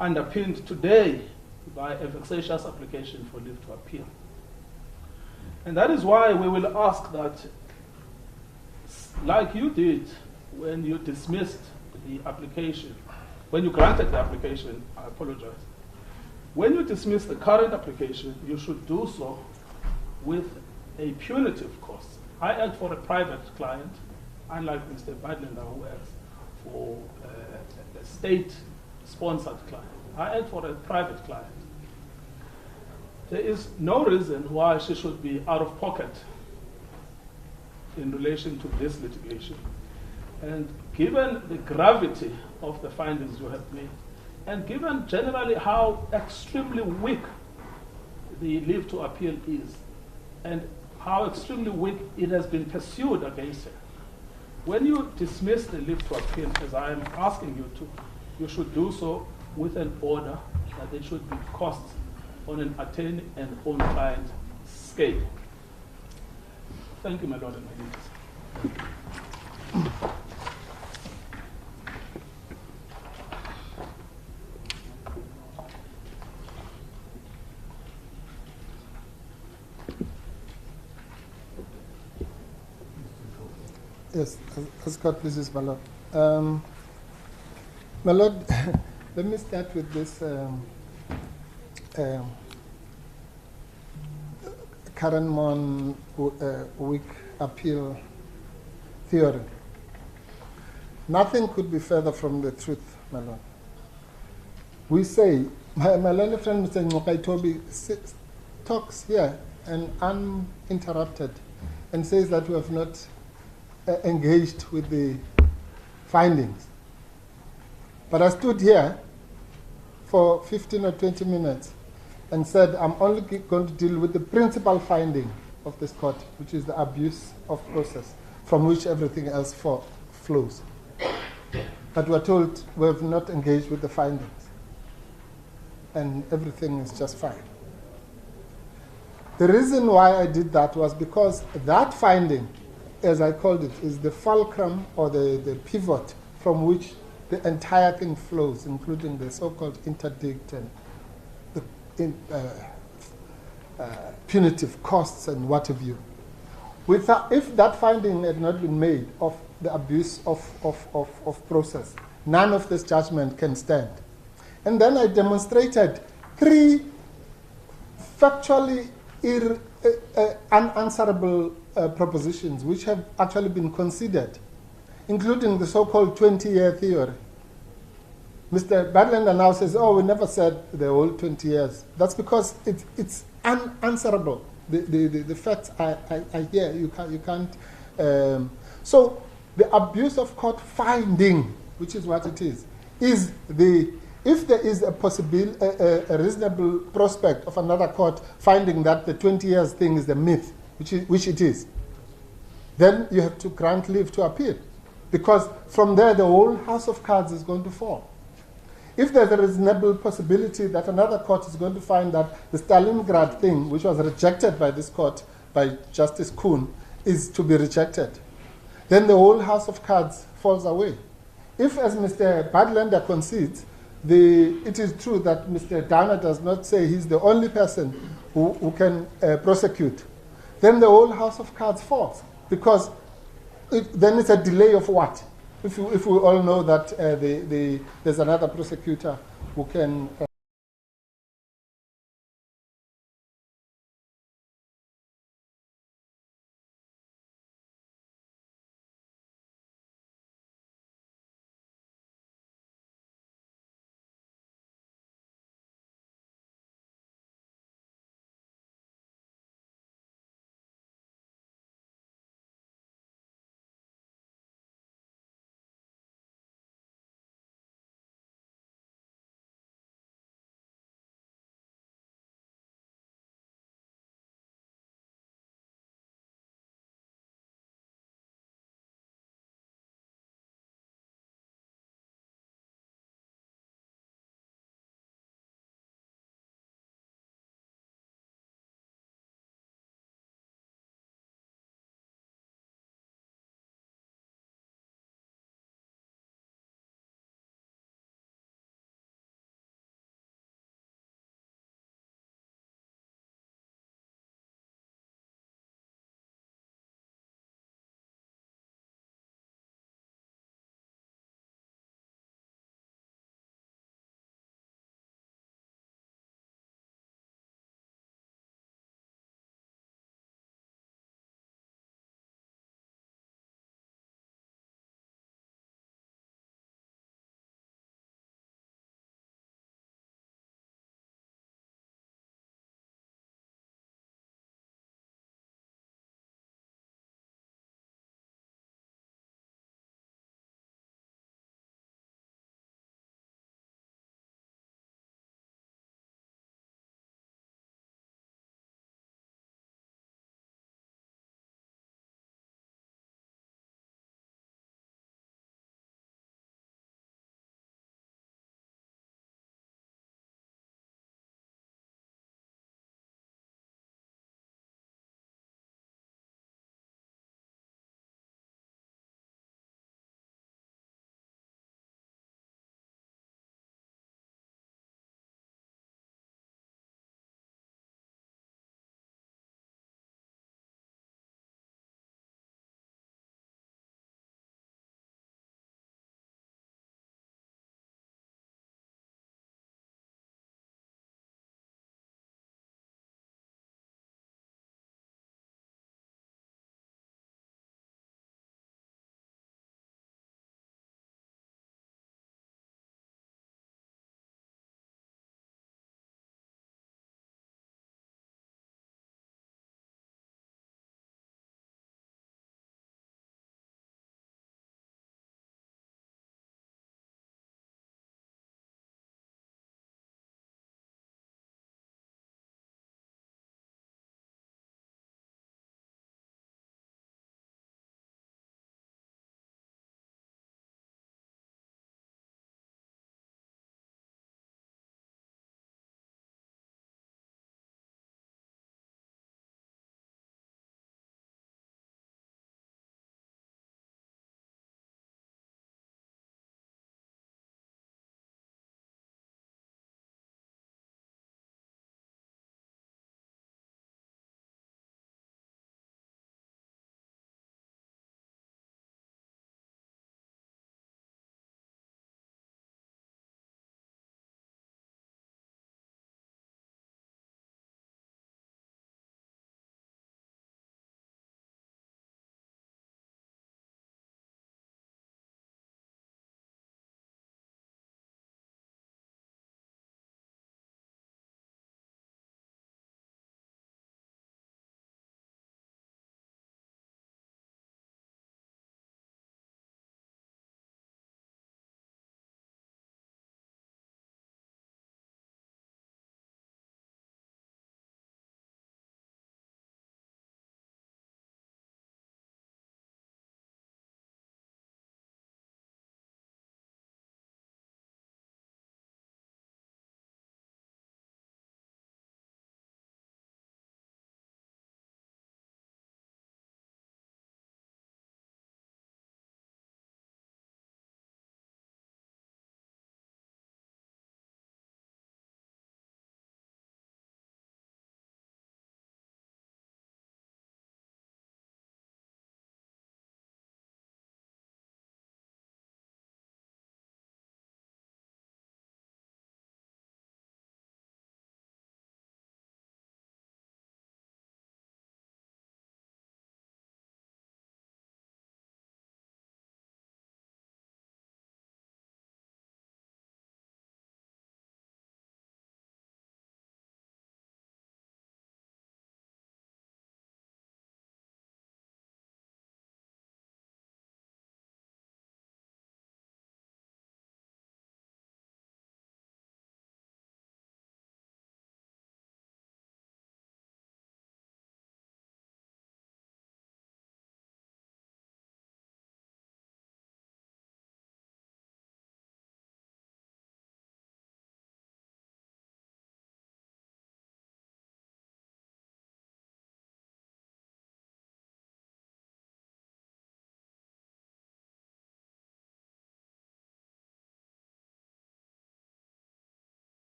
Speaker 7: underpinned today by a vexatious application for leave to appeal. And that is why we will ask that like you did when you dismissed the application, when you granted the application, I apologize. When you dismiss the current application, you should do so with a punitive cost. I act for a private client, unlike Mr. Badlander, who acts for a state-sponsored client. I act for a private client. There is no reason why she should be out of pocket in relation to this litigation. And given the gravity of the findings you have made, and given generally how extremely weak the leave to appeal is, and how extremely weak it has been pursued against her, when you dismiss the leave to appeal, as I am asking you to, you should do so with an order that there should be costs on an attorney and own client scale. Thank you, my Lord and my ladies.
Speaker 1: Yes, as God pleases, my Lord. My Lord, let me start with this Karyn Maughan weak appeal theory. Nothing could be further from the truth, my Lord. We say, my learned friend Mr. Nyokaitobi talks here and uninterrupted and says that we have not engaged with the findings. But I stood here for 15 or 20 minutes and said I'm only going to deal with the principal finding of this court, which is the abuse of process, from which everything else flows. But we're told we have not engaged with the findings, and everything is just fine. The reason why I did that was because that finding, as I called it, is the fulcrum or the pivot from which the entire thing flows, including the so-called interdict and the punitive costs and what have you. If that finding had not been made of the abuse of process, none of this judgment can stand. And then I demonstrated 3 factually unanswerable propositions which have actually been considered, including the so-called 20-year theory. Mr. Badlander now says, oh, we never said the whole 20 years. That's because it's unanswerable. The facts are here. You can't. So the abuse of court finding, which is what it is if there is a reasonable prospect of another court finding that the 20 years thing is a myth, which it is, then you have to grant leave to appeal. Because from there, the whole house of cards is going to fall. If there's a reasonable possibility that another court is going to find that the Stalingrad thing, which was rejected by this court, by Justice Kuhn, is to be rejected, then the whole house of cards falls away. If, as Mr. Badlander concedes, it is true that Mr. Downer does not say he's the only person who can prosecute, then the whole house of cards falls. Because then it's a delay of what? If we all know that there's another prosecutor who can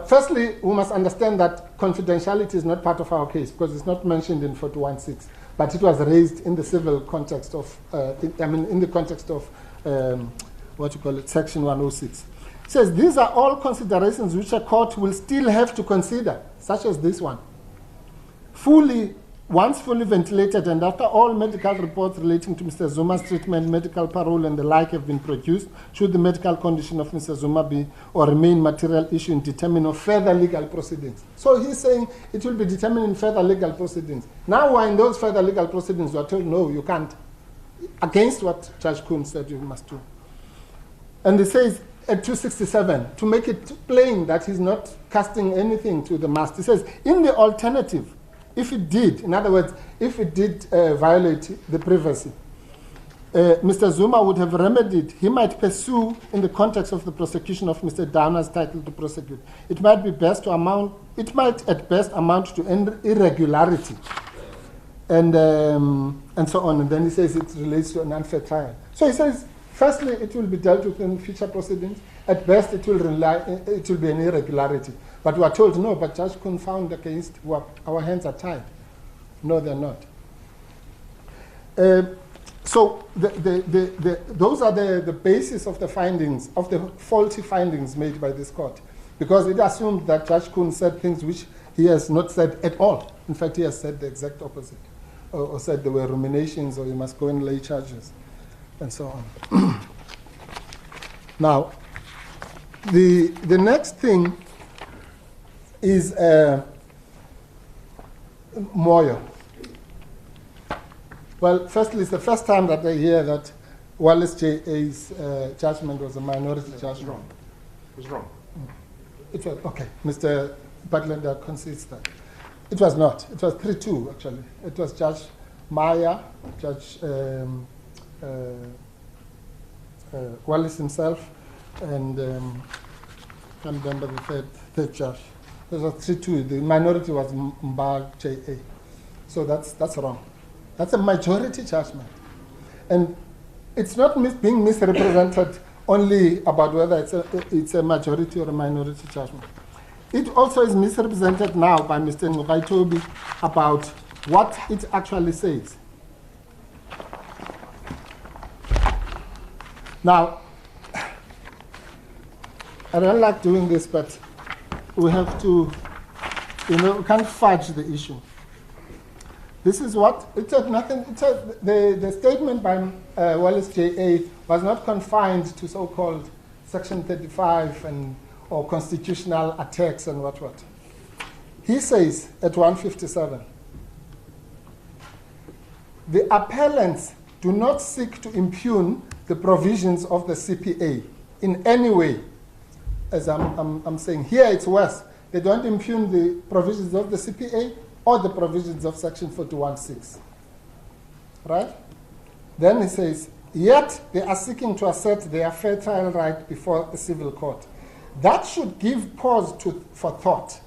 Speaker 1: Firstly, we must understand that confidentiality is not part of our case because it's not mentioned in 41.6, but it was raised in the civil context of, in the context of, Section 106. It says, these are all considerations which a court will still have to consider, such as this one. Once fully ventilated and after all medical reports relating to Mr. Zuma's treatment, medical parole and the like have been produced, should the medical condition of Mr. Zuma be or remain material issue in determining of further legal proceedings. So he's saying it will be determined in further legal proceedings. Now we're in those further legal proceedings, we are told, no, you can't. Against what Judge Kuhn said you must do. And he says at 267, to make it plain that he's not casting anything to the mast, he says, in the alternative, if it did, in other words, if it did violate the privacy, Mr. Zuma would have remedied, he might pursue in the context of the prosecution of Mr. Downer's title to prosecute. It might at best amount to an irregularity. And so on. And then he says it relates to an unfair trial. So he says, firstly, it will be dealt with in future proceedings. At best, it will be an irregularity. But we are told, no, but Judge Kuhn found against our hands are tied. No, they're not. So those are the basis of the findings, of the faulty findings made by this court. Because it assumed that Judge Kuhn said things which he has not said at all. In fact, he has said the exact opposite. Or said there were ruminations, or you must go and lay charges, and so on. Now, the next thing is Moyo. Well, firstly, it's the first time that I hear that Wallace J.A.'s judgment was a minority judgment.
Speaker 6: It was wrong.
Speaker 1: It was, okay, Mr. Butler concedes that. It was not. It was 3-2, actually. It was Judge Maya, Judge Wallace himself, and I can't remember the third judge. It was 3-2. The minority was Mba J.A. So that's wrong. That's a majority judgment. And it's not being misrepresented only about whether it's a majority or a minority judgment. It also is misrepresented now by Mr. Ngugaitobi about what it actually says. Now, I don't like doing this, but we have to, we can't fudge the issue. This is what, it said nothing, it said the statement by Wallace J.A. was not confined to so-called Section 35 or constitutional attacks and what. He says at 157, the appellants do not seek to impugn the provisions of the CPA in any way. As I'm saying, here it's worse. They don't impugn the provisions of the CPA or the provisions of Section 41.6. Right? Then he says, yet they are seeking to assert their fair trial right before a civil court. That should give pause for thought.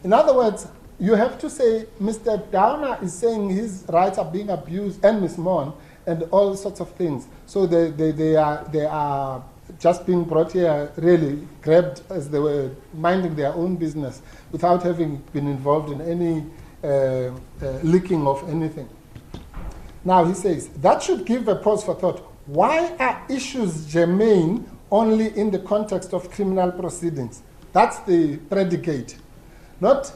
Speaker 1: In other words, you have to say Mr. Downer is saying his rights are being abused, and Ms. Maughan, and all sorts of things. So they are just being brought here, really grabbed as they were minding their own business without having been involved in any leaking of anything. Now he says, that should give a pause for thought. Why are issues germane only in the context of criminal proceedings? That's the predicate. Not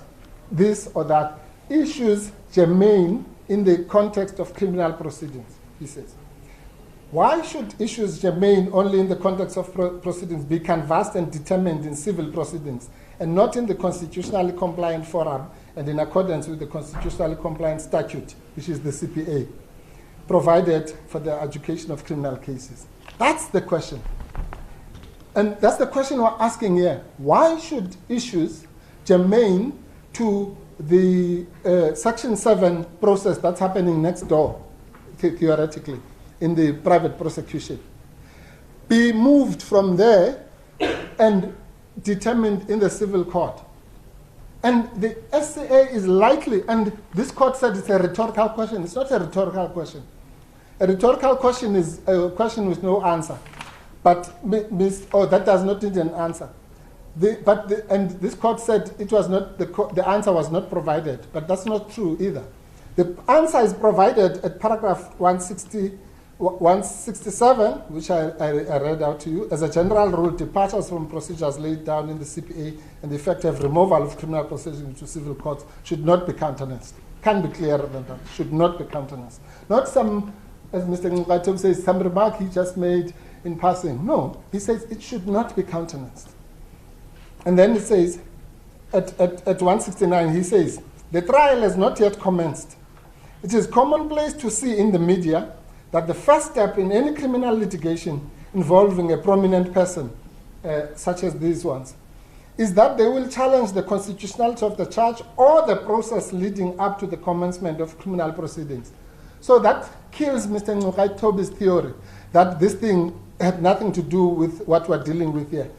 Speaker 1: this or that. Issues germane in the context of criminal proceedings, he says. Why should issues germane only in the context of proceedings be canvassed and determined in civil proceedings and not in the constitutionally compliant forum and in accordance with the constitutionally compliant statute, which is the CPA, provided for the adjudication of criminal cases? That's the question. And that's the question we're asking here. Why should issues germane to the Section 7 process that's happening next door, theoretically, in the private prosecution, be moved from there and determined in the civil court? And the SCA is likely, and this court said it's a rhetorical question. It's not a rhetorical question. A rhetorical question is a question with no answer. But that does not need an answer. And this court said it was not the answer was not provided, but that's not true either. The answer is provided at paragraph 167, which I read out to you. As a general rule, departures from procedures laid down in the CPA and the effective removal of criminal proceedings to civil courts should not be countenanced. Can be clearer than that. Should not be countenanced. Not some, as Mr. Ngwatom says, some remark he just made in passing. No, he says it should not be countenanced. And then he says, at 169, he says, the trial has not yet commenced. It is commonplace to see in the media that the first step in any criminal litigation involving a prominent person, such as these ones, is that they will challenge the constitutionality of the charge or the process leading up to the commencement of criminal proceedings. So that kills Mr. Ngwaitobi's theory that this thing had nothing to do with what we're dealing with here.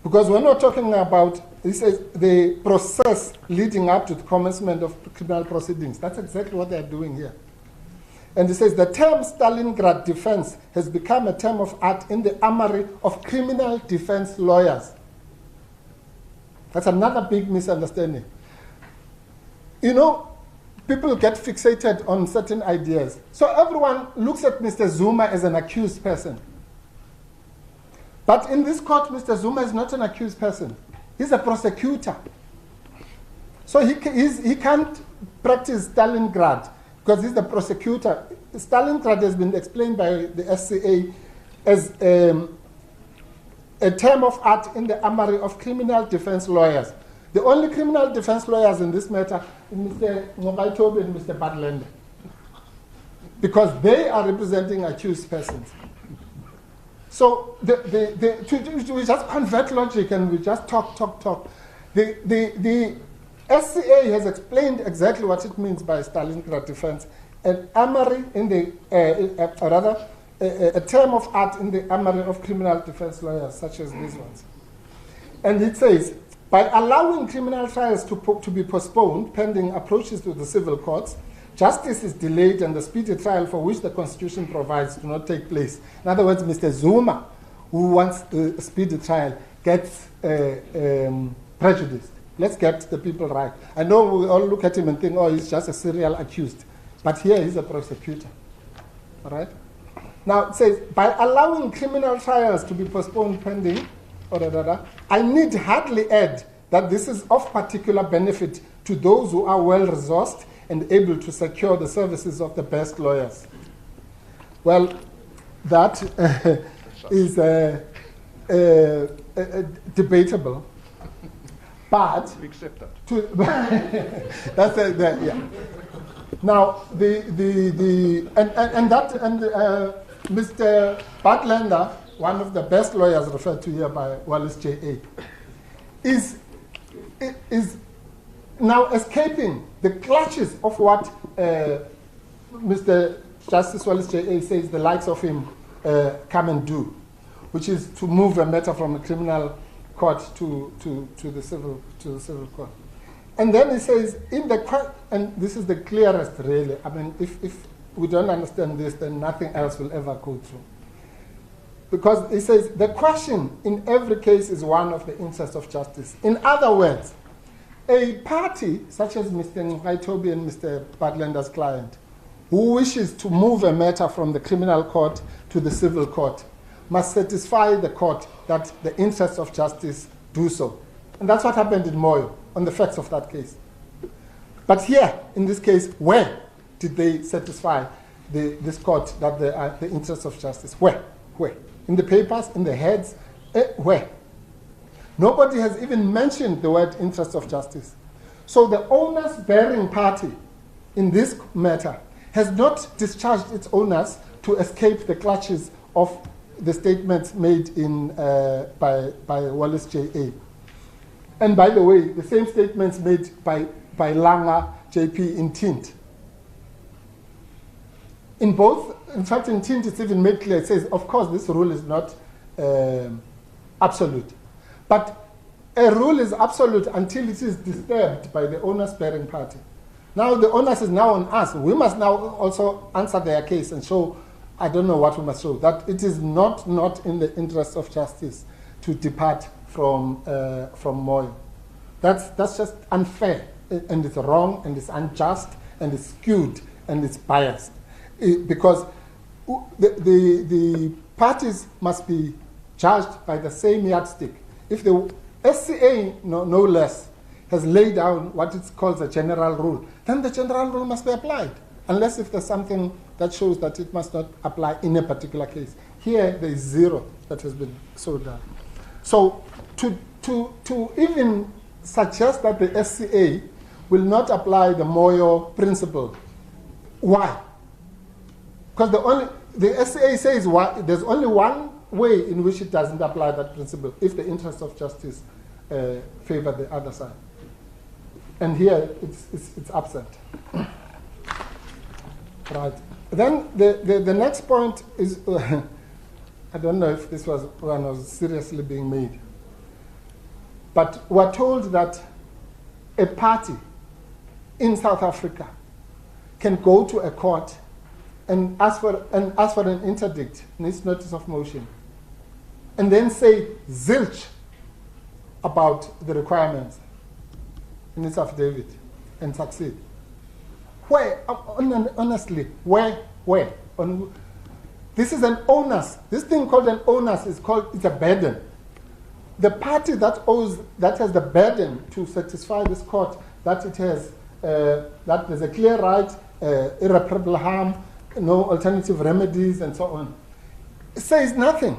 Speaker 1: Because we're not talking about, he says, the process leading up to the commencement of criminal proceedings. That's exactly what they're doing here. And he says, the term Stalingrad defense has become a term of art in the armory of criminal defense lawyers. That's another big misunderstanding. You know, people get fixated on certain ideas. So everyone looks at Mr. Zuma as an accused person. But in this court, Mr. Zuma is not an accused person. He's a prosecutor. So he can't practice Stalingrad because he's the prosecutor. Stalingrad has been explained by the SCA as a term of art in the armory of criminal defense lawyers. The only criminal defense lawyers in this matter are Mr. Ngwaitobi and Mr. Badlander, because they are representing accused persons. So we just convert logic and we just talk. The SCA has explained exactly what it means by Stalingrad defense. An armory in the, a term of art in the armory of criminal defense lawyers, such as these ones. And it says, by allowing criminal trials to be postponed pending approaches to the civil courts, justice is delayed and the speedy trial for which the Constitution provides do not take place. In other words, Mr. Zuma, who wants a speedy trial, gets prejudiced. Let's get the people right. I know we all look at him and think, oh, he's just a serial accused. But here he's a prosecutor. All right? Now, it says, by allowing criminal trials to be postponed pending, I need hardly add that this is of particular benefit to those who are well-resourced and able to secure the services of the best lawyers. Well, that is debatable, but
Speaker 6: We accept that.
Speaker 1: that's yeah. Now Mr. Badlander, one of the best lawyers referred to here by Wallace J.A., is now escaping the clutches of what Mr. Justice Wallace J.A. says the likes of him come and do, which is to move a matter from a criminal court to the civil court. And then he says, and this is the clearest really, I mean, if we don't understand this, then nothing else will ever go through. Because he says, the question in every case is one of the interest of justice. In other words, a party, such as Mr. Ngwaitobi and Mr. Badlander's client, who wishes to move a matter from the criminal court to the civil court, must satisfy the court that the interests of justice do so. And that's what happened in Moyo, on the facts of that case. But here, in this case, where did they satisfy this court that the interests of justice? Where? In the papers, in the heads? Where? Nobody has even mentioned the word interest of justice. So the onus bearing party in this matter has not discharged its onus to escape the clutches of the statements made by Wallace J.A. And by the way, the same statements made by Langa J.P. in Tint. In fact, in Tint it's even made clear, it says, of course, this rule is not absolute. But a rule is absolute until it is disturbed by the onus-bearing party. Now the onus is now on us. We must now also answer their case and show I don't know what we must show. That it is not in the interest of justice to depart from Moyo. That's just unfair, and it's wrong, and it's unjust, and it's skewed, and it's biased. Because the parties must be judged by the same yardstick. If the SCA, no less, has laid down what it calls a general rule, then the general rule must be applied, unless if there's something that shows that it must not apply in a particular case. Here, there is zero that has been so done. So to even suggest that the SCA will not apply the Moyo principle, why? Because the SCA says there's only one way in which it doesn't apply that principle, if the interests of justice favor the other side. And here it's absent. Right. Then the next point is, I don't know if this one was seriously being made, but we're told that a party in South Africa can go to a court and ask for an interdict in its notice of motion, and then say zilch about the requirements in its affidavit and succeed. Where? Honestly, where? This is an onus. This thing called an onus it's a burden. The party that has the burden to satisfy this court that it has that there's a clear right, irreparable harm, no alternative remedies, and so on, it says nothing.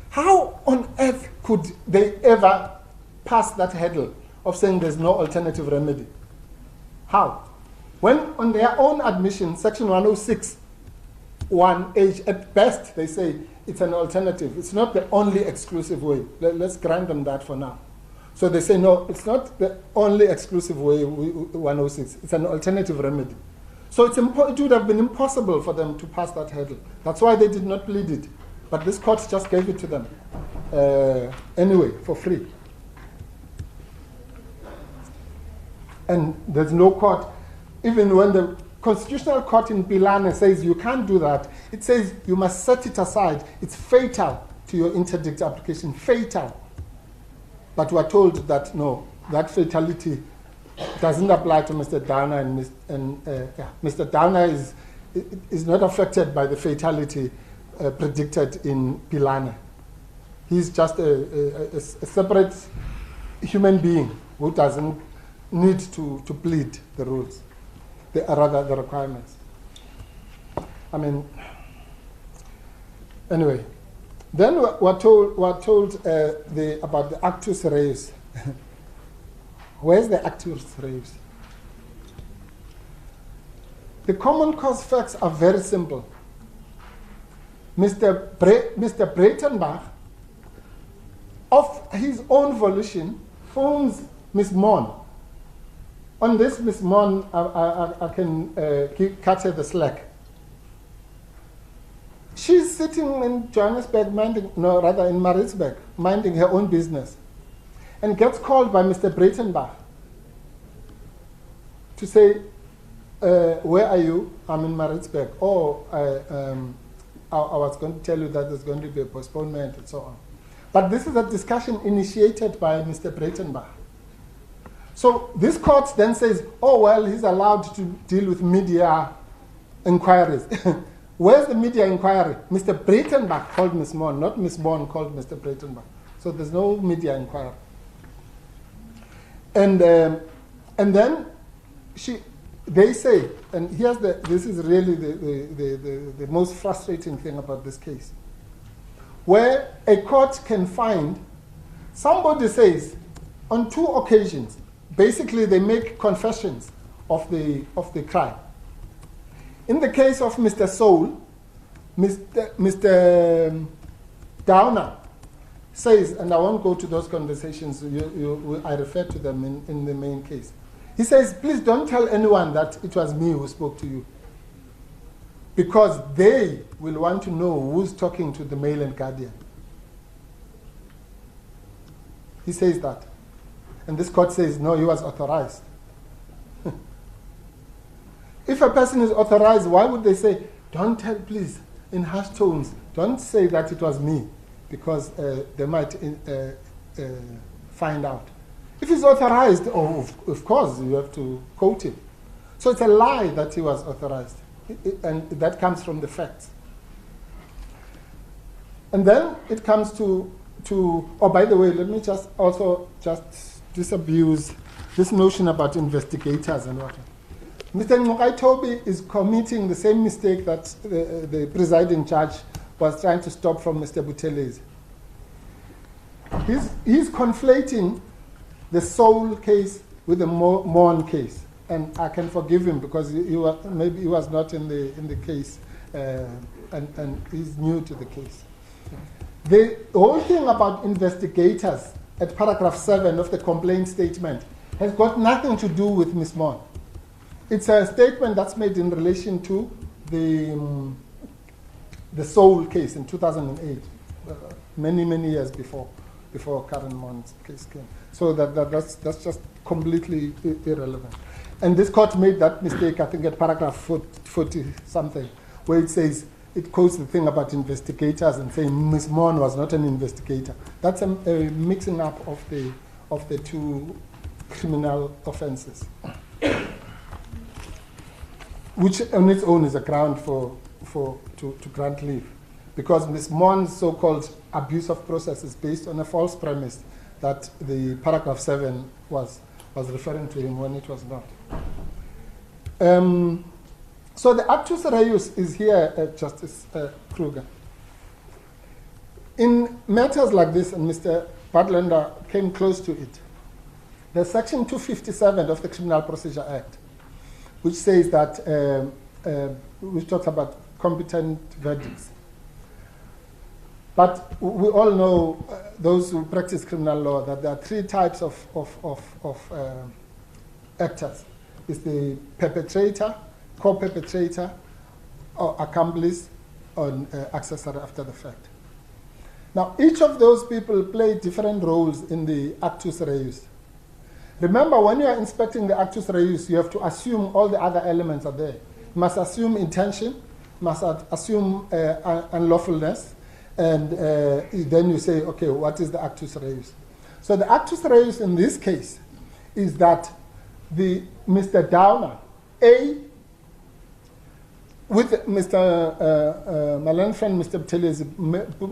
Speaker 1: How on earth could they ever pass that hurdle of saying there's no alternative remedy? How? When on their own admission, Section 106, 1H, at best they say it's an alternative. It's not the only exclusive way. Let's grant them that for now. So they say, no, it's not the only exclusive way, 106. It's an alternative remedy. So it would have been impossible for them to pass that hurdle. That's why they did not plead it. But this court just gave it to them anyway, for free. And there's no court, even when the Constitutional Court in Pilane says you can't do that, it says you must set it aside. It's fatal to your interdict application, fatal. But we're told that no, that fatality doesn't apply to Mr. Downer, and Mr. Downer is not affected by the fatality predicted in Pilane. He's just a separate human being who doesn't need to plead the rules, rather the requirements. I mean, anyway. Then we're told about the actus reus. Where's the actus reus? The common cause facts are very simple. Mr. Breitenbach, of his own volition, phones Ms. Maughan. On this, Ms. Maughan, I can cut her the slack. She's sitting in Johannesburg, in Maritzburg, minding her own business, and gets called by Mr. Breitenbach to say, where are you? I'm in Maritzburg. Oh, I was going to tell you that there's going to be a postponement and so on. But this is a discussion initiated by Mr. Breitenbach. So this court then says, oh, well, he's allowed to deal with media inquiries. Where's the media inquiry? Mr. Breitenbach called Ms. Maughan, not Ms. Maughan called Mr. Breitenbach. So there's no media inquiry. And then they say, and this is really the most frustrating thing about this case, where a court can find, somebody says, on 2 occasions, basically they make confessions of the crime. In the case of Mr. Soul, Mr. Downer says, and I won't go to those conversations, I refer to them in the main case. He says, please don't tell anyone that it was me who spoke to you, because they will want to know who's talking to the Mail and Guardian. He says that. And this court says, no, he was authorized. If a person is authorized, why would they say, don't tell, please, in hushed tones, don't say that it was me, because they might find out. If he's authorized, of course, you have to quote him. So it's a lie that he was authorized, and that comes from the facts. And then it comes to oh, by the way, let me just disabuse this notion about investigators and what. Mr. Nqokaitobi is committing the same mistake that the presiding judge was trying to stop from Mr. Buthelezi. He's conflating the Soul case with the Maughan case, and I can forgive him because maybe he was not in the case, and he's new to the case. The whole thing about investigators at paragraph 7 of the complaint statement has got nothing to do with Ms. Maughan. It's a statement that's made in relation to the Soul case in 2008, many years before Karyn Maughan's case came. So that's just completely irrelevant. And this court made that mistake, I think, at paragraph 40-something, where it says, it quotes the thing about investigators and saying Ms. Maughan was not an investigator. That's a mixing up of the two criminal offenses, which on its own is a ground to grant leave, because Ms. Maughan's so-called abuse of process is based on a false premise that the paragraph 7 was referring to him when it was not. So the actus reus is here, Justice Kruger. In matters like this, and Mr. Badlander came close to it, there's section 257 of the Criminal Procedure Act, which says that, which talks about competent verdicts. But we all know, those who practice criminal law, that there are three types of actors. It's the perpetrator, co-perpetrator, or accomplice, or accessory after the fact. Now, each of those people play different roles in the actus reus. Remember, when you are inspecting the actus reus, you have to assume all the other elements are there. You must assume intention, you must assume unlawfulness, and then you say, okay, what is the actus reus? So the actus reus in this case is that Mr. Downer, with Mr. Malan friend, Mr. Buthelezi,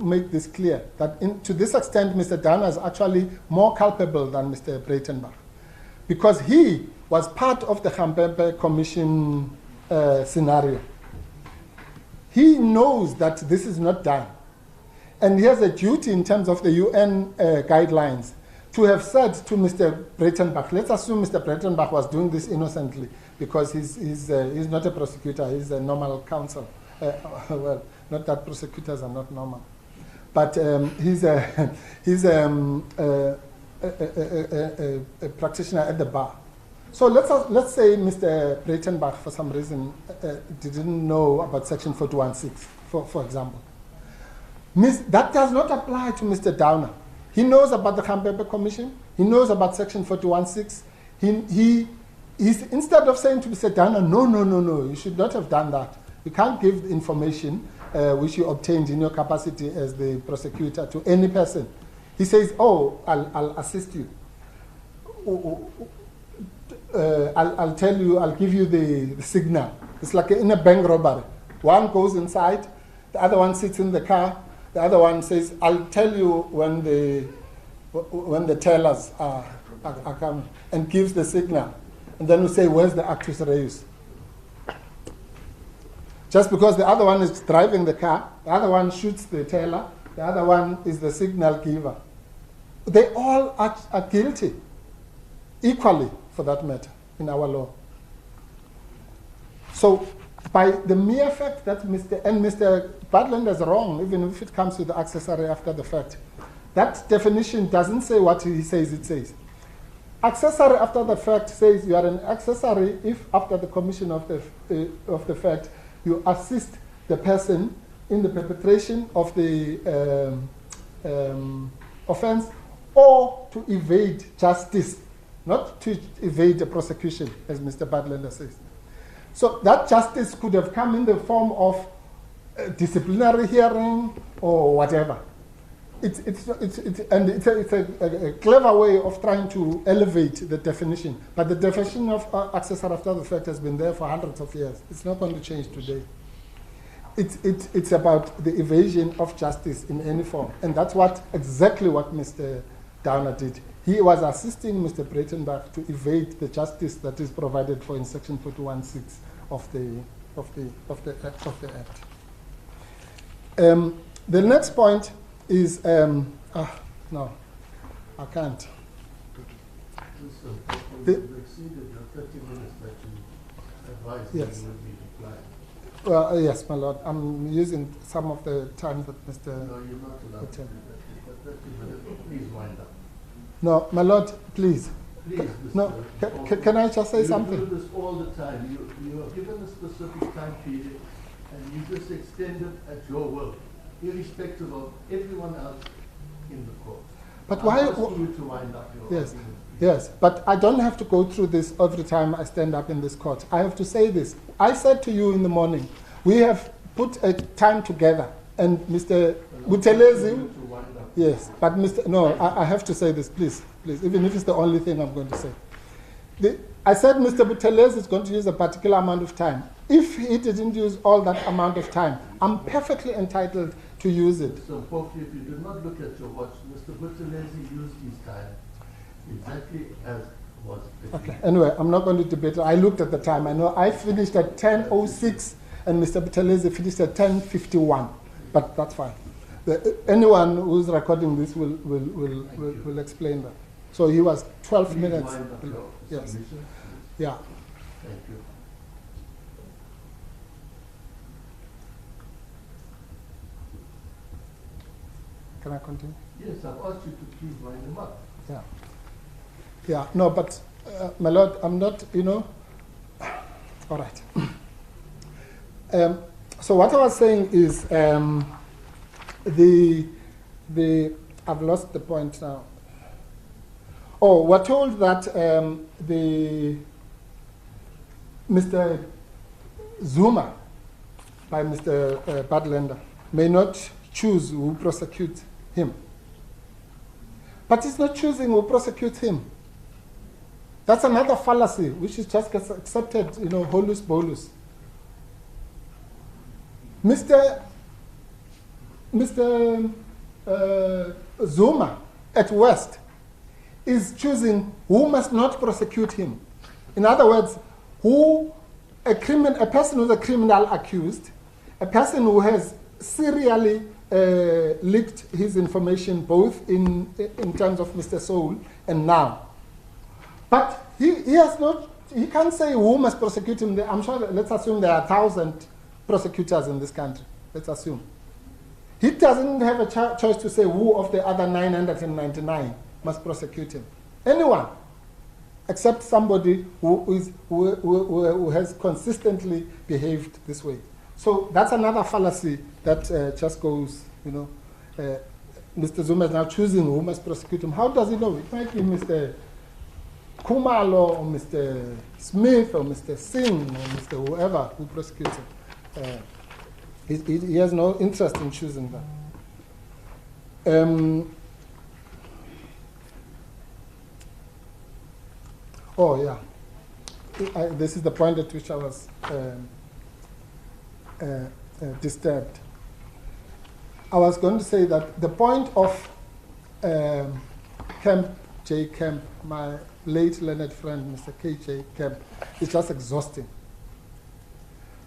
Speaker 1: make this clear, that to this extent, Mr. Downer is actually more culpable than Mr. Breitenbach, because he was part of the Khampepe Commission scenario. He knows that this is not done. And he has a duty in terms of the UN guidelines to have said to Mr. Breitenbach, let's assume Mr. Breitenbach was doing this innocently because he's not a prosecutor, he's a normal counsel. Well, not that prosecutors are not normal. But he's a practitioner at the bar. So let's say Mr. Breitenbach, for some reason, didn't know about Section 416, for example. That does not apply to Mr. Downer. He knows about the Khampepe Commission. He knows about Section 416. He's instead of saying to Mr. Downer, no, you should not have done that. You can't give information which you obtained in your capacity as the prosecutor to any person. He says, oh, I'll assist you. I'll tell you, I'll give you the signal. It's like in a bank robbery. One goes inside, the other one sits in the car, the other one says, I'll tell you when the tellers are coming, and gives the signal. And then we say, where's the actus reus? Just because the other one is driving the car, the other one shoots the teller, the other one is the signal giver. They all are guilty, equally for that matter, in our law. So by the mere fact that Mr. Badlander is wrong, even if it comes to the accessory after the fact, that definition doesn't say what he says it says. Accessory after the fact says you are an accessory if after the commission of the fact you assist the person in the perpetration of the offense or to evade justice, not to evade the prosecution, as Mr. Badlander says. So that justice could have come in the form of a disciplinary hearing or whatever. It's a clever way of trying to elevate the definition. But the definition of accessor after the fact has been there for hundreds of years. It's not going to change today. It's about the evasion of justice in any form. And that's exactly what Mr. Downer did. He was assisting Mr. Breitenbach to evade the justice that is provided for in Section 41(6) of the Act. The next point is no, I can't.
Speaker 3: You've exceeded your 30 minutes that you advised
Speaker 1: Yes.
Speaker 3: you would be declined.
Speaker 1: Well, yes, my lord. I'm using some of the time that Mr.
Speaker 3: No, you're not allowed to do that. But 30 minutes, please wind up.
Speaker 1: No, my lord, please.
Speaker 3: Please, Mr.
Speaker 1: No, can I just say something?
Speaker 3: You do this all the time. You are given a specific time period, and you just extend it at your will, irrespective of everyone else in the court.
Speaker 1: But
Speaker 3: I'm
Speaker 1: why?
Speaker 3: asking you to wind up your
Speaker 1: Yes,
Speaker 3: argument.
Speaker 1: yes. But I don't have to go through this every time I stand up in this court. I have to say this. I said to you in the morning, we have put a time together, and Mr. Buthelezi. Yes, but I have to say this, please, even if it's the only thing I'm going to say. I said Mr. Buthelezi is going to use a particular amount of time. If he didn't use all that amount of time, I'm perfectly entitled to use it.
Speaker 3: So, Pope, if you did not look at your watch, Mr. Buthelezi used his time exactly as was agreed.
Speaker 1: Okay. Anyway, I'm not going to debate. I looked at the time. I know I finished at 10:06, and Mr. Buthelezi finished at 10:51. But that's fine. Anyone who's recording this will explain that. So he was 12
Speaker 3: Please
Speaker 1: minutes.
Speaker 3: wind up your
Speaker 1: Yes.
Speaker 3: submission.
Speaker 1: Yeah.
Speaker 3: Thank you.
Speaker 1: Can I continue?
Speaker 3: Yes, I've asked you to please wind them up.
Speaker 1: Yeah. Yeah. No, but my lord, I'm not. All right. So what I was saying is I've lost the point now. Oh, we're told that Mr. Zuma, by Mr. Badlander, may not choose who prosecutes him. But he's not choosing who prosecutes him. That's another fallacy, which is just gets accepted, holus bolus. Mr. Zuma at West is choosing who must not prosecute him. In other words, a person who's a criminal accused, a person who has serially leaked his information both in terms of Mr. Soul and now. But he can't say who must prosecute him. I'm sure, let's assume there are 1,000 prosecutors in this country. Let's assume. He doesn't have a choice to say who of the other 999 must prosecute him. Anyone, except somebody who has consistently behaved this way. So that's another fallacy that just goes, Mr. Zuma is now choosing who must prosecute him. How does he know? It might be Mr. Kumalo or Mr. Smith or Mr. Singh or Mr. whoever who prosecutes him. He has no interest in choosing that. Oh, yeah. This is the point at which I was disturbed. I was going to say that the point of J. Kemp, my late learned friend, Mr. K.J. Kemp, is just exhausting.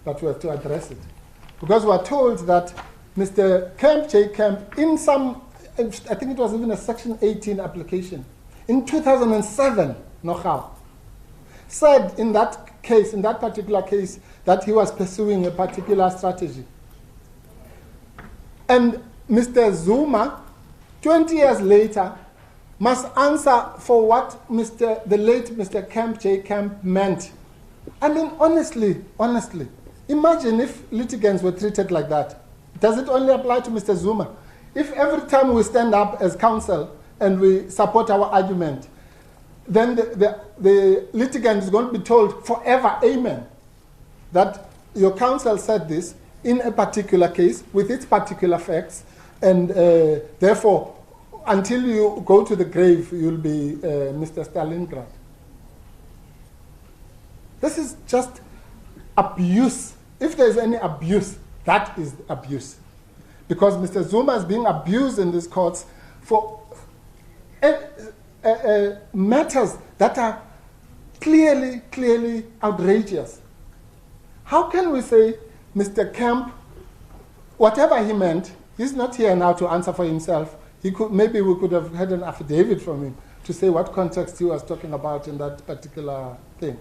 Speaker 1: But we have to address it. Because we are told that Mr. J. Kemp, in some, I think it was even a Section 18 application, in 2007, said in that case, in that particular case, that he was pursuing a particular strategy. And Mr. Zuma, 20 years later, must answer for what the late Mr. J. Kemp meant. I mean, honestly, imagine if litigants were treated like that. Does it only apply to Mr. Zuma? If every time we stand up as counsel and we support our argument, then the litigant is going to be told forever, amen. that your counsel said this in a particular case with its particular facts, and therefore, until you go to the grave, you'll be Mr. Stalingrad. This is just abuse. If there's any abuse, that is abuse. Because Mr. Zuma is being abused in these courts for matters that are clearly outrageous. How can we say Mr. Kemp, whatever he meant, he's not here now to answer for himself. Maybe we could have had an affidavit from him to say what context he was talking about in that particular thing.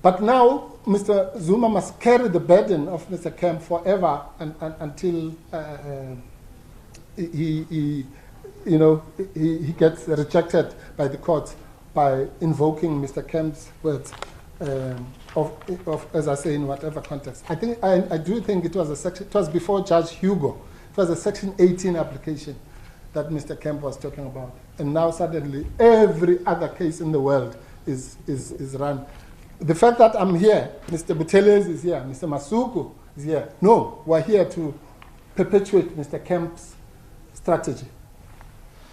Speaker 1: But now, Mr. Zuma must carry the burden of Mr. Kemp forever until he gets rejected by the courts by invoking Mr. Kemp's words, as I say, in whatever context. I do think it was before Judge Hugo. It was a Section 18 application that Mr. Kemp was talking about. And now suddenly every other case in the world is run. The fact that I'm here, Mr. Buteles is here, Mr. Masuku is here. No, we're here to perpetuate Mr. Kemp's strategy.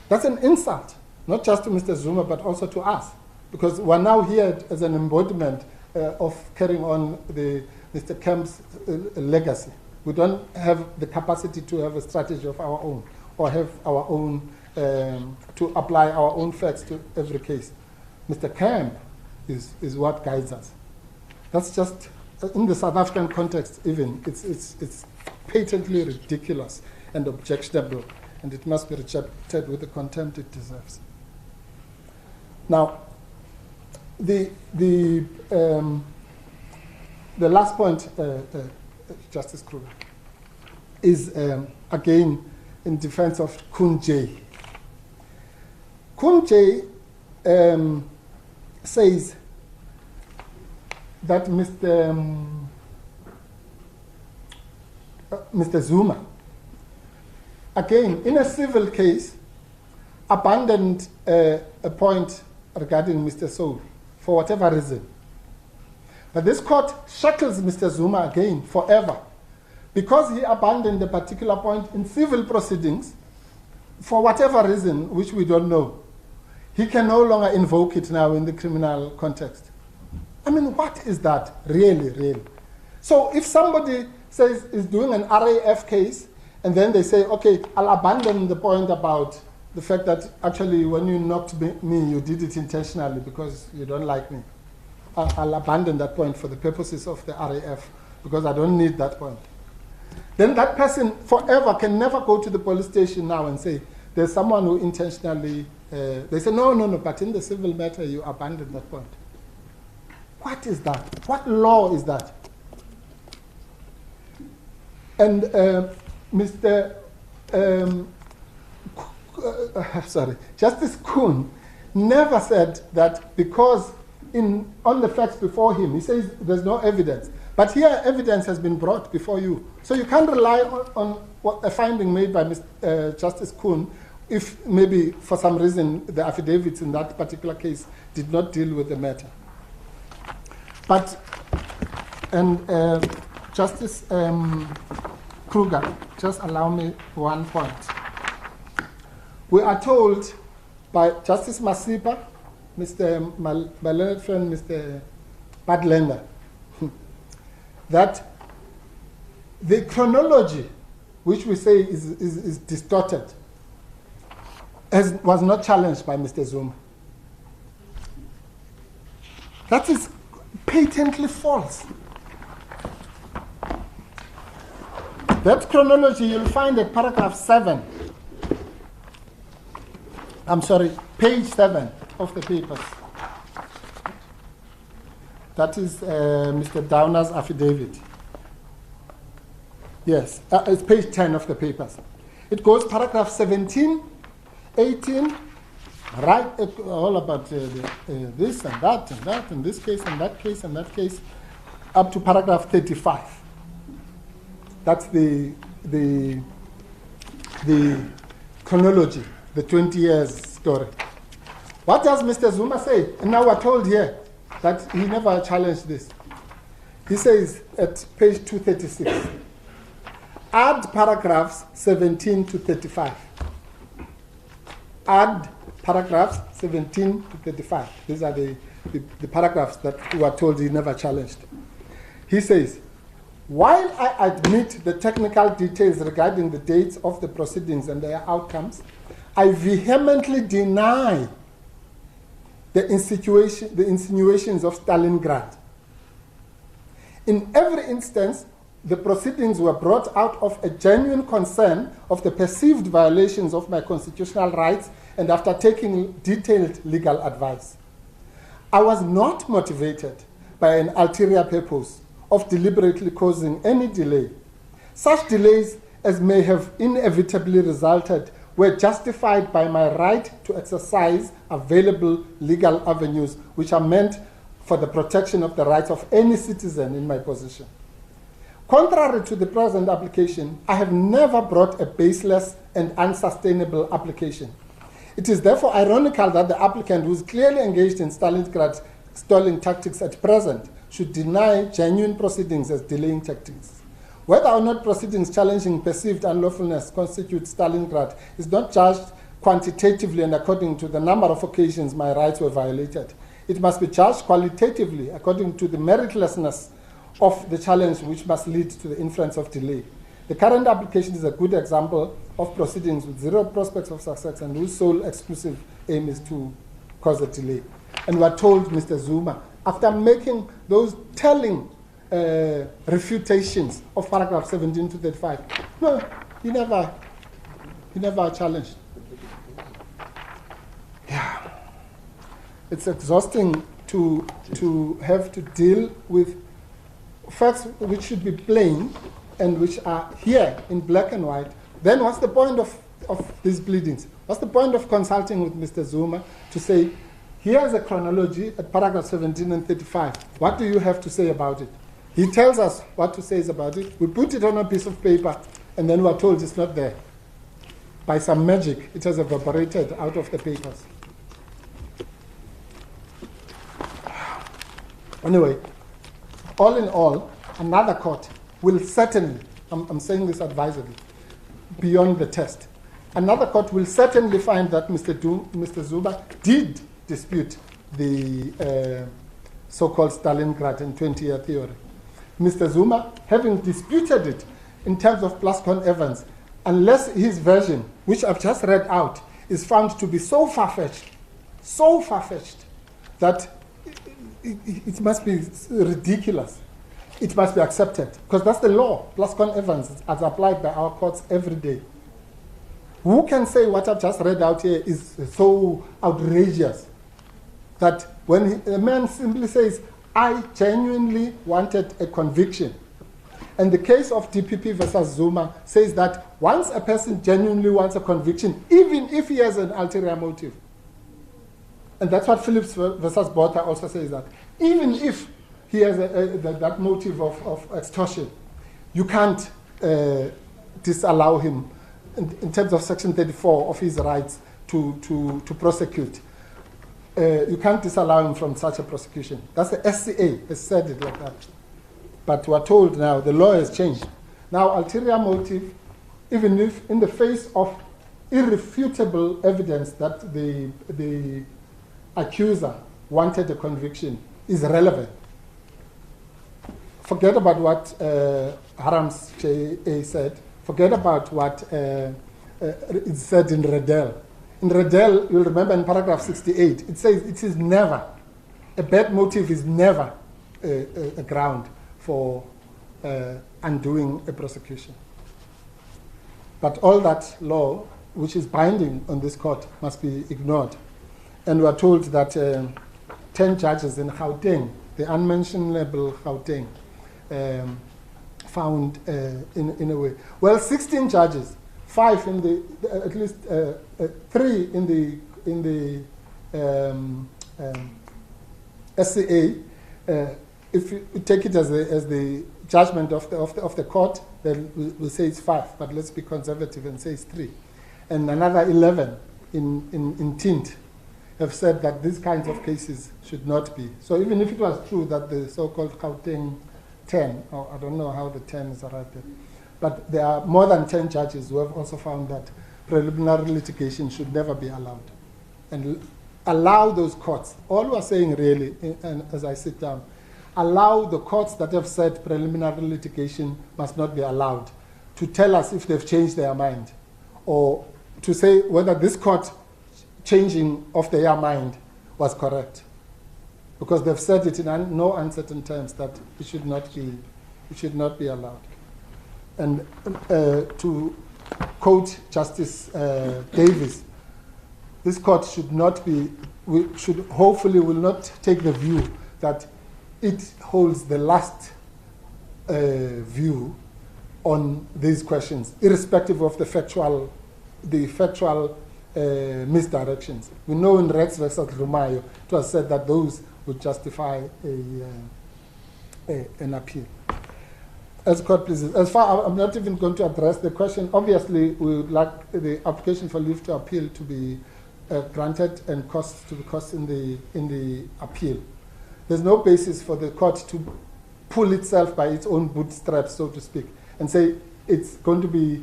Speaker 1: That's an insult, not just to Mr. Zuma, but also to us. Because we're now here as an embodiment of carrying on Mr. Kemp's legacy. We don't have the capacity to have a strategy of our own, or have our own, to apply our own facts to every case. Mr. Kemp is what guides us. That's just, in the South African context even, it's patently ridiculous and objectionable, and it must be rejected with the contempt it deserves. Now, the last point, Justice Kruger, is again in defense of Kun J. Kun J says that Mr. Zuma, again, in a civil case, abandoned a point regarding Mr. Soul for whatever reason. But this court shackles Mr. Zuma again forever because he abandoned a particular point in civil proceedings for whatever reason, which we don't know. He can no longer invoke it now in the criminal context. I mean, what is that really? So if somebody says is doing an RAF case, and then they say, okay, I'll abandon the point about the fact that actually when you knocked me, you did it intentionally because you don't like me. I'll abandon that point for the purposes of the RAF because I don't need that point. Then that person forever can never go to the police station now and say, there's someone who intentionally, they say, no, but in the civil matter, you abandoned that point. What is that? What law is that? And Justice Kuhn never said that because on the facts before him, he says there's no evidence. But here evidence has been brought before you. So you can't rely on a finding made by Justice Kuhn if maybe for some reason the affidavits in that particular case did not deal with the matter. But, Justice Kruger, just allow me one point. We are told by Justice Masipa, my learned friend, Mr. Badlander, that the chronology, which we say is distorted, was not challenged by Mr. Zuma. That is patently false. That chronology you'll find at paragraph 7. Page 7 of the papers. That is Mr. Downer's affidavit. Yes, it's page 10 of the papers. It goes paragraph 17, 18, right, all about this and that, and this case, and that case, and that case, up to paragraph 35. That's the chronology, the 20 years story. What does Mr. Zuma say? And now we're told here that he never challenged this. He says at page 236, add paragraphs 17 to 35. Add paragraphs 17 to 35. These are the paragraphs that we were told he never challenged. He says, while I admit the technical details regarding the dates of the proceedings and their outcomes, I vehemently deny the insinuations of Stalingrad. In every instance, the proceedings were brought out of a genuine concern of the perceived violations of my constitutional rights and after taking detailed legal advice. I was not motivated by an ulterior purpose of deliberately causing any delay. Such delays as may have inevitably resulted were justified by my right to exercise available legal avenues which are meant for the protection of the rights of any citizen in my position. Contrary to the present application, I have never brought a baseless and unsustainable application. It is therefore ironical that the applicant, who is clearly engaged in Stalingrad stalling tactics at present, should deny genuine proceedings as delaying tactics. Whether or not proceedings challenging perceived unlawfulness constitute Stalingrad is not judged quantitatively and according to the number of occasions my rights were violated. It must be judged qualitatively according to the meritlessness of the challenge, which must lead to the inference of delay. The current application is a good example of proceedings with zero prospects of success and whose sole exclusive aim is to cause a delay. And we are told Mr. Zuma, after making those telling refutations of paragraph 17 to 35, no, he never challenged. Yeah. It's exhausting to have to deal with facts which should be plain and which are here in black and white. Then what's the point of these pleadings? What's the point of consulting with Mr. Zuma to say, here's a chronology at paragraph 17 and 35. What do you have to say about it? He tells us what to say about it. We put it on a piece of paper, and then we're told it's not there. By some magic, it has evaporated out of the papers. Anyway, all in all, another court will certainly, I'm saying this advisedly, beyond the test, another court will certainly find that Mr. Zuma did dispute the so-called Stalingrad and 20-year theory. Mr. Zuma, having disputed it in terms of Plascon Evans, unless his version, which I've just read out, is found to be so far-fetched that it must be ridiculous. It must be accepted, because that's the law. Plascon Evans as applied by our courts every day. Who can say what I've just read out here is so outrageous that when a man simply says, I genuinely wanted a conviction, and the case of DPP versus Zuma says that once a person genuinely wants a conviction, even if he has an ulterior motive, and that's what Phillips versus Botha also says, that even if he has that motive of extortion, you can't disallow him in terms of Section 34 of his rights to prosecute. You can't disallow him from such a prosecution. That's the SCA has said it like that. But we're told now the law has changed. Now ulterior motive, even if in the face of irrefutable evidence that the accuser wanted a conviction, is relevant. Forget about what Haram's J.A. said. Forget about what it said in Redel. In Redel, you'll remember in paragraph 68, it says it is never, a bad motive is never a ground for undoing a prosecution. But all that law, which is binding on this court, must be ignored. And we are told that 10 judges in Gauteng, the unmentionable Gauteng, found in a way. Well, 16 judges, 5 in the, at least 3 in the SCA. If you take it as the judgment of the court, then we'll say it's 5, but let's be conservative and say it's 3. And another 11 in Tint have said that these kinds of cases should not be. So even if it was true that the so-called Gauteng 10, or I don't know how the 10 is arrived at, but there are more than 10 judges who have also found that preliminary litigation should never be allowed. And allow those courts, all we're saying really, and as I sit down, allow the courts that have said preliminary litigation must not be allowed to tell us if they've changed their mind, or to say whether this court changing of their mind was correct. Because they've said it in no uncertain terms that it should not be allowed. And to quote Justice Davis, this court should not be, hopefully will not take the view that it holds the last view on these questions, irrespective of the factual misdirections. We know in Rex versus Rumayo, it was said that those would justify an appeal. As court pleases. As far, I'm not even going to address the question. Obviously, we would like the application for leave to appeal to be granted and costs to be cost in the appeal. There's no basis for the court to pull itself by its own bootstraps, so to speak, and say it's going to be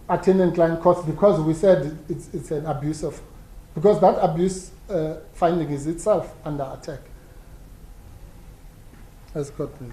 Speaker 1: attendant client costs because we said it's an abuse of, because that abuse finding is itself under attack. As court please.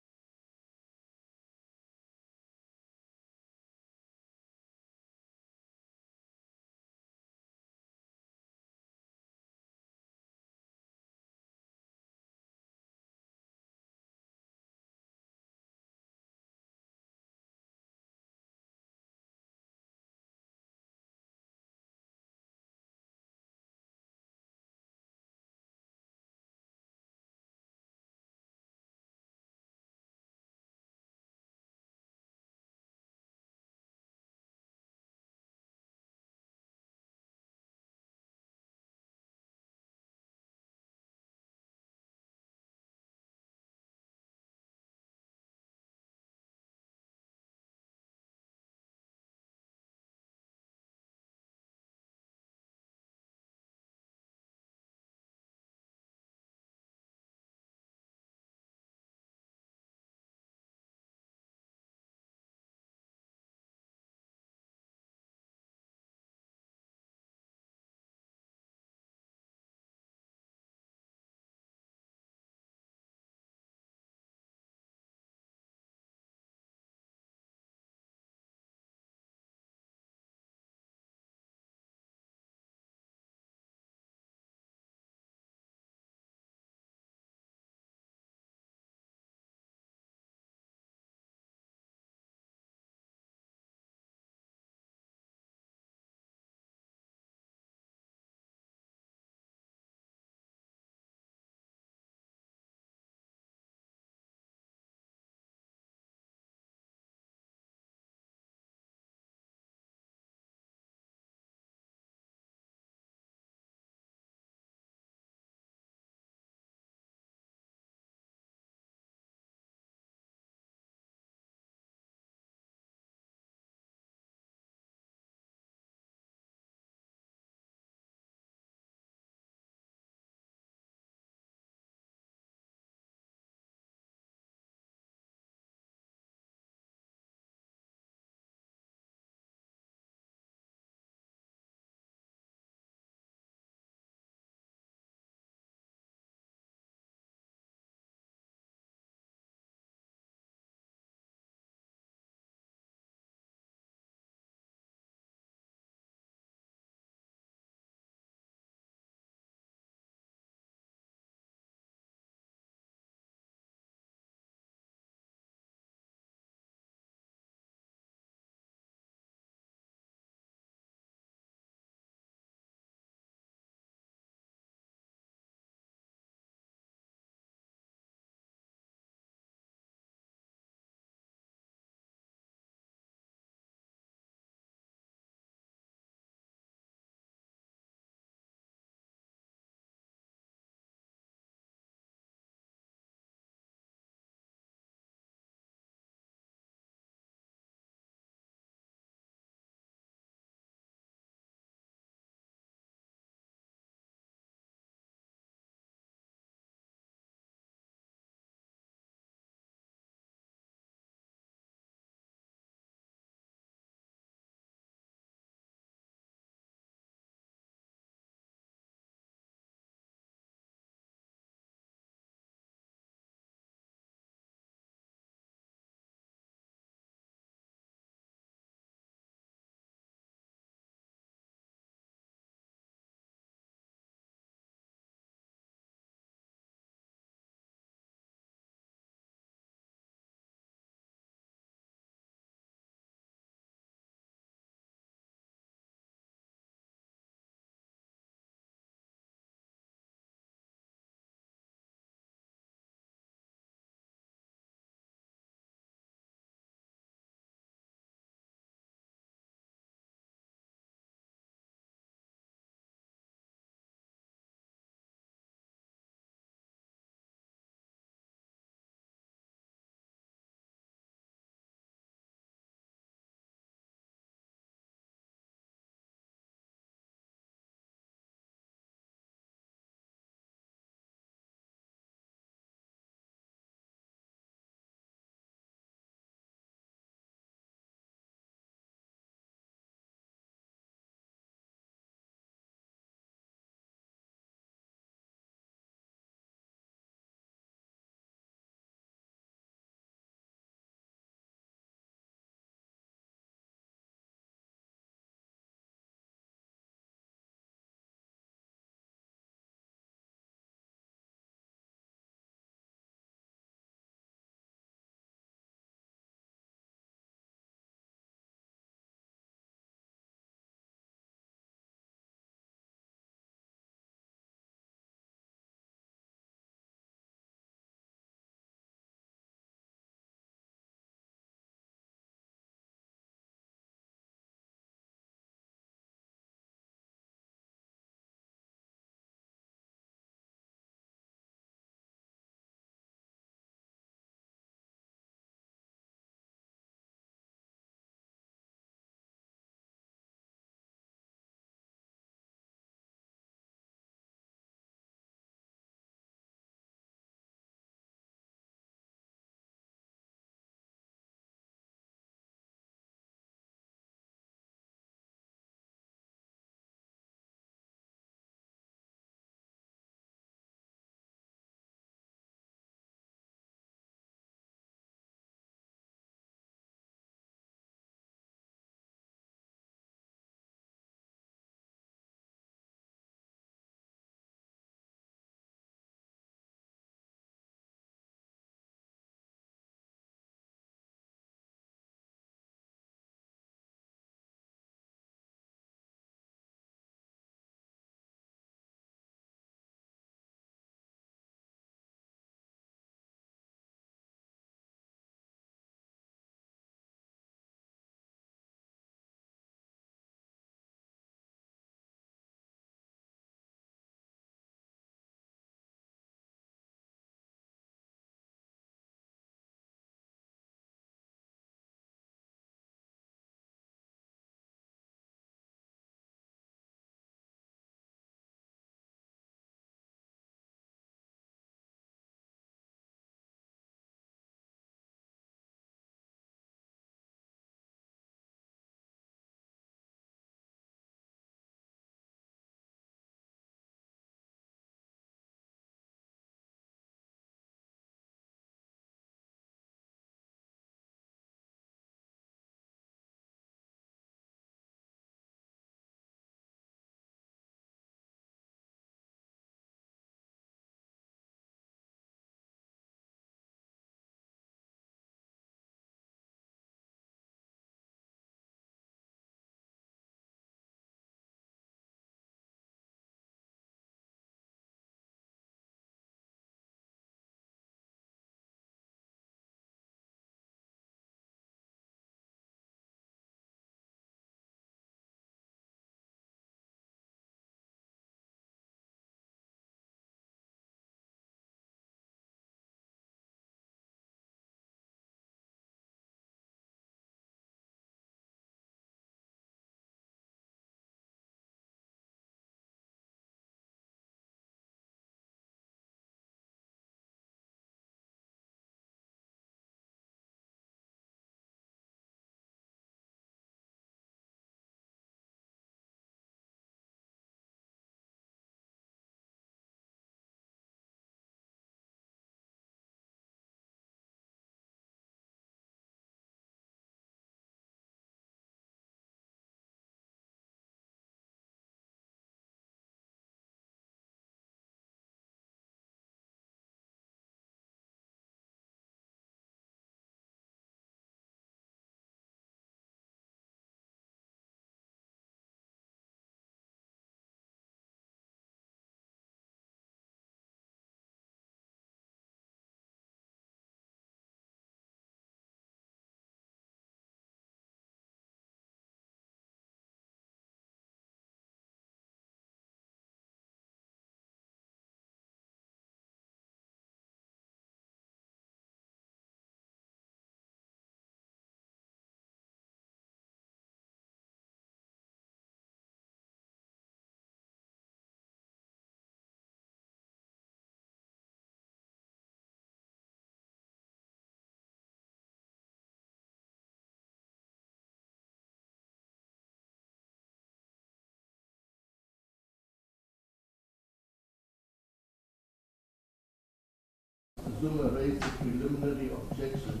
Speaker 3: Zuma raised a preliminary objection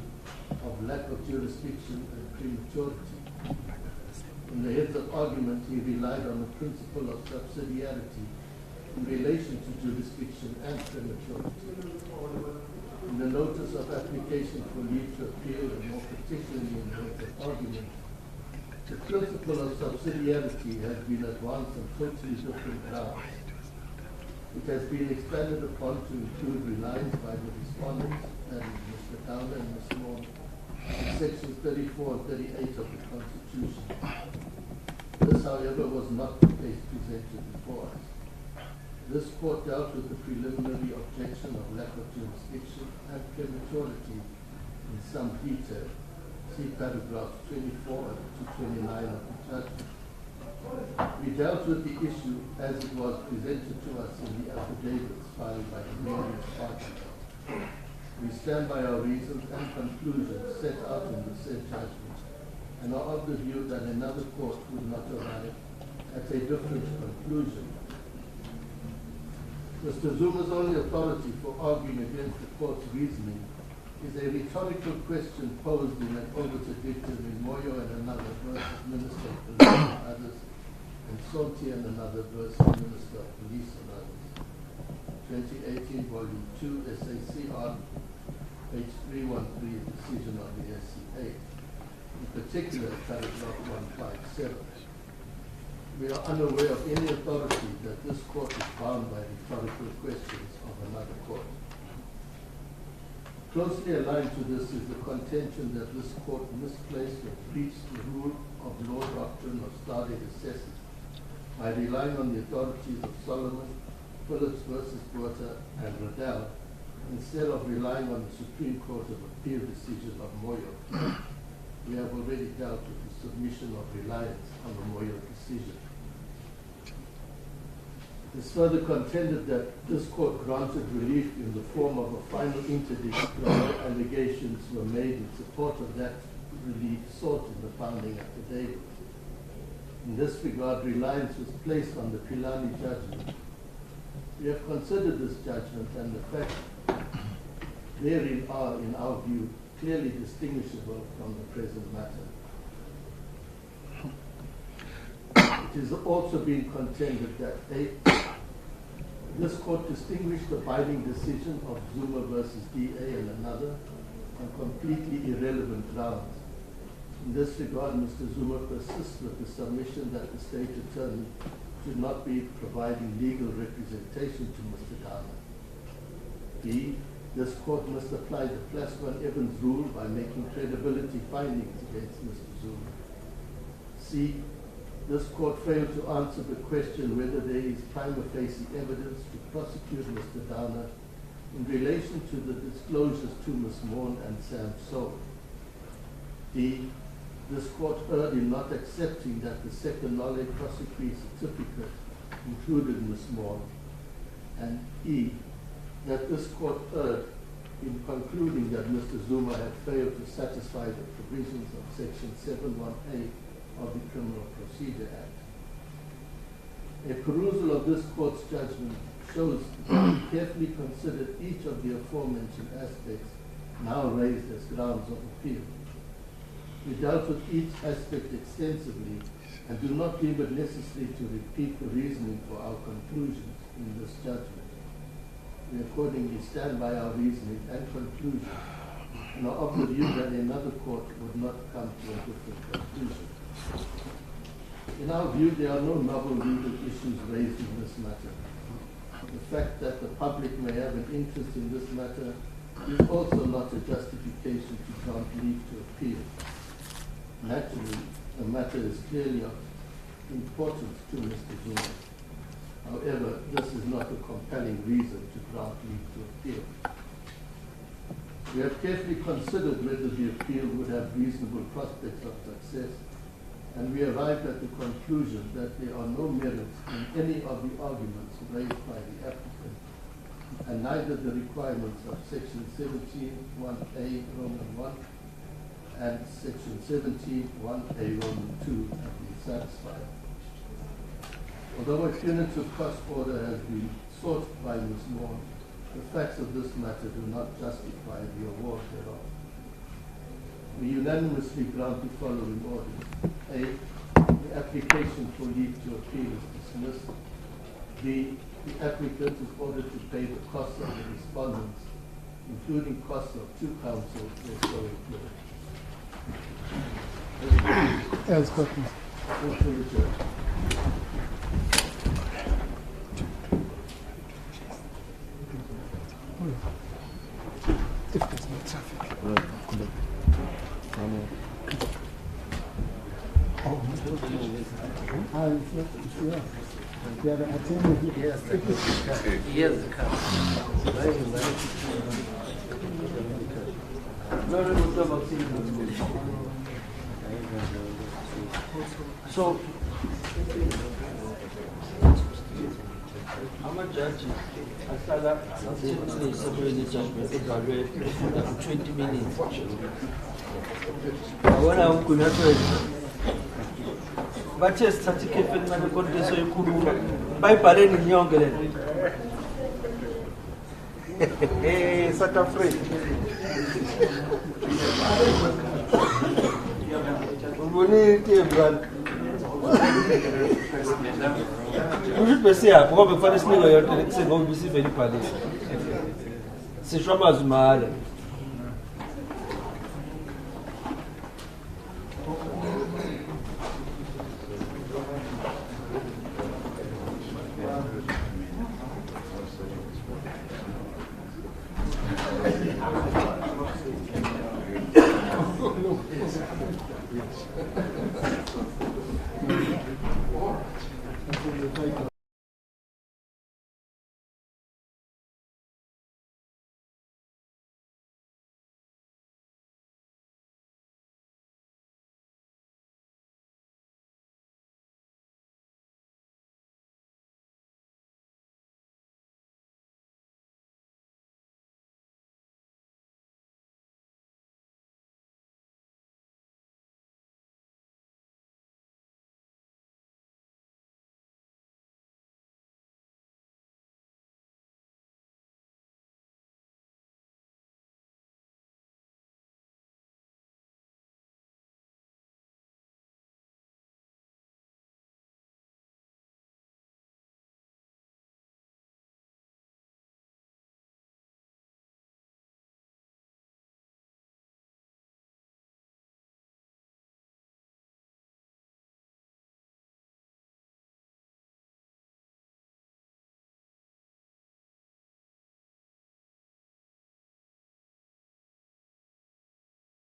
Speaker 3: of lack of jurisdiction and prematurity. In the heads of argument, he relied on the principle of subsidiarity in relation to jurisdiction and prematurity. In the notice of application for leave to appeal, and more particularly in the heads of argument, the principle of subsidiarity has been advanced on totally different grounds. It has been expanded upon to include reliance by the respondents, that is Mr. Downer and Ms. Maughan, in sections 34 and 38 of the Constitution. This, however, was not the case presented before us. This court dealt with the preliminary objection of lack of jurisdiction and prematurity in some detail. See paragraphs 24 to 29 of the judgment. We dealt with the issue as it was presented to us in the affidavits filed by the various parties. We stand by our reasons and conclusions set out in the said judgment, and are of the view that another court would not arrive at a different conclusion. Mr. Zuma's only authority for arguing against the court's reasoning is a rhetorical question posed in an obiter dictum in Moyo and another versus Minister of Police and others, and Sonti and another versus Minister of Police and others. 2018, Volume 2, SACR, page 313, decision of the SCA. In particular, paragraph 157. We are unaware of any authority that this court is bound by rhetorical questions of another court. Closely aligned to this is the contention that this court misplaced or breached the rule of law doctrine of stare decisis by relying on the authorities of Solomon, Phillips versus Porter, and Riddell, instead of relying on the Supreme Court of Appeal decision of Moyo. We have already dealt with the submission of reliance on the Moyo decision. It is further contended that this court granted relief in the form of a final interdict when no allegations were made in support of that relief sought in the founding affidavit. In this regard, reliance was placed on the Pilani judgment. We have considered this judgment and the facts therein are, in our view, clearly distinguishable from the present matter. It is also being contended that this court distinguished the binding decision of Zuma versus DA and another on completely irrelevant grounds. In this regard, Mr. Zuma persists with the submission that the state attorney should not be providing legal representation to Mr. Downer. B, this court must apply the Plascon-Evans rule by making credibility findings against Mr. Zuma. C, this court failed to answer the question whether there is prima facie evidence to prosecute Mr. Downer in relation to the disclosures to Ms. Maughan and Sam Soul. D, this court erred in not accepting that the second nolle prosequi certificate included Ms. Maughan. And E, that this court erred in concluding that Mr. Zuma had failed to satisfy the provisions of Section 718 of the Criminal Procedure Act. A perusal of this court's judgment shows that we carefully considered each of the aforementioned aspects now raised as grounds of appeal. We dealt with each aspect extensively and do not deem it necessary to repeat the reasoning for our conclusions in this judgment. We accordingly stand by our reasoning and conclusions and are of the view that another court would not come to a different conclusion. In our view, there are no novel legal issues raised in this matter. The fact that the public may have an interest in this matter is also not a justification to grant leave to appeal. Naturally, the matter is clearly of importance to Mr. Zuma. However, this is not a compelling reason to grant leave to appeal. We have carefully considered whether the appeal would have reasonable prospects of success, and we arrived at the conclusion that there are no merits in any of the arguments raised by the applicant, and neither the requirements of Section 17(1)(a) Roman 1 and Section 17(1)(a) Roman 2 have been satisfied. Although a punitive cost order has been sought by Ms. Maughan, the facts of this matter do not justify the award thereof. We unanimously grant the following orders. A, the application for leave to appeal is dismissed. B, the applicant is ordered to pay the costs of the respondents, including costs of 2 counsel or so included.
Speaker 1: Else questions?
Speaker 3: Motion adjourned.
Speaker 1: If there's no traffic. Oh, you have attended here.
Speaker 3: Yes.
Speaker 2: So, I'm a judge. I started the judgment for 20 minutes. When I'm going to but just certificate in the country, so you could buy parade in Yongelen. Hey, South Africa. We need to